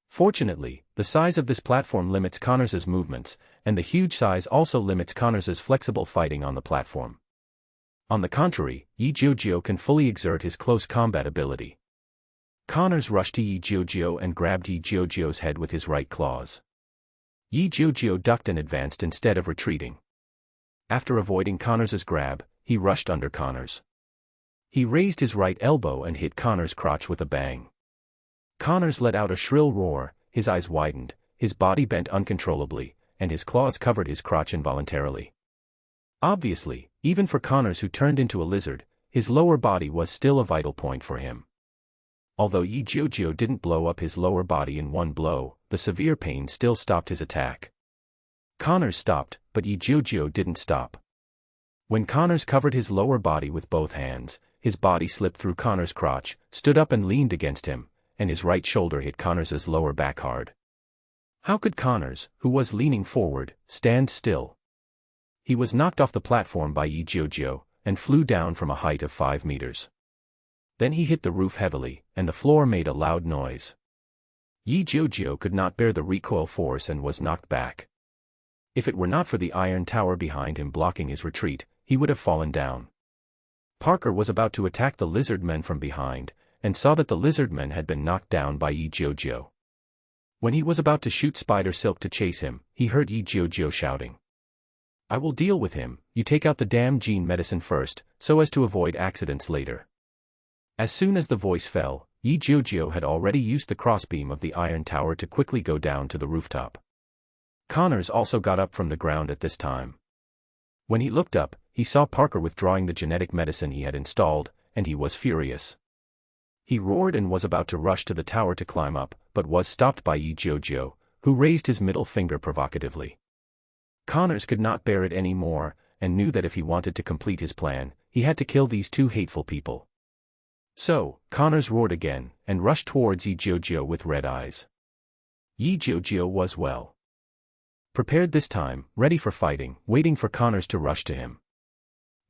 Fortunately, the size of this platform limits Connors's movements, and the huge size also limits Connors's flexible fighting on the platform. On the contrary, Jiujiu can fully exert his close combat ability. Connors rushed to Jiujiu and grabbed Jiujiu's head with his right claws. Jiujiu ducked and advanced instead of retreating. After avoiding Connors's grab, he rushed under Connors. He raised his right elbow and hit Connor's crotch with a bang. Connors let out a shrill roar, his eyes widened, his body bent uncontrollably, and his claws covered his crotch involuntarily. Obviously, even for Connors who turned into a lizard, his lower body was still a vital point for him. Although Jiujiu didn't blow up his lower body in one blow, the severe pain still stopped his attack. Connors stopped, but Jiujiu didn't stop. When Connors covered his lower body with both hands, his body slipped through Connor's crotch, stood up and leaned against him, and his right shoulder hit Connors's lower back hard. How could Connors, who was leaning forward, stand still? He was knocked off the platform by Jiujiu, and flew down from a height of 5 meters. Then he hit the roof heavily, and the floor made a loud noise. Jiujiu could not bear the recoil force and was knocked back. If it were not for the iron tower behind him blocking his retreat, he would have fallen down. Parker was about to attack the lizard men from behind, and saw that the lizard men had been knocked down by Jiujiu. When he was about to shoot Spider Silk to chase him, he heard Jiujiu shouting. I will deal with him, you take out the damn gene medicine first, so as to avoid accidents later. As soon as the voice fell, Jiujiu had already used the crossbeam of the iron tower to quickly go down to the rooftop. Connors also got up from the ground at this time. When he looked up, he saw Parker withdrawing the genetic medicine he had installed, and he was furious. He roared and was about to rush to the tower to climb up, but was stopped by Jiujiu, who raised his middle finger provocatively. Connors could not bear it any more, and knew that if he wanted to complete his plan, he had to kill these two hateful people. So, Connors roared again, and rushed towards Jiujiu with red eyes. Jiujiu was well prepared this time, ready for fighting, waiting for Connors to rush to him.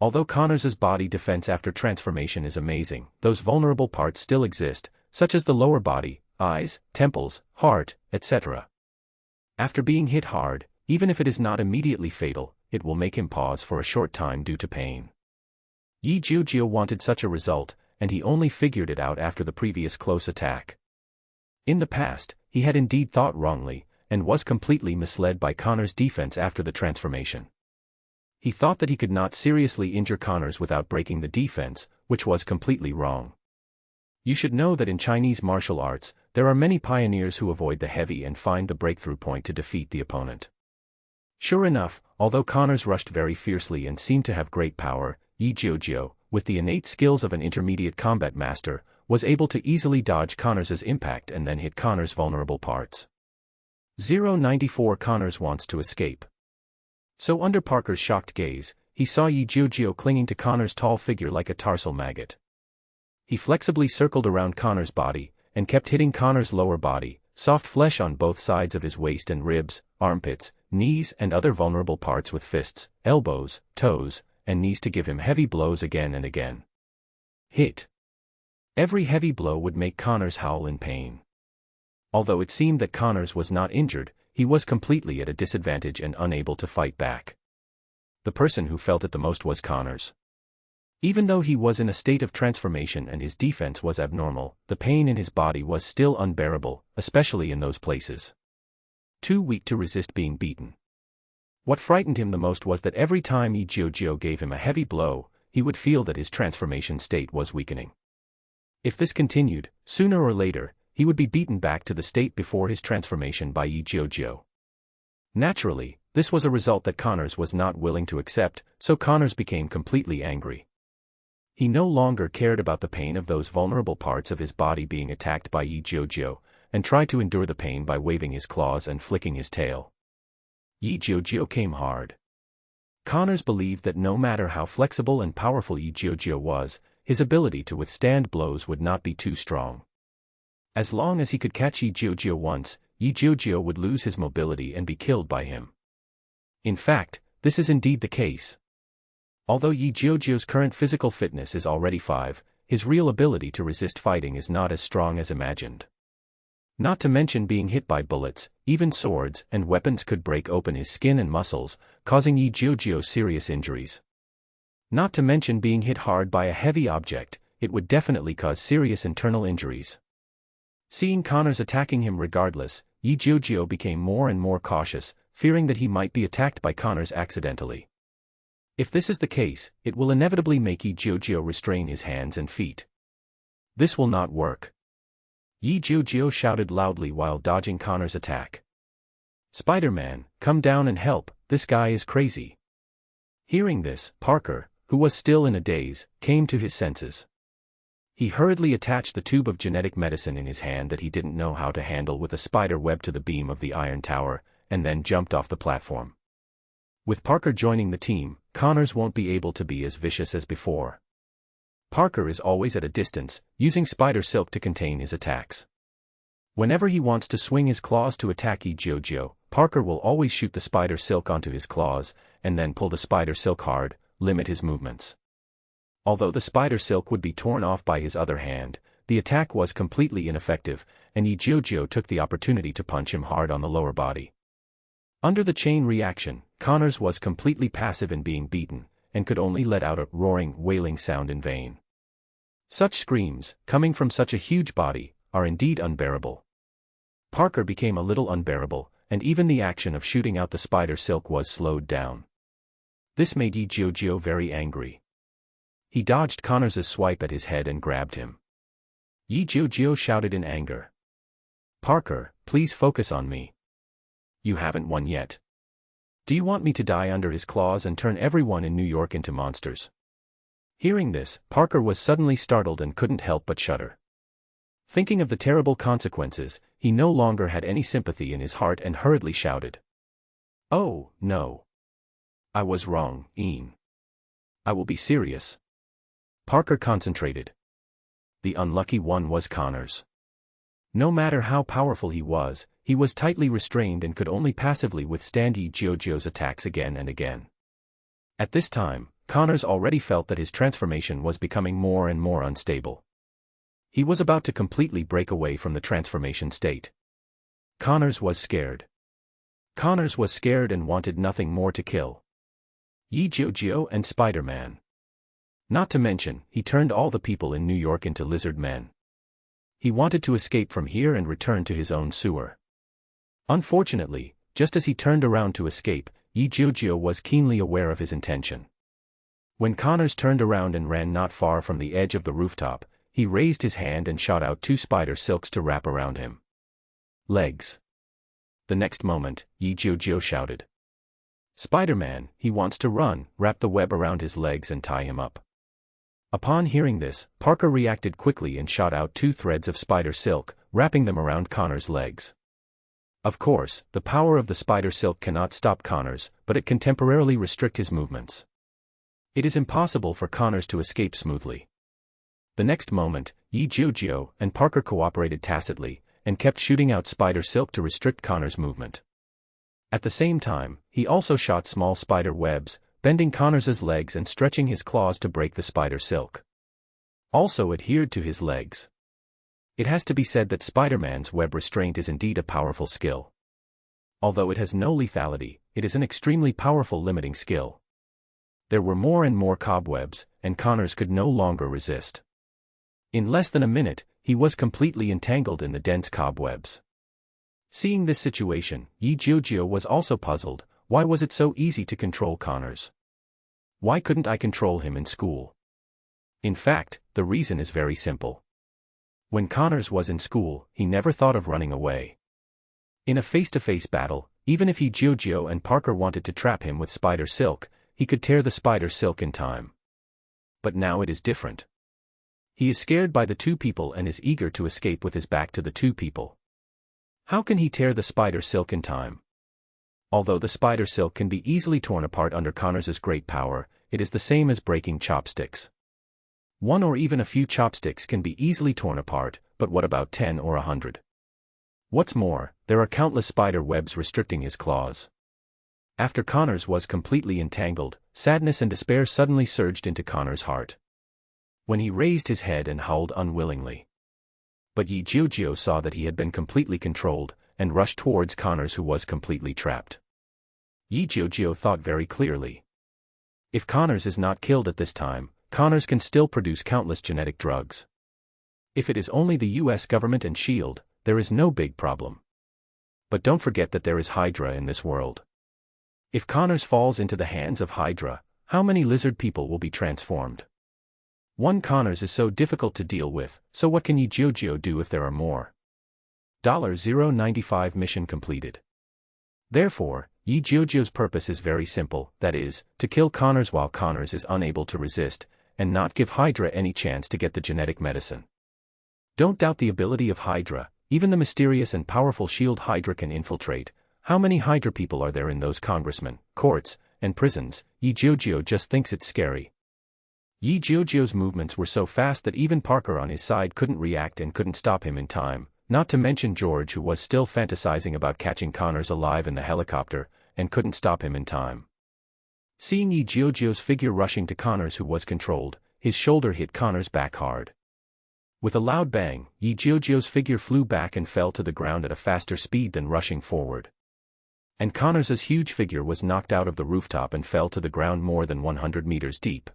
Although Connors's body defense after transformation is amazing, those vulnerable parts still exist, such as the lower body, eyes, temples, heart, etc. After being hit hard, even if it is not immediately fatal, it will make him pause for a short time due to pain. Jiujiu wanted such a result, and he only figured it out after the previous close attack. In the past, he had indeed thought wrongly, and was completely misled by Connor's defense after the transformation. He thought that he could not seriously injure Connors without breaking the defense, which was completely wrong. You should know that in Chinese martial arts, there are many pioneers who avoid the heavy and find the breakthrough point to defeat the opponent. Sure enough, although Connors rushed very fiercely and seemed to have great power, Jiujiu, with the innate skills of an intermediate combat master, was able to easily dodge Connors's impact and then hit Connor's vulnerable parts. 094 Connors wants to escape. So under Parker's shocked gaze, he saw Jiujiu clinging to Connor's tall figure like a tarsal maggot. He flexibly circled around Connor's body, and kept hitting Connor's lower body, soft flesh on both sides of his waist and ribs, armpits, knees and other vulnerable parts with fists, elbows, toes, and knees to give him heavy blows again and again. Hit. Every heavy blow would make Connors howl in pain. Although it seemed that Connors was not injured, he was completely at a disadvantage and unable to fight back. The person who felt it the most was Connors. Even though he was in a state of transformation and his defense was abnormal, the pain in his body was still unbearable, especially in those places. Too weak to resist being beaten. What frightened him the most was that every time Jiujiu gave him a heavy blow, he would feel that his transformation state was weakening. If this continued, sooner or later, he would be beaten back to the state before his transformation by Jiujiu. Naturally, this was a result that Connors was not willing to accept, so Connors became completely angry. He no longer cared about the pain of those vulnerable parts of his body being attacked by Jiujiu, and tried to endure the pain by waving his claws and flicking his tail. Jiujiu came hard. Connors believed that no matter how flexible and powerful Jiujiu was, his ability to withstand blows would not be too strong. As long as he could catch Jiujiu once, Jiujiu would lose his mobility and be killed by him. In fact, this is indeed the case. Although Jiujiu's current physical fitness is already 5, his real ability to resist fighting is not as strong as imagined. Not to mention being hit by bullets, even swords and weapons could break open his skin and muscles, causing Jiujiu serious injuries. Not to mention being hit hard by a heavy object, it would definitely cause serious internal injuries. Seeing Connors attacking him regardless, Jiujiu became more and more cautious, fearing that he might be attacked by Connors accidentally. If this is the case, it will inevitably make Jiujiu restrain his hands and feet. This will not work. Jiujiu shouted loudly while dodging Connors' attack. "Spider-Man, come down and help, this guy is crazy." Hearing this, Parker, who was still in a daze, came to his senses. He hurriedly attached the tube of genetic medicine in his hand that he didn't know how to handle with a spider web to the beam of the iron tower, and then jumped off the platform. With Parker joining the team, Connors won't be able to be as vicious as before. Parker is always at a distance, using spider silk to contain his attacks. Whenever he wants to swing his claws to attack Jiujiu, Parker will always shoot the spider silk onto his claws, and then pull the spider silk hard, limit his movements. Although the spider silk would be torn off by his other hand, the attack was completely ineffective, and Jiujiu took the opportunity to punch him hard on the lower body. Under the chain reaction, Connors was completely passive in being beaten, and could only let out a roaring, wailing sound in vain. Such screams, coming from such a huge body, are indeed unbearable. Parker became a little unbearable, and even the action of shooting out the spider silk was slowed down. This made Jiujiu very angry. He dodged Connors' swipe at his head and grabbed him. Jiujiu shouted in anger. "Parker, please focus on me. You haven't won yet. Do you want me to die under his claws and turn everyone in New York into monsters?" Hearing this, Parker was suddenly startled and couldn't help but shudder. Thinking of the terrible consequences, he no longer had any sympathy in his heart and hurriedly shouted. "Oh, no. I was wrong, Ian. I will be serious." Parker concentrated. The unlucky one was Connors. No matter how powerful he was tightly restrained and could only passively withstand Jiujiu's attacks again and again. At this time, Connors already felt that his transformation was becoming more and more unstable. He was about to completely break away from the transformation state. Connors was scared. Connors was scared and wanted nothing more to kill Jiujiu and Spider-Man. Not to mention, he turned all the people in New York into lizard men. He wanted to escape from here and return to his own sewer. Unfortunately, just as he turned around to escape, Jiujiu was keenly aware of his intention. When Connors turned around and ran not far from the edge of the rooftop, he raised his hand and shot out 2 spider silks to wrap around him. Legs. The next moment, Jiujiu shouted. "Spider-Man, he wants to run, wrap the web around his legs and tie him up." Upon hearing this, Parker reacted quickly and shot out 2 threads of spider silk, wrapping them around Connors' legs. Of course, the power of the spider silk cannot stop Connors, but it can temporarily restrict his movements. It is impossible for Connors to escape smoothly. The next moment, Jiujiu and Parker cooperated tacitly, and kept shooting out spider silk to restrict Connor's movement. At the same time, he also shot small spider webs, bending Connor's legs and stretching his claws to break the spider silk. Also adhered to his legs. It has to be said that Spider-Man's web restraint is indeed a powerful skill. Although it has no lethality, it is an extremely powerful limiting skill. There were more and more cobwebs, and Connors could no longer resist. In less than a minute, he was completely entangled in the dense cobwebs. Seeing this situation, Jiujiu was also puzzled. Why was it so easy to control Connors? Why couldn't I control him in school? In fact, the reason is very simple. When Connors was in school, he never thought of running away. In a face-to-face battle, even if Jiujiu and Parker wanted to trap him with spider silk, he could tear the spider silk in time. But now it is different. He is scared by the two people and is eager to escape with his back to the two people. How can he tear the spider silk in time? Although the spider silk can be easily torn apart under Connors's great power, it is the same as breaking chopsticks. One or even a few chopsticks can be easily torn apart, but what about 10 or 100? What's more, there are countless spider webs restricting his claws. After Connors was completely entangled, sadness and despair suddenly surged into Connor's heart. When he raised his head and howled unwillingly. But Jiujiu saw that he had been completely controlled, and rushed towards Connors, who was completely trapped. Jiujiu thought very clearly. If Connors is not killed at this time, Connors can still produce countless genetic drugs. If it is only the US government and S.H.I.E.L.D., there is no big problem. But don't forget that there is Hydra in this world. If Connors falls into the hands of Hydra, how many lizard people will be transformed? One Connors is so difficult to deal with, so what can Jiujiu do if there are more? $0.95 mission completed. Therefore, Jiujiu's purpose is very simple, that is, to kill Connors while Connors is unable to resist, and not give Hydra any chance to get the genetic medicine. Don't doubt the ability of Hydra. Even the mysterious and powerful S.H.I.E.L.D. Hydra can infiltrate. How many Hydra people are there in those congressmen, courts, and prisons? Jiujiu just thinks it's scary. Jiujiu's movements were so fast that even Parker on his side couldn't react and couldn't stop him in time, not to mention George, who was still fantasizing about catching Connors alive in the helicopter, and couldn't stop him in time. Seeing Jiujiu's figure rushing to Connors, who was controlled, his shoulder hit Connors' back hard. With a loud bang, Jiujiu's figure flew back and fell to the ground at a faster speed than rushing forward. And Connors's huge figure was knocked out of the rooftop and fell to the ground more than 100 meters deep.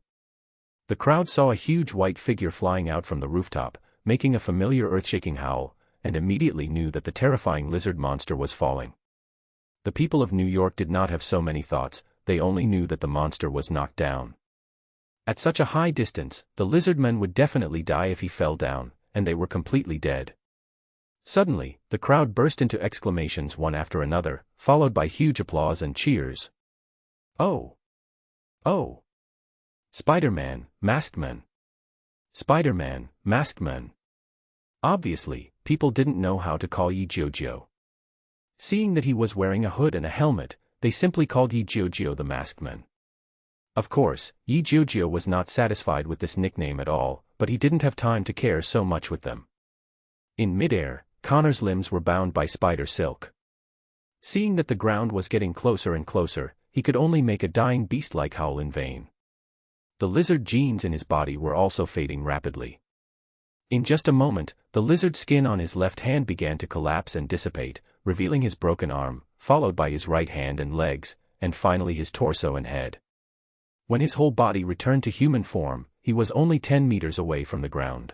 The crowd saw a huge white figure flying out from the rooftop, making a familiar earth-shaking howl, and immediately knew that the terrifying lizard monster was falling. The people of New York did not have so many thoughts, they only knew that the monster was knocked down. At such a high distance, the lizardmen would definitely die if he fell down, and they were completely dead. Suddenly, the crowd burst into exclamations one after another, followed by huge applause and cheers. Oh! Oh! Spider-Man, Masked Man! Spider-Man, Masked Man! Obviously, people didn't know how to call Jiujiu. Seeing that he was wearing a hood and a helmet, they simply called Jiujiu the Masked Man. Of course, Jiujiu was not satisfied with this nickname at all, but he didn't have time to care so much with them. In midair, Connor's limbs were bound by spider silk. Seeing that the ground was getting closer and closer, he could only make a dying beast-like howl in vain. The lizard genes in his body were also fading rapidly. In just a moment, the lizard skin on his left hand began to collapse and dissipate, revealing his broken arm, followed by his right hand and legs, and finally his torso and head. When his whole body returned to human form, he was only 10 meters away from the ground.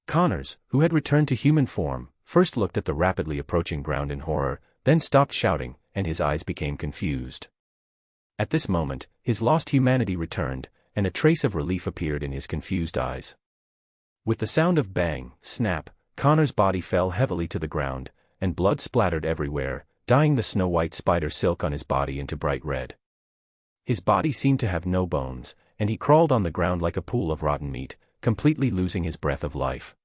Connors, who had returned to human form, first looked at the rapidly approaching ground in horror, then stopped shouting, and his eyes became confused. At this moment, his lost humanity returned, and a trace of relief appeared in his confused eyes. With the sound of bang, snap, Connor's body fell heavily to the ground, and blood splattered everywhere, dyeing the snow-white spider silk on his body into bright red. His body seemed to have no bones, and he crawled on the ground like a pool of rotten meat, completely losing his breath of life.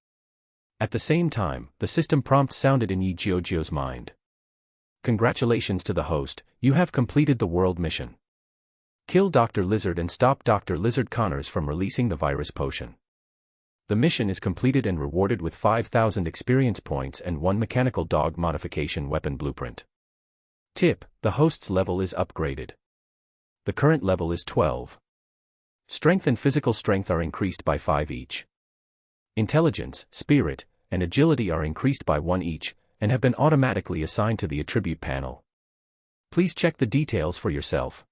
At the same time, the system prompt sounded in Jiujiu's mind. Congratulations to the host, you have completed the world mission. Kill Dr. Lizard and stop Dr. Lizard Connors from releasing the virus potion. The mission is completed and rewarded with 5,000 experience points and 1 mechanical dog modification weapon blueprint. Tip: the host's level is upgraded. The current level is 12. Strength and physical strength are increased by 5 each. Intelligence, spirit, and agility are increased by 1 each, and have been automatically assigned to the attribute panel. Please check the details for yourself.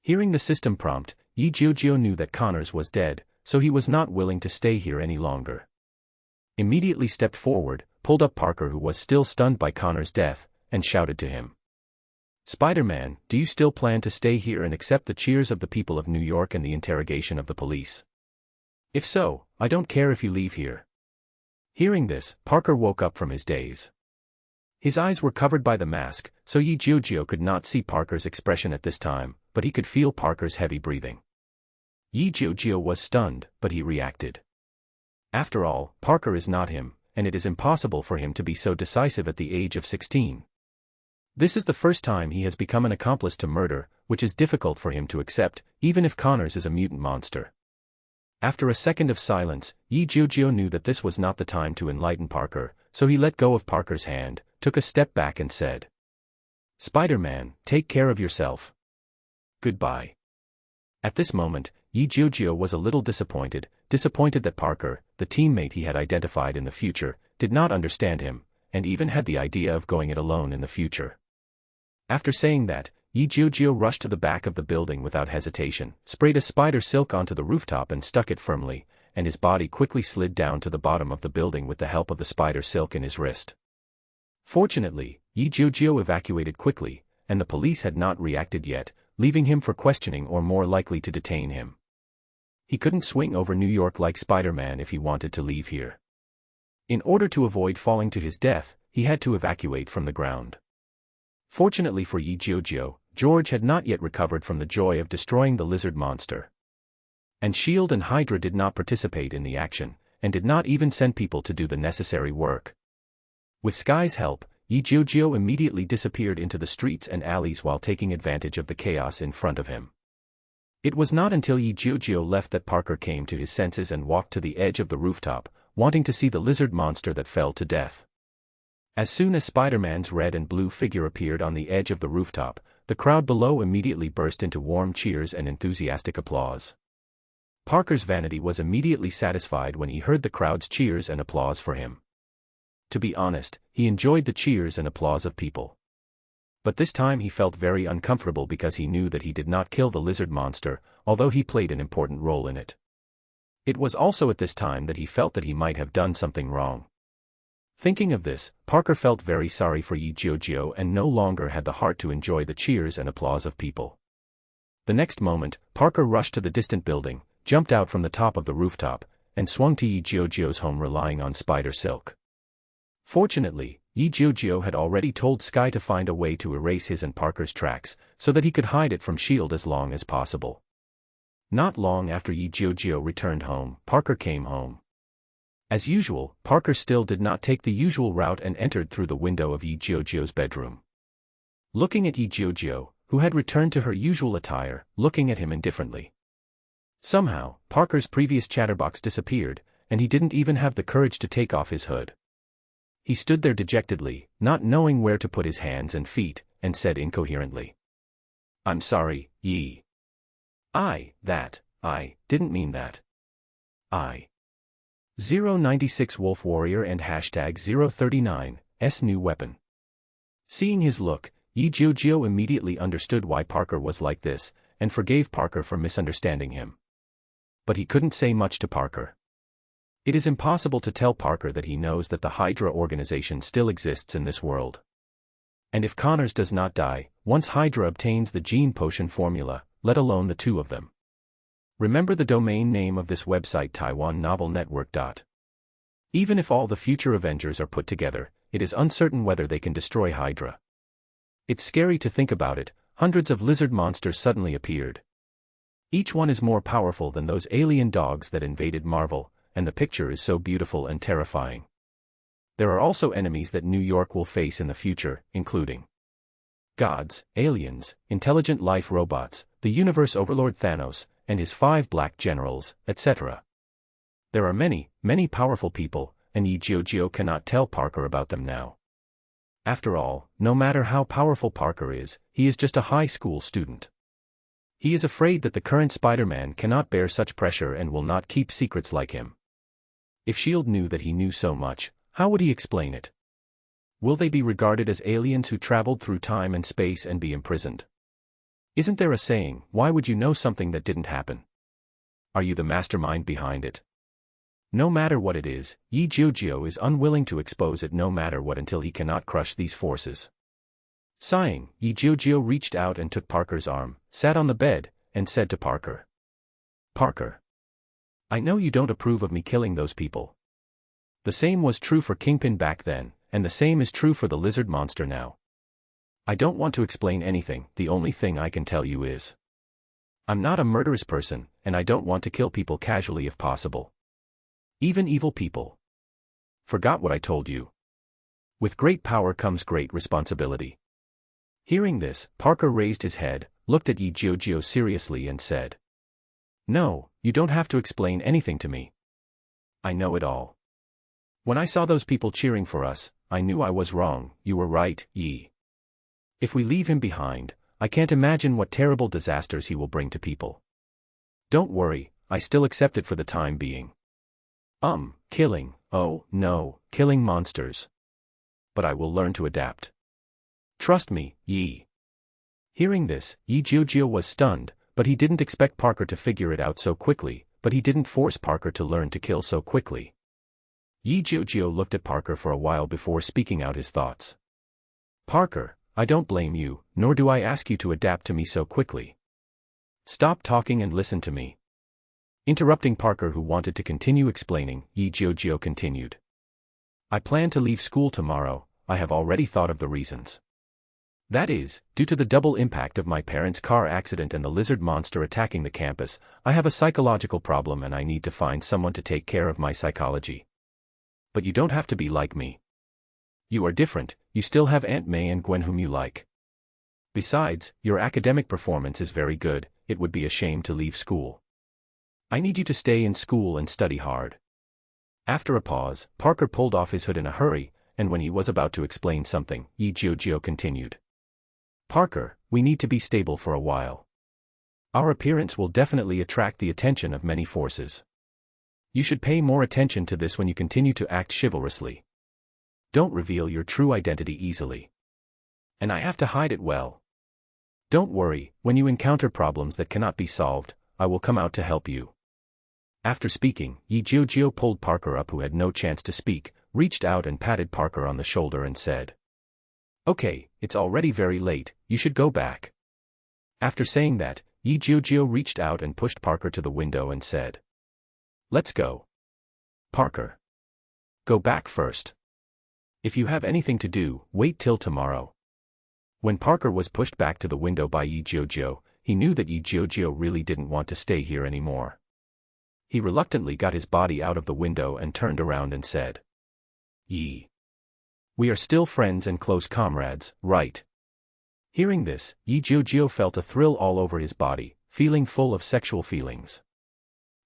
Hearing the system prompt, Jiujiu knew that Connors was dead, so he was not willing to stay here any longer. Immediately stepped forward, pulled up Parker, who was still stunned by Connor's death, and shouted to him. "Spider-Man, do you still plan to stay here and accept the cheers of the people of New York and the interrogation of the police? If so, I don't care if you leave here." Hearing this, Parker woke up from his daze. His eyes were covered by the mask, so Jiujiu could not see Parker's expression at this time, but he could feel Parker's heavy breathing. Jiujiu was stunned, but he reacted. After all, Parker is not him, and it is impossible for him to be so decisive at the age of 16. This is the first time he has become an accomplice to murder, which is difficult for him to accept, even if Connors is a mutant monster. After a second of silence, Jiujiu knew that this was not the time to enlighten Parker, so he let go of Parker's hand, took a step back and said, "Spider-Man, take care of yourself. Goodbye." At this moment, Jiujiu was a little disappointed that Parker, the teammate he had identified in the future, did not understand him, and even had the idea of going it alone in the future. After saying that, Jiujiu rushed to the back of the building without hesitation, sprayed a spider silk onto the rooftop and stuck it firmly, and his body quickly slid down to the bottom of the building with the help of the spider silk in his wrist. Fortunately, Jiujiu evacuated quickly, and the police had not reacted yet, leaving him for questioning or more likely to detain him. He couldn't swing over New York like Spider-Man if he wanted to leave here. In order to avoid falling to his death, he had to evacuate from the ground. Fortunately for Jiujiu, George had not yet recovered from the joy of destroying the lizard monster. And S.H.I.E.L.D. and Hydra did not participate in the action, and did not even send people to do the necessary work. With Sky's help, Jiujiu immediately disappeared into the streets and alleys while taking advantage of the chaos in front of him. It was not until Jiujiu left that Parker came to his senses and walked to the edge of the rooftop, wanting to see the lizard monster that fell to death. As soon as Spider-Man's red and blue figure appeared on the edge of the rooftop, the crowd below immediately burst into warm cheers and enthusiastic applause. Parker's vanity was immediately satisfied when he heard the crowd's cheers and applause for him. To be honest, he enjoyed the cheers and applause of people. But this time he felt very uncomfortable because he knew that he did not kill the lizard monster, although he played an important role in it. It was also at this time that he felt that he might have done something wrong. Thinking of this, Parker felt very sorry for Jiujiu and no longer had the heart to enjoy the cheers and applause of people. The next moment, Parker rushed to the distant building, jumped out from the top of the rooftop, and swung to Jiujiu's home relying on spider silk. Fortunately, Jiujiu had already told Sky to find a way to erase his and Parker's tracks, so that he could hide it from S.H.I.E.L.D. as long as possible. Not long after Jiujiu returned home, Parker came home. As usual, Parker still did not take the usual route and entered through the window of Jiujiu's bedroom. Looking at Jiujiu, who had returned to her usual attire, looking at him indifferently. Somehow, Parker's previous chatterbox disappeared, and he didn't even have the courage to take off his hood. He stood there dejectedly, not knowing where to put his hands and feet, and said incoherently, "I'm sorry, Yi. I didn't mean that. 096 Wolf Warrior and hashtag 039, S new weapon." Seeing his look, Jiujiu immediately understood why Parker was like this, and forgave Parker for misunderstanding him. But he couldn't say much to Parker. It is impossible to tell Parker that he knows that the Hydra organization still exists in this world. And if Connors does not die, once Hydra obtains the gene potion formula, let alone the two of them. Remember the domain name of this website, Taiwan Novel Network. Even if all the future Avengers are put together, it is uncertain whether they can destroy Hydra. It's scary to think about it. Hundreds of lizard monsters suddenly appeared. Each one is more powerful than those alien dogs that invaded Marvel, and the picture is so beautiful and terrifying. There are also enemies that New York will face in the future, including gods, aliens, intelligent life robots, the universe overlord Thanos, and his 5 black generals, etc. There are many, many powerful people, and Jiujiu cannot tell Parker about them now. After all, no matter how powerful Parker is, he is just a high school student. He is afraid that the current Spider-Man cannot bear such pressure and will not keep secrets like him. If S.H.I.E.L.D. knew that he knew so much, how would he explain it? Will they be regarded as aliens who traveled through time and space and be imprisoned? Isn't there a saying, why would you know something that didn't happen? Are you the mastermind behind it? No matter what it is, Jiujiu is unwilling to expose it no matter what until he cannot crush these forces. Sighing, Jiujiu reached out and took Parker's arm, sat on the bed, and said to Parker. Parker. I know you don't approve of me killing those people. The same was true for Kingpin back then, and the same is true for the lizard monster now. I don't want to explain anything, the only thing I can tell you is. I'm not a murderous person, and I don't want to kill people casually if possible. Even evil people. Forgot what I told you. With great power comes great responsibility. Hearing this, Parker raised his head, looked at Jiujiu seriously and said. No, you don't have to explain anything to me. I know it all. When I saw those people cheering for us, I knew I was wrong. You were right, Yi. If we leave him behind, I can't imagine what terrible disasters he will bring to people. Don't worry, I still accept it for the time being. Killing, oh, no, killing monsters. But I will learn to adapt. Trust me, Yi. Hearing this, Jiujiu was stunned, but he didn't expect Parker to figure it out so quickly, but he didn't force Parker to learn to kill so quickly. Jiujiu looked at Parker for a while before speaking out his thoughts. Parker, I don't blame you, nor do I ask you to adapt to me so quickly. Stop talking and listen to me. Interrupting Parker, who wanted to continue explaining, Jiujiu continued. I plan to leave school tomorrow. I have already thought of the reasons. That is, due to the double impact of my parents' car accident and the lizard monster attacking the campus, I have a psychological problem and I need to find someone to take care of my psychology. But you don't have to be like me. You are different, you still have Aunt May and Gwen whom you like. Besides, your academic performance is very good, it would be a shame to leave school. I need you to stay in school and study hard. After a pause, Parker pulled off his hood in a hurry, and when he was about to explain something, Jiujiu continued. Parker, we need to be stable for a while. Our appearance will definitely attract the attention of many forces. You should pay more attention to this when you continue to act chivalrously. Don't reveal your true identity easily. And I have to hide it well. Don't worry, when you encounter problems that cannot be solved, I will come out to help you. After speaking, Jiujiu pulled Parker up, who had no chance to speak, reached out and patted Parker on the shoulder and said. Okay, it's already very late, you should go back. After saying that, Jiujiu reached out and pushed Parker to the window and said. Let's go. Parker. Go back first. If you have anything to do, wait till tomorrow. When Parker was pushed back to the window by Jiujiu, he knew that Jiujiu really didn't want to stay here anymore. He reluctantly got his body out of the window and turned around and said. Yi. We are still friends and close comrades, right? Hearing this, Jiujiu felt a thrill all over his body, feeling full of sexual feelings.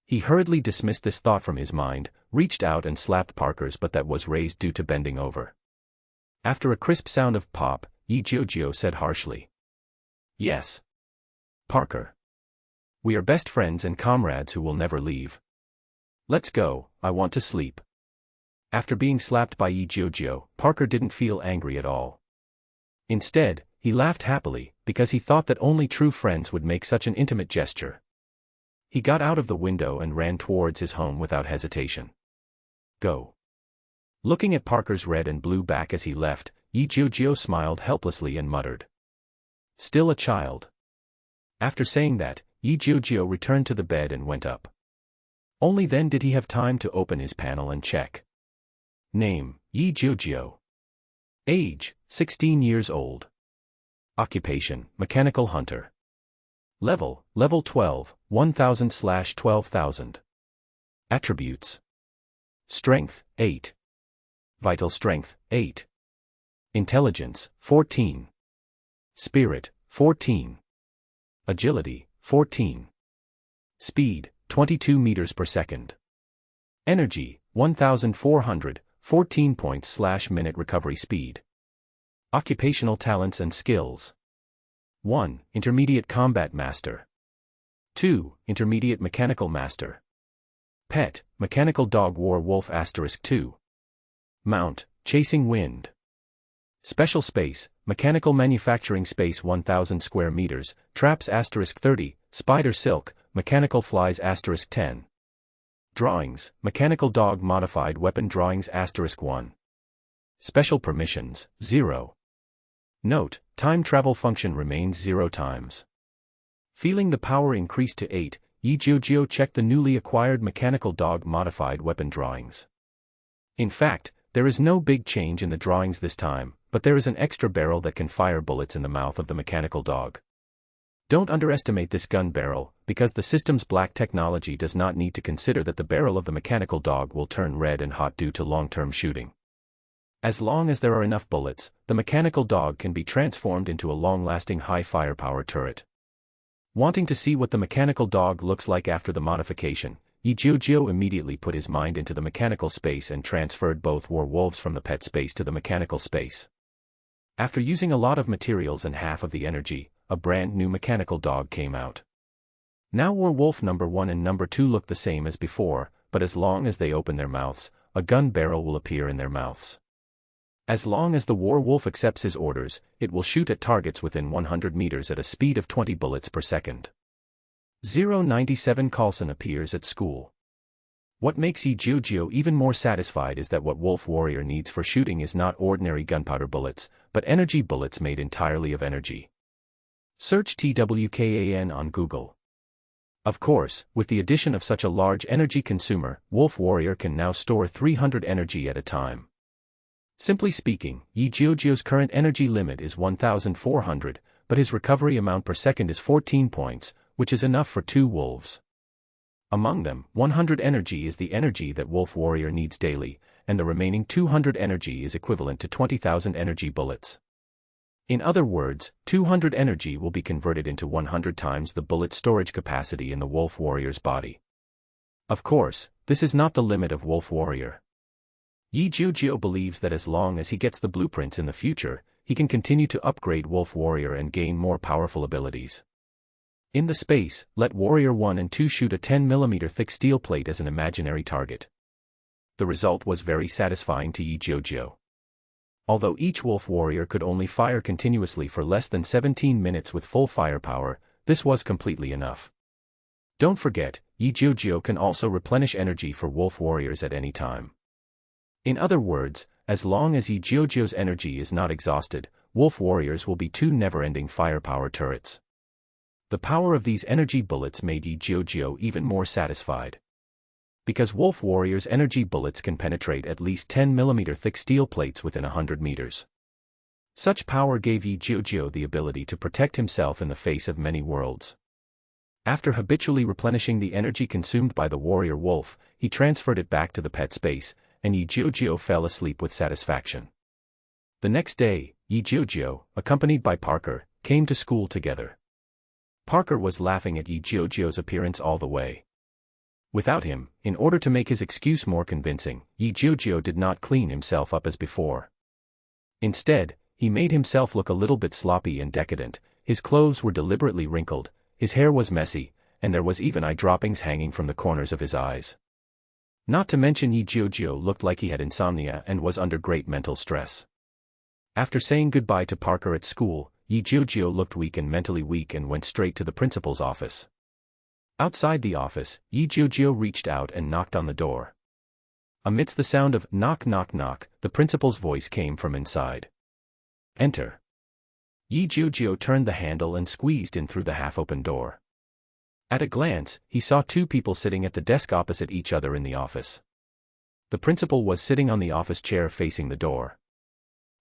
He hurriedly dismissed this thought from his mind, reached out and slapped Parker's butt that was raised due to bending over. After a crisp sound of pop, Jiujiu said harshly. Yes. Parker. We are best friends and comrades who will never leave. Let's go, I want to sleep. After being slapped by Jiujiu, Parker didn't feel angry at all. Instead, he laughed happily, because he thought that only true friends would make such an intimate gesture. He got out of the window and ran towards his home without hesitation. Go. Looking at Parker's red and blue back as he left, Jiujiu smiled helplessly and muttered. Still a child. After saying that, Jiujiu returned to the bed and went up. Only then did he have time to open his panel and check. Name, Jiujiu. Age, 16 years old. Occupation, mechanical hunter. Level 12, 1000/12,000. Attributes. Strength, 8. Vital strength, 8. Intelligence, 14. Spirit, 14. Agility, 14. Speed, 22 meters per second. Energy, 1400, 14 points/minute recovery speed. Occupational talents and skills. 1. Intermediate Combat Master. 2. Intermediate Mechanical Master. Pet, Mechanical Dog War Wolf *2. Mount, Chasing Wind. Special Space, Mechanical Manufacturing Space 1000 square meters, Traps *30, Spider Silk, Mechanical Flies *10. Drawings, Mechanical Dog Modified Weapon Drawings *1. Special Permissions, 0. Note, Time Travel Function remains 0 times. Feeling the power increase to 8, Jiujiu checked the newly acquired Mechanical Dog Modified Weapon Drawings. In fact, there is no big change in the drawings this time, but there is an extra barrel that can fire bullets in the mouth of the mechanical dog. Don't underestimate this gun barrel, because the system's black technology does not need to consider that the barrel of the mechanical dog will turn red and hot due to long-term shooting. As long as there are enough bullets, the mechanical dog can be transformed into a long-lasting high firepower turret. Wanting to see what the mechanical dog looks like after the modification, Jiujiu immediately put his mind into the mechanical space and transferred both werewolves from the pet space to the mechanical space. After using a lot of materials and half of the energy, a brand new mechanical dog came out. Now werewolf number 1 and number 2 look the same as before, but as long as they open their mouths, a gun barrel will appear in their mouths. As long as the werewolf accepts his orders, it will shoot at targets within 100 meters at a speed of 20 bullets per second. 097 Coulson appears at school. What makes Jiujiu even more satisfied is that what Wolf Warrior needs for shooting is not ordinary gunpowder bullets, but energy bullets made entirely of energy. Search TWKAN on Google. Of course, with the addition of such a large energy consumer, Wolf Warrior can now store 300 energy at a time. Simply speaking, Jiujiu's current energy limit is 1400, but his recovery amount per second is 14 points, which is enough for 2 wolves. Among them, 100 energy is the energy that Wolf Warrior needs daily, and the remaining 200 energy is equivalent to 20,000 energy bullets. In other words, 200 energy will be converted into 100 times the bullet storage capacity in the Wolf Warrior's body. Of course, this is not the limit of Wolf Warrior. Jiujiu believes that as long as he gets the blueprints in the future, he can continue to upgrade Wolf Warrior and gain more powerful abilities. In the space, let Warrior 1 and 2 shoot a 10mm thick steel plate as an imaginary target. The result was very satisfying to Jiujiu. Although each Wolf Warrior could only fire continuously for less than 17 minutes with full firepower, this was completely enough. Don't forget, Jiujiu can also replenish energy for Wolf Warriors at any time. In other words, as long as Jiujiu's energy is not exhausted, Wolf Warriors will be 2 never-ending firepower turrets. The power of these energy bullets made Jiujiu even more satisfied. Because Wolf Warrior's energy bullets can penetrate at least 10mm thick steel plates within 100 meters. Such power gave Jiujiu the ability to protect himself in the face of many worlds. After habitually replenishing the energy consumed by the warrior wolf, he transferred it back to the pet space, and Jiujiu fell asleep with satisfaction. The next day, Jiujiu, accompanied by Parker, came to school together. Parker was laughing at Jiujiu's appearance all the way. Without him, in order to make his excuse more convincing, Jiujiu did not clean himself up as before. Instead, he made himself look a little bit sloppy and decadent. His clothes were deliberately wrinkled, his hair was messy, and there was even eye droppings hanging from the corners of his eyes. Not to mention Jiujiu looked like he had insomnia and was under great mental stress. After saying goodbye to Parker at school, Jiujiu looked weak and mentally weak and went straight to the principal's office. Outside the office, Jiujiu reached out and knocked on the door. Amidst the sound of knock knock knock, the principal's voice came from inside. Enter. Jiujiu turned the handle and squeezed in through the half-open door. At a glance, he saw 2 people sitting at the desk opposite each other in the office. The principal was sitting on the office chair facing the door.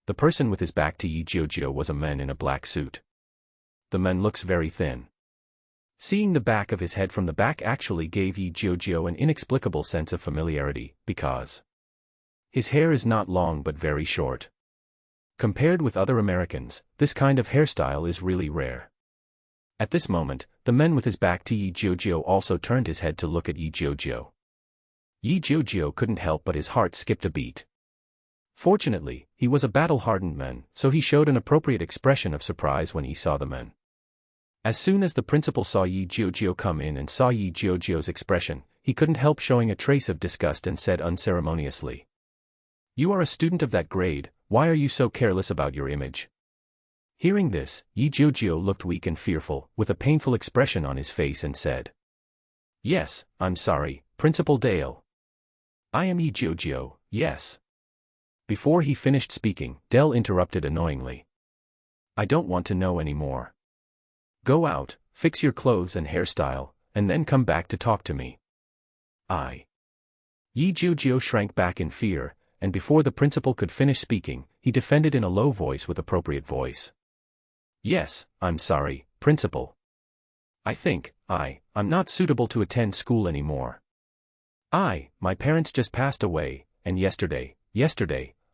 The person with his back to Jiujiu was a man in a black suit. The man looks very thin. Seeing the back of his head from the back actually gave Jiujiu an inexplicable sense of familiarity, because his hair is not long but very short. Compared with other Americans, this kind of hairstyle is really rare. At this moment, the man with his back to Jiujiu also turned his head to look at Jiujiu. Jiujiu couldn't help but his heart skipped a beat. Fortunately, he was a battle-hardened man, so he showed an appropriate expression of surprise when he saw the men. As soon as the principal saw Jiujiu come in and saw Jiujiu's expression, he couldn't help showing a trace of disgust and said unceremoniously, "You are a student of that grade, why are you so careless about your image?" Hearing this, Jiujiu looked weak and fearful, with a painful expression on his face and said, "Yes, I'm sorry, Principal Dale. I am Jiujiu, yes." Before he finished speaking, Dell interrupted annoyingly. "I don't want to know any more. Go out, fix your clothes and hairstyle, and then come back to talk to me." Jiujiu shrank back in fear, and before the principal could finish speaking, he defended in a low voice with appropriate voice. "Yes, I'm sorry, Principal. I think, I'm not suitable to attend school anymore. My parents just passed away, and yesterday,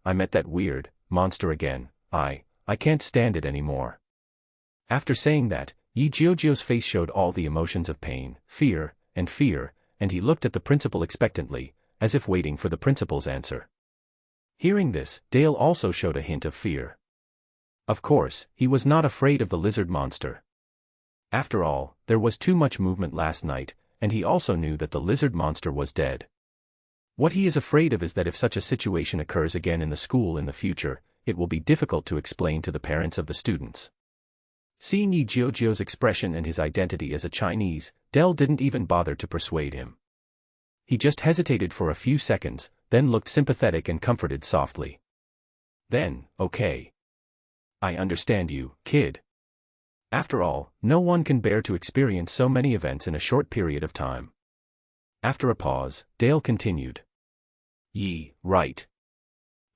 I met that weird monster again. I can't stand it anymore." After saying that, Jiujiu's face showed all the emotions of pain, fear, and he looked at the principal expectantly, as if waiting for the principal's answer. Hearing this, Dale also showed a hint of fear. Of course, he was not afraid of the lizard monster. After all, there was too much movement last night, and he also knew that the lizard monster was dead. What he is afraid of is that if such a situation occurs again in the school in the future, it will be difficult to explain to the parents of the students. Seeing Jiujiu's expression and his identity as a Chinese, Dell didn't even bother to persuade him. He just hesitated for a few seconds, then looked sympathetic and comforted softly. Then, "Okay. I understand you, kid. After all, no one can bear to experience so many events in a short period of time." After a pause, Dale continued. Right.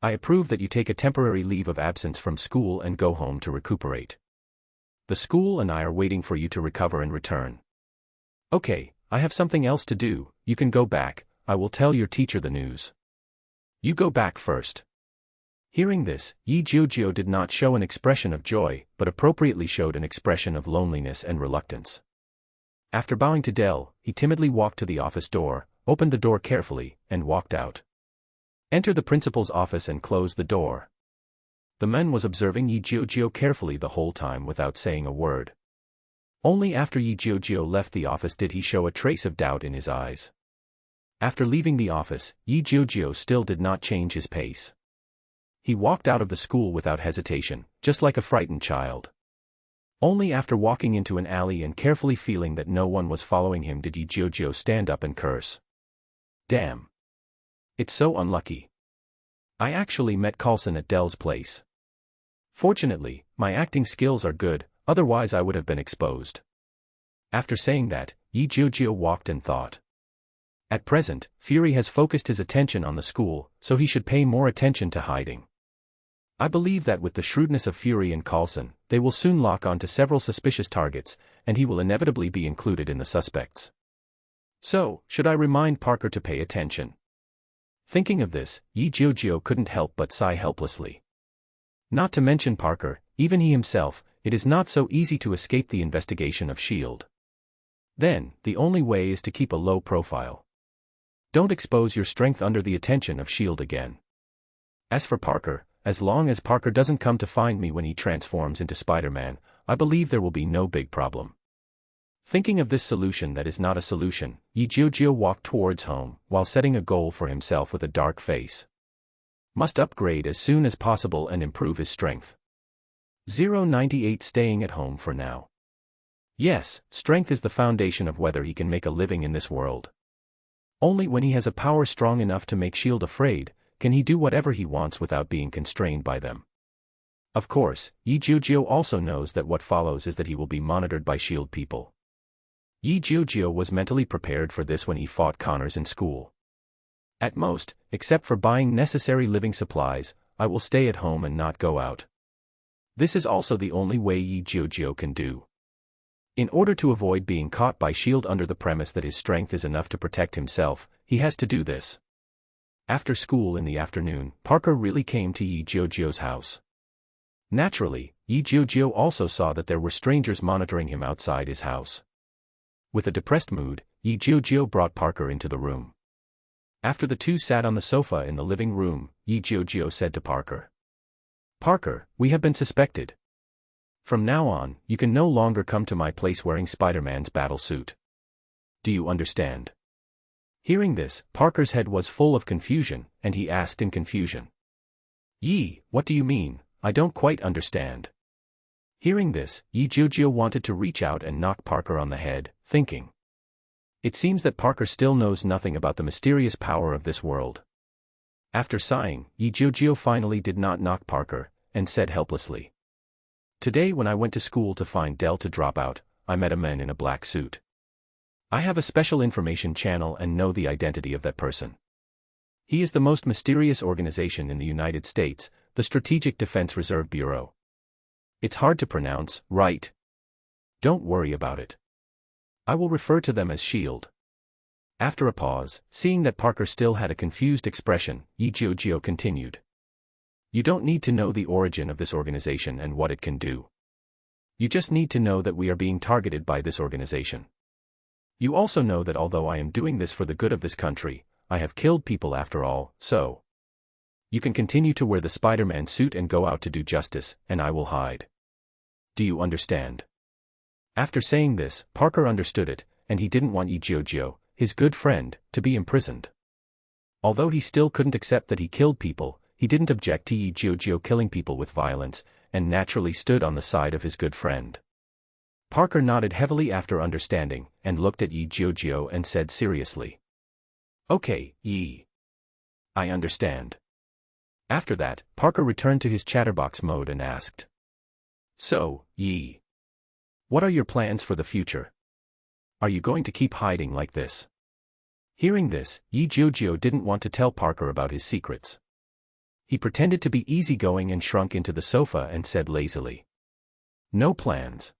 I approve that you take a temporary leave of absence from school and go home to recuperate. The school and I are waiting for you to recover and return. Okay, I have something else to do, you can go back, I will tell your teacher the news. You go back first. Hearing this, Jiujiu did not show an expression of joy, but appropriately showed an expression of loneliness and reluctance. After bowing to Dell, he timidly walked to the office door, opened the door carefully, and walked out. Entered the principal's office and closed the door. The man was observing Jiujiu carefully the whole time without saying a word. Only after Jiujiu left the office did he show a trace of doubt in his eyes. After leaving the office, Jiujiu still did not change his pace. He walked out of the school without hesitation, just like a frightened child. Only after walking into an alley and carefully feeling that no one was following him did Jiujiu stand up and curse. Damn. It's so unlucky. I actually met Coulson at Dell's place. Fortunately, my acting skills are good, otherwise I would have been exposed. After saying that, Jiujiu walked and thought. At present, Fury has focused his attention on the school, so he should pay more attention to hiding. I believe that with the shrewdness of Fury and Coulson, they will soon lock on to several suspicious targets, and he will inevitably be included in the suspects. So, should I remind Parker to pay attention? Thinking of this, Jiujiu couldn't help but sigh helplessly. Not to mention Parker, even he himself, it is not so easy to escape the investigation of S.H.I.E.L.D. Then, the only way is to keep a low profile. Don't expose your strength under the attention of S.H.I.E.L.D. again. As for Parker, as long as Parker doesn't come to find me when he transforms into Spider-Man, I believe there will be no big problem. Thinking of this solution that is not a solution, Jiujiu walked towards home, while setting a goal for himself with a dark face. Must upgrade as soon as possible and improve his strength. 098 staying at home for now. Yes, strength is the foundation of whether he can make a living in this world. Only when he has a power strong enough to make S.H.I.E.L.D. afraid, can he do whatever he wants without being constrained by them. Of course, Jiujiu also knows that what follows is that he will be monitored by S.H.I.E.L.D. people. Jiujiu was mentally prepared for this when he fought Connors in school. At most, except for buying necessary living supplies, I will stay at home and not go out. This is also the only way Jiujiu can do. In order to avoid being caught by S.H.I.E.L.D. under the premise that his strength is enough to protect himself, he has to do this. After school in the afternoon, Parker really came to Jiujiu's house. Naturally, Jiujiu also saw that there were strangers monitoring him outside his house. With a depressed mood, Jiujiu brought Parker into the room. After the two sat on the sofa in the living room, Jiujiu said to Parker. Parker, we have been suspected. From now on, you can no longer come to my place wearing Spider-Man's battle suit. Do you understand? Hearing this, Parker's head was full of confusion, and he asked in confusion. What do you mean? I don't quite understand. Hearing this, Jiujiu wanted to reach out and knock Parker on the head, thinking. It seems that Parker still knows nothing about the mysterious power of this world. After sighing, Jiujiu finally did not knock Parker, and said helplessly. Today when I went to school to find Dell to drop out, I met a man in a black suit. I have a special information channel and know the identity of that person. He is the most mysterious organization in the United States, the Strategic Defense Reserve Bureau. It's hard to pronounce, right? Don't worry about it. I will refer to them as S.H.I.E.L.D. After a pause, seeing that Parker still had a confused expression, Jiujiu continued. You don't need to know the origin of this organization and what it can do. You just need to know that we are being targeted by this organization. You also know that although I am doing this for the good of this country, I have killed people after all, so you can continue to wear the Spider-Man suit and go out to do justice, and I will hide. Do you understand? After saying this, Parker understood it, and he didn't want Jiujiu, his good friend, to be imprisoned. Although he still couldn't accept that he killed people, he didn't object to Jiujiu killing people with violence, and naturally stood on the side of his good friend. Parker nodded heavily after understanding, and looked at Jiujiu and said seriously. Okay, I understand. After that, Parker returned to his chatterbox mode and asked. So, what are your plans for the future? Are you going to keep hiding like this? Hearing this, Jiujiu didn't want to tell Parker about his secrets. He pretended to be easygoing and shrunk into the sofa and said lazily. No plans.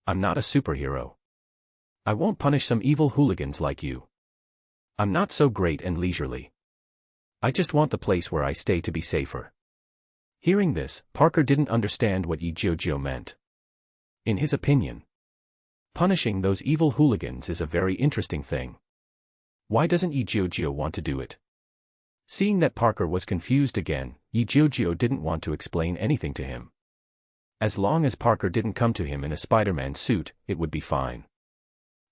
I'm not a superhero. I won't punish some evil hooligans like you. I'm not so great and leisurely. I just want the place where I stay to be safer. Hearing this, Parker didn't understand what Jiujiu meant. In his opinion, punishing those evil hooligans is a very interesting thing. Why doesn't Jiujiu want to do it? Seeing that Parker was confused again, Jiujiu didn't want to explain anything to him. As long as Parker didn't come to him in a Spider-Man suit, it would be fine.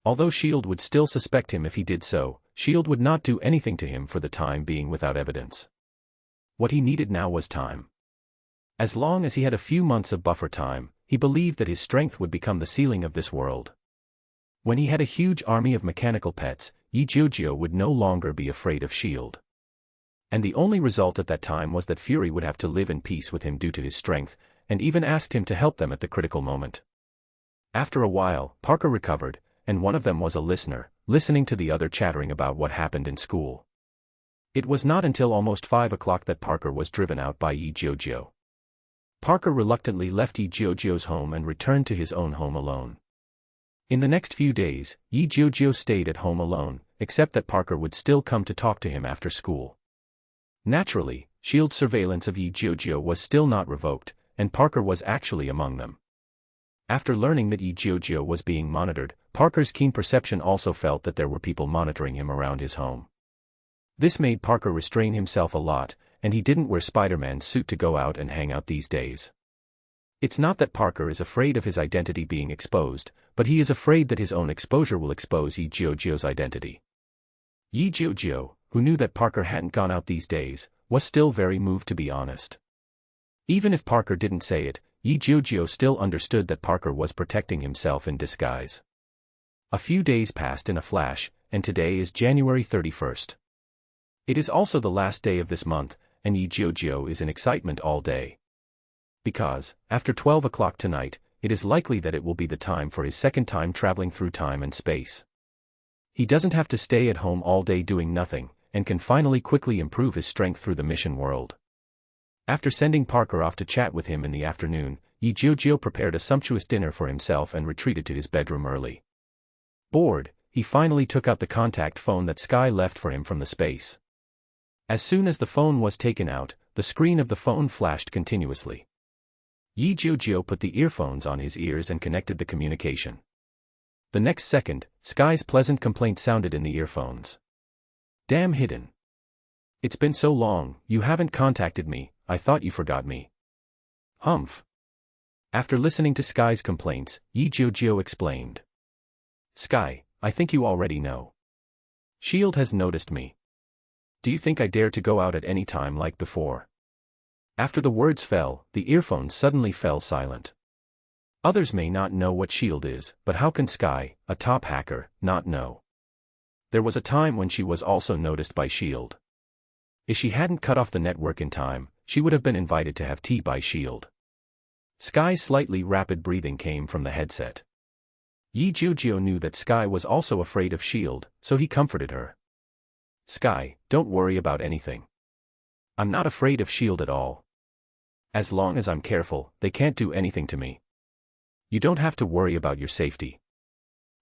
Although S.H.I.E.L.D. would still suspect him if he did so, S.H.I.E.L.D. would not do anything to him for the time being without evidence. What he needed now was time. As long as he had a few months of buffer time, he believed that his strength would become the ceiling of this world. When he had a huge army of mechanical pets, Jiujiu would no longer be afraid of S.H.I.E.L.D. And the only result at that time was that Fury would have to live in peace with him due to his strength, and even asked him to help them at the critical moment. After a while, Parker recovered, and one of them was a listener, listening to the other chattering about what happened in school. It was not until almost 5 o'clock that Parker was driven out by Jiujiu. Parker reluctantly left Jiujiu's home and returned to his own home alone. In the next few days, Jiujiu stayed at home alone, except that Parker would still come to talk to him after school. Naturally, S.H.I.E.L.D. surveillance of Jiujiu was still not revoked, and Parker was actually among them. After learning that Jiujiu was being monitored, Parker's keen perception also felt that there were people monitoring him around his home. This made Parker restrain himself a lot, and he didn't wear Spider-Man's suit to go out and hang out these days. It's not that Parker is afraid of his identity being exposed, but he is afraid that his own exposure will expose Jiujiu's identity. Jiujiu, who knew that Parker hadn't gone out these days, was still very moved to be honest. Even if Parker didn't say it, Jiujiu still understood that Parker was protecting himself in disguise. A few days passed in a flash, and today is January 31st. It is also the last day of this month, and Jiujiu is in excitement all day. Because, after 12 o'clock tonight, it is likely that it will be the time for his second time traveling through time and space. He doesn't have to stay at home all day doing nothing, and can finally quickly improve his strength through the mission world. After sending Parker off to chat with him in the afternoon, Jiujiu prepared a sumptuous dinner for himself and retreated to his bedroom early. Bored, he finally took out the contact phone that Sky left for him from the space. As soon as the phone was taken out, the screen of the phone flashed continuously. Jiujiu put the earphones on his ears and connected the communication. The next second, Sky's pleasant complaint sounded in the earphones. Damn hidden. It's been so long, you haven't contacted me, I thought you forgot me. Humph. After listening to Sky's complaints, Jiujiu explained. Sky, I think you already know. S.H.I.E.L.D. has noticed me. Do you think I dare to go out at any time like before? After the words fell, the earphones suddenly fell silent. Others may not know what S.H.I.E.L.D. is, but how can Sky, a top hacker, not know? There was a time when she was also noticed by S.H.I.E.L.D. If she hadn't cut off the network in time, she would have been invited to have tea by S.H.I.E.L.D. Sky's slightly rapid breathing came from the headset. Jiujiu knew that Sky was also afraid of S.H.I.E.L.D., so he comforted her. Sky, don't worry about anything. I'm not afraid of S.H.I.E.L.D. at all. As long as I'm careful, they can't do anything to me. You don't have to worry about your safety.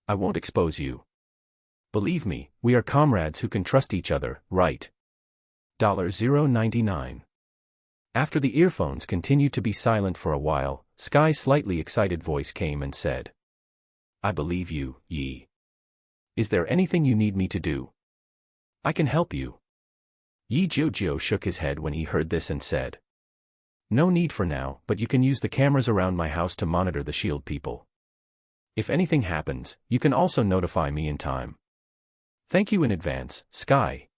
I won't expose you. Believe me, we are comrades who can trust each other, right? $0.99. After the earphones continued to be silent for a while, Sky's slightly excited voice came and said. I believe you, Yi. Is there anything you need me to do? I can help you. Jiujiu shook his head when he heard this and said. No need for now, but you can use the cameras around my house to monitor the S.H.I.E.L.D. people. If anything happens, you can also notify me in time. Thank you in advance, Sky.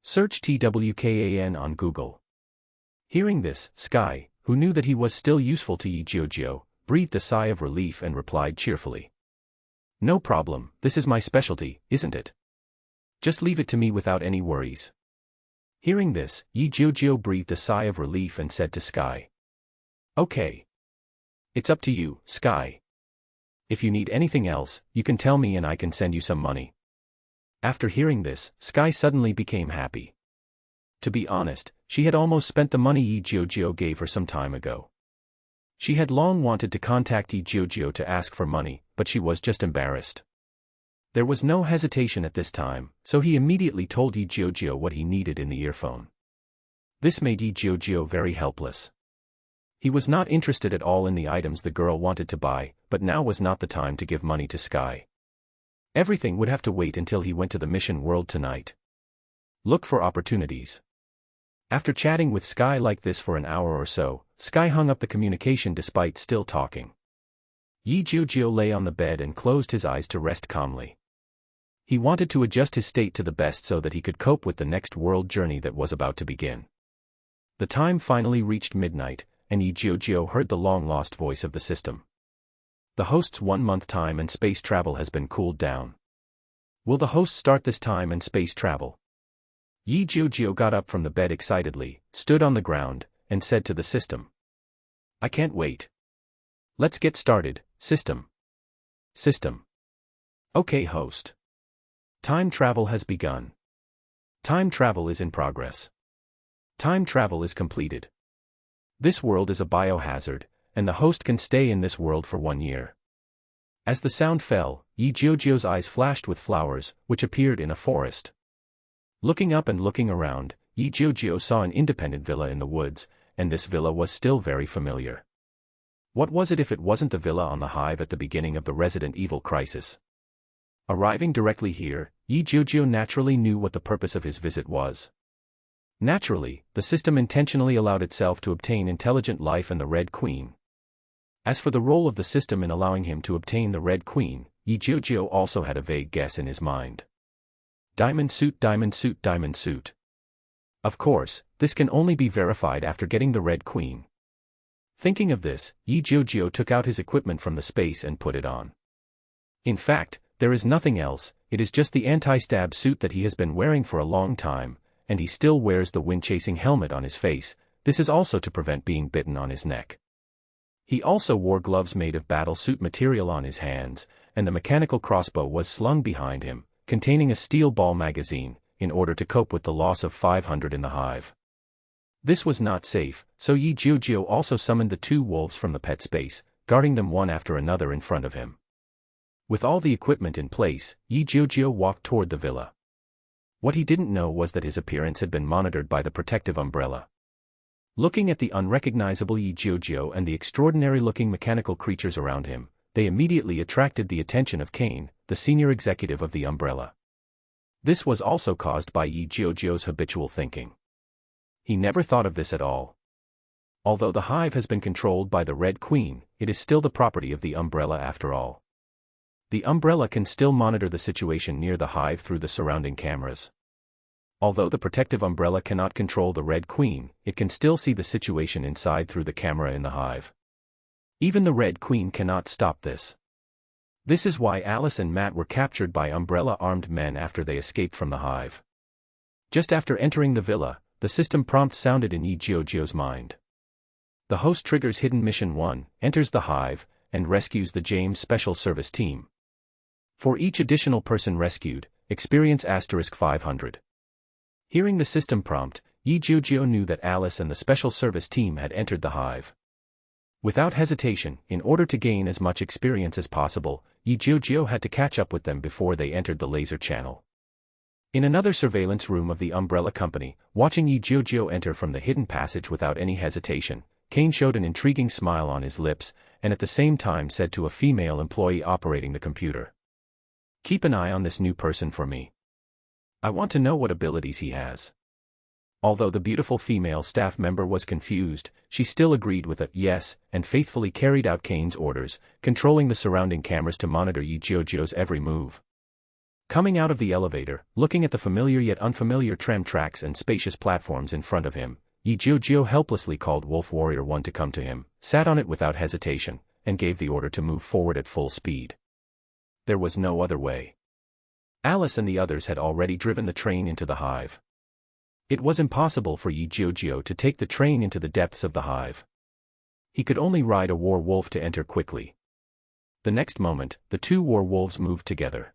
Search TWKAN on Google. Hearing this, Sky, who knew that he was still useful to Jiujiu, breathed a sigh of relief and replied cheerfully. No problem, this is my specialty, isn't it? Just leave it to me without any worries. Hearing this, Jiujiu breathed a sigh of relief and said to Sky. Okay. It's up to you, Sky. If you need anything else, you can tell me and I can send you some money. After hearing this, Sky suddenly became happy. To be honest, she had almost spent the money Jiujiu gave her some time ago. She had long wanted to contact Jiujiu to ask for money, but she was just embarrassed. There was no hesitation at this time, so he immediately told Jiujiu what he needed in the earphone. This made Jiujiu very helpless. He was not interested at all in the items the girl wanted to buy, but now was not the time to give money to Sky. Everything would have to wait until he went to the mission world tonight. Look for opportunities. After chatting with Sky like this for an hour or so, Sky hung up the communication despite still talking. Jiujiu lay on the bed and closed his eyes to rest calmly. He wanted to adjust his state to the best so that he could cope with the next world journey that was about to begin. The time finally reached midnight, and Jiujiu heard the long-lost voice of the system. The host's 1-month time and space travel has been cooled down. Will the host start this time and space travel? Jiujiu got up from the bed excitedly, stood on the ground, and said to the system. I can't wait. Let's get started, system. System. Okay, host. Time travel has begun. Time travel is in progress. Time travel is completed. This world is a biohazard, and the host can stay in this world for 1 year. As the sound fell, Jiujiu's eyes flashed with flowers, which appeared in a forest. Looking up and looking around, Jiujiu saw an independent villa in the woods, and this villa was still very familiar. What was it if it wasn't the villa on the Hive at the beginning of the Resident Evil crisis? Arriving directly here, Jiujiu naturally knew what the purpose of his visit was. Naturally, the system intentionally allowed itself to obtain intelligent life and the Red Queen. As for the role of the system in allowing him to obtain the Red Queen, Jiujiu also had a vague guess in his mind. Diamond suit, diamond suit, diamond suit. Of course, this can only be verified after getting the Red Queen. Thinking of this, Jiujiu took out his equipment from the space and put it on. In fact, there is nothing else, it is just the anti-stab suit that he has been wearing for a long time, and he still wears the wind-chasing helmet on his face. This is also to prevent being bitten on his neck. He also wore gloves made of battle suit material on his hands, and the mechanical crossbow was slung behind him, containing a steel ball magazine, in order to cope with the loss of 500 in the Hive. This was not safe, so Jiujiu also summoned the 2 wolves from the pet space, guarding them one after another in front of him. With all the equipment in place, Jiujiu walked toward the villa. What he didn't know was that his appearance had been monitored by the protective umbrella. Looking at the unrecognizable Jiujiu and the extraordinary-looking mechanical creatures around him, they immediately attracted the attention of Kane, the senior executive of the umbrella. This was also caused by Jiujiu's habitual thinking. He never thought of this at all. Although the Hive has been controlled by the Red Queen, it is still the property of the Umbrella after all. The Umbrella can still monitor the situation near the Hive through the surrounding cameras. Although the protective Umbrella cannot control the Red Queen, it can still see the situation inside through the camera in the Hive. Even the Red Queen cannot stop this. This is why Alice and Matt were captured by Umbrella-armed men after they escaped from the Hive. Just after entering the villa, the system prompt sounded in Jiujiu's mind. The host triggers Hidden Mission 1, enters the Hive, and rescues the James Special Service Team. For each additional person rescued, experience *500. Hearing the system prompt, Jiujiu knew that Alice and the Special Service Team had entered the Hive. Without hesitation, in order to gain as much experience as possible, Jiujiu had to catch up with them before they entered the laser channel. In another surveillance room of the Umbrella Company, watching Jiujiu enter from the hidden passage without any hesitation, Kane showed an intriguing smile on his lips, and at the same time said to a female employee operating the computer, "Keep an eye on this new person for me. I want to know what abilities he has." Although the beautiful female staff member was confused, she still agreed with a yes, and faithfully carried out Kane's orders, controlling the surrounding cameras to monitor Jiujiu's every move. Coming out of the elevator, looking at the familiar yet unfamiliar tram tracks and spacious platforms in front of him, Jiujiu helplessly called Wolf Warrior 1 to come to him, sat on it without hesitation, and gave the order to move forward at full speed. There was no other way. Alice and the others had already driven the train into the Hive. It was impossible for Jiujiu to take the train into the depths of the Hive. He could only ride a war wolf to enter quickly. The next moment, the two war wolves moved together.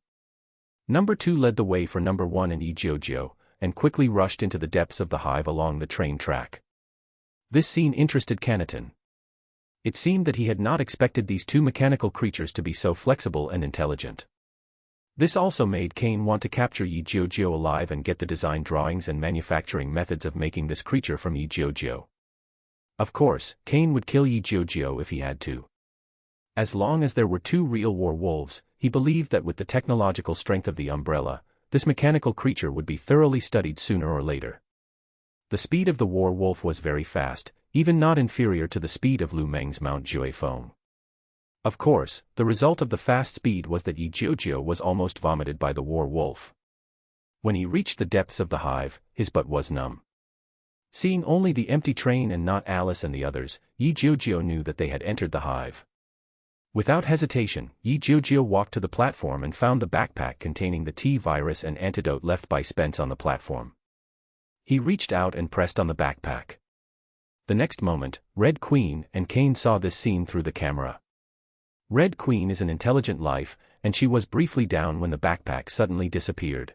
Number 2 led the way for Number 1 and Jiujiu, and quickly rushed into the depths of the Hive along the train track. This scene interested Kanaton. It seemed that he had not expected these two mechanical creatures to be so flexible and intelligent. This also made Kane want to capture Jiujiu alive and get the design drawings and manufacturing methods of making this creature from Jiujiu. Of course, Kane would kill Jiujiu if he had to. As long as there were two real war wolves, he believed that with the technological strength of the Umbrella, this mechanical creature would be thoroughly studied sooner or later. The speed of the war wolf was very fast, even not inferior to the speed of Lu Meng's Mount Juefeng. Of course, the result of the fast speed was that Jiujiu was almost vomited by the war wolf. When he reached the depths of the Hive, his butt was numb. Seeing only the empty train and not Alice and the others, Jiujiu knew that they had entered the Hive. Without hesitation, Jiujiu walked to the platform and found the backpack containing the T-virus and antidote left by Spence on the platform. He reached out and pressed on the backpack. The next moment, Red Queen and Kane saw this scene through the camera. Red Queen is an intelligent life, and she was briefly down when the backpack suddenly disappeared.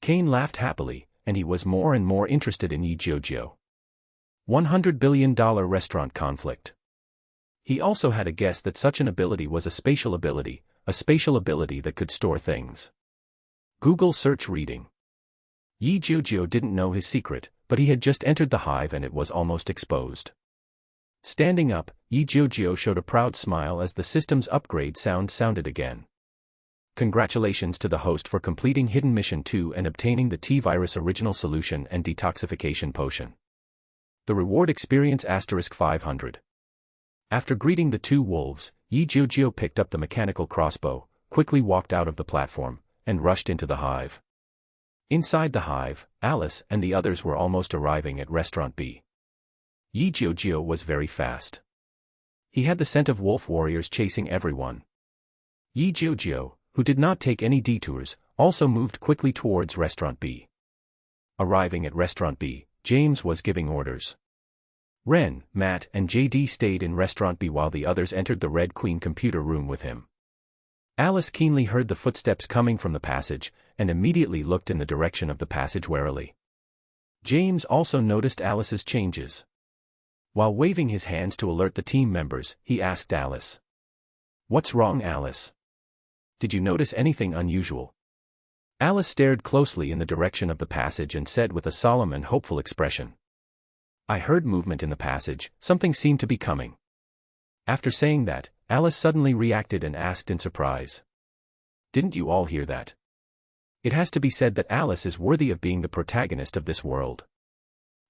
Kane laughed happily, and he was more and more interested in Jiujiu. $100 billion restaurant conflict. He also had a guess that such an ability was a spatial ability that could store things. Google search reading. Jiujiu didn't know his secret, but he had just entered the Hive and it was almost exposed. Standing up, Jiujiu showed a proud smile as the system's upgrade sound sounded again. Congratulations to the host for completing Hidden Mission 2 and obtaining the T-virus original solution and detoxification potion. The reward experience *500. After greeting the two wolves, Jiujiu picked up the mechanical crossbow, quickly walked out of the platform, and rushed into the Hive. Inside the Hive, Alice and the others were almost arriving at Restaurant B. Jiujiu was very fast. He had the scent of wolf warriors chasing everyone. Jiujiu, who did not take any detours, also moved quickly towards Restaurant B. Arriving at Restaurant B, James was giving orders. Ren, Matt, and JD stayed in Restaurant B while the others entered the Red Queen computer room with him. Alice keenly heard the footsteps coming from the passage, and immediately looked in the direction of the passage warily. James also noticed Alice's changes. While waving his hands to alert the team members, he asked Alice, "What's wrong, Alice? Did you notice anything unusual?" Alice stared closely in the direction of the passage and said with a solemn and hopeful expression, "I heard movement in the passage, something seemed to be coming." After saying that, Alice suddenly reacted and asked in surprise, "Didn't you all hear that?" It has to be said that Alice is worthy of being the protagonist of this world.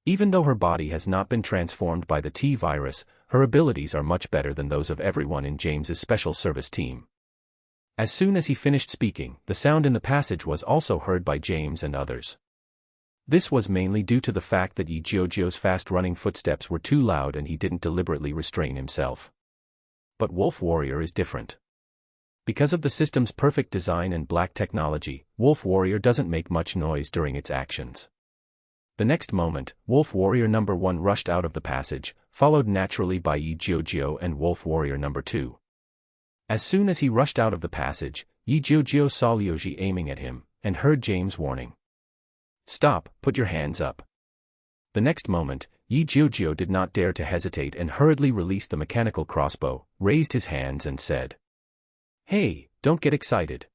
Even though her body has not been transformed by the T-virus, her abilities are much better than those of everyone in James's special service team. As soon as he finished speaking, the sound in the passage was also heard by James and others. This was mainly due to the fact that Jiujiu's fast-running footsteps were too loud and he didn't deliberately restrain himself. But Wolf Warrior is different. Because of the system's perfect design and black technology, Wolf Warrior doesn't make much noise during its actions. The next moment, Wolf Warrior number 1 rushed out of the passage, followed naturally by Jiujiu and Wolf Warrior number 2. As soon as he rushed out of the passage, Jiujiu saw Liuji aiming at him, and heard James' warning. "Stop, put your hands up." The next moment, Jiujiu did not dare to hesitate and hurriedly released the mechanical crossbow, raised his hands and said, "Hey, don't get excited.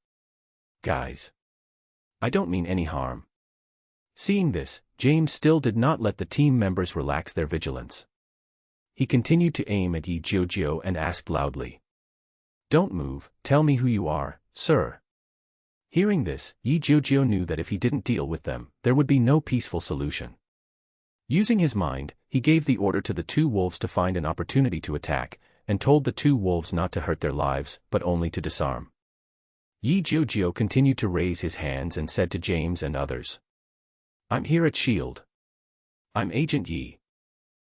Guys. I don't mean any harm." Seeing this, James still did not let the team members relax their vigilance. He continued to aim at Jiujiu and asked loudly, "Don't move, tell me who you are, sir." Hearing this, Jiujiu knew that if he didn't deal with them, there would be no peaceful solution. Using his mind, he gave the order to the two wolves to find an opportunity to attack, and told the two wolves not to hurt their lives, but only to disarm. Jiujiu continued to raise his hands and said to James and others, "I'm here at S.H.I.E.L.D. I'm Agent Yi.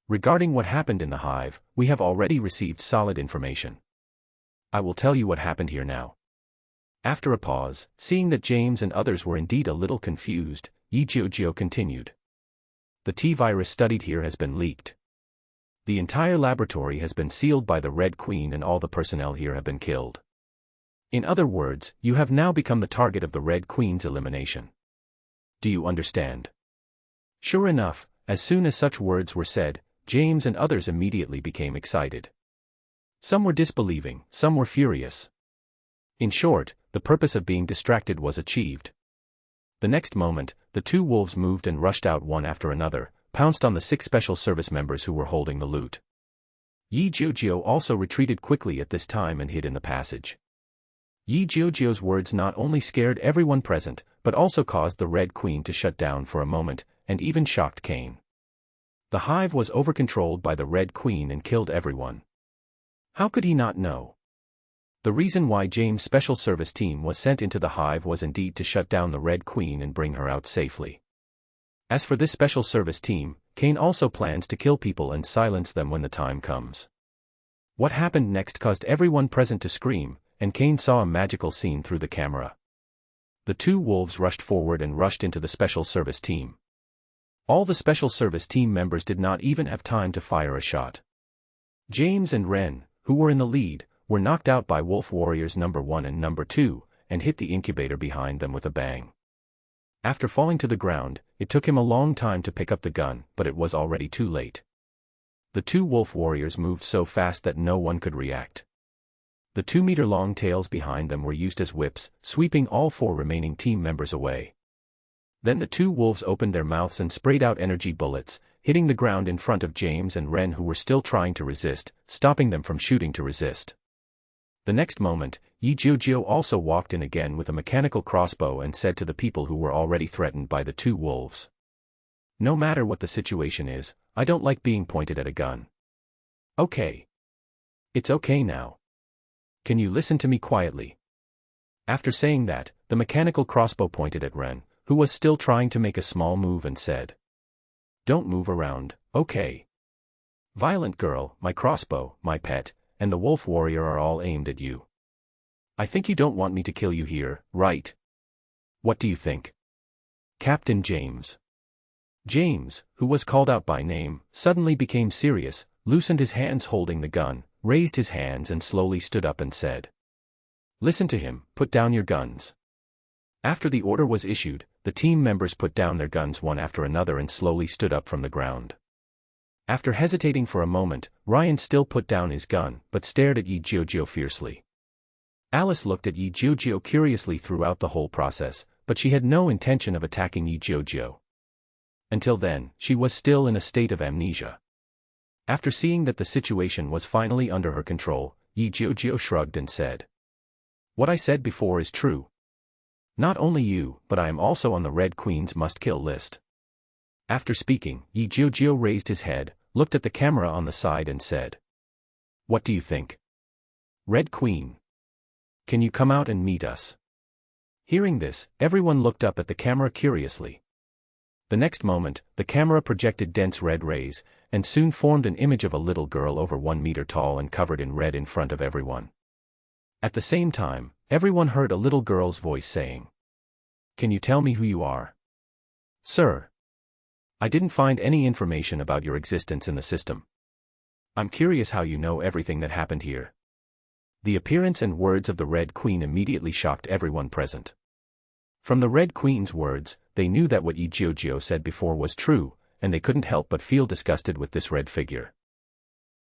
Regarding what happened in the Hive, we have already received solid information. I will tell you what happened here now." After a pause, seeing that James and others were indeed a little confused, Jiujiu continued. "The T-virus studied here has been leaked. The entire laboratory has been sealed by the Red Queen and all the personnel here have been killed. In other words, you have now become the target of the Red Queen's elimination. Do you understand?" Sure enough, as soon as such words were said, James and others immediately became excited. Some were disbelieving, some were furious. In short, the purpose of being distracted was achieved. The next moment, the two wolves moved and rushed out one after another, pounced on the 6 special service members who were holding the loot. Jiujiu also retreated quickly at this time and hid in the passage. Jiujiu's words not only scared everyone present, but also caused the Red Queen to shut down for a moment, and even shocked Kane. The Hive was overcontrolled by the Red Queen and killed everyone. How could he not know? The reason why James' special service team was sent into the Hive was indeed to shut down the Red Queen and bring her out safely. As for this special service team, Kane also plans to kill people and silence them when the time comes. What happened next caused everyone present to scream, and Kane saw a magical scene through the camera. The two wolves rushed forward and rushed into the special service team. All the special service team members did not even have time to fire a shot. James and Ren, who were in the lead, were knocked out by Wolf Warriors number 1 and number 2, and hit the incubator behind them with a bang. After falling to the ground, it took him a long time to pick up the gun, but it was already too late. The two Wolf Warriors moved so fast that no one could react. The 2-meter-long tails behind them were used as whips, sweeping all 4 remaining team members away. Then the two wolves opened their mouths and sprayed out energy bullets, hitting the ground in front of James and Ren, who were still trying to resist, stopping them from shooting to resist. The next moment, Jiujiu also walked in again with a mechanical crossbow and said to the people who were already threatened by the two wolves, "No matter what the situation is, I don't like being pointed at a gun. Okay. It's okay now. Can you listen to me quietly?" After saying that, the mechanical crossbow pointed at Ren, who was still trying to make a small move, and said, "Don't move around, okay? Violent girl, my crossbow, my pet, and the Wolf Warrior are all aimed at you. I think you don't want me to kill you here, right? What do you think?" Captain James. James, who was called out by name, suddenly became serious, loosened his hands holding the gun, raised his hands and slowly stood up and said, "Listen to him, put down your guns." After the order was issued, the team members put down their guns one after another and slowly stood up from the ground. After hesitating for a moment, Ryan still put down his gun, but stared at Jiujiu fiercely. Alice looked at Jiujiu curiously throughout the whole process, but she had no intention of attacking Jiujiu. Until then, she was still in a state of amnesia. After seeing that the situation was finally under her control, Jiujiu shrugged and said, "What I said before is true. Not only you, but I am also on the Red Queen's must-kill list. After speaking, Jiujiu raised his head, looked at the camera on the side and said, "What do you think? Red Queen? Can you come out and meet us?" Hearing this, everyone looked up at the camera curiously. The next moment, the camera projected dense red rays, and soon formed an image of a little girl over 1 meter tall and covered in red in front of everyone. At the same time, everyone heard a little girl's voice saying, "Can you tell me who you are?" "Sir, I didn't find any information about your existence in the system. I'm curious how you know everything that happened here." The appearance and words of the Red Queen immediately shocked everyone present. From the Red Queen's words, they knew that what Jiujiu said before was true, and they couldn't help but feel disgusted with this red figure.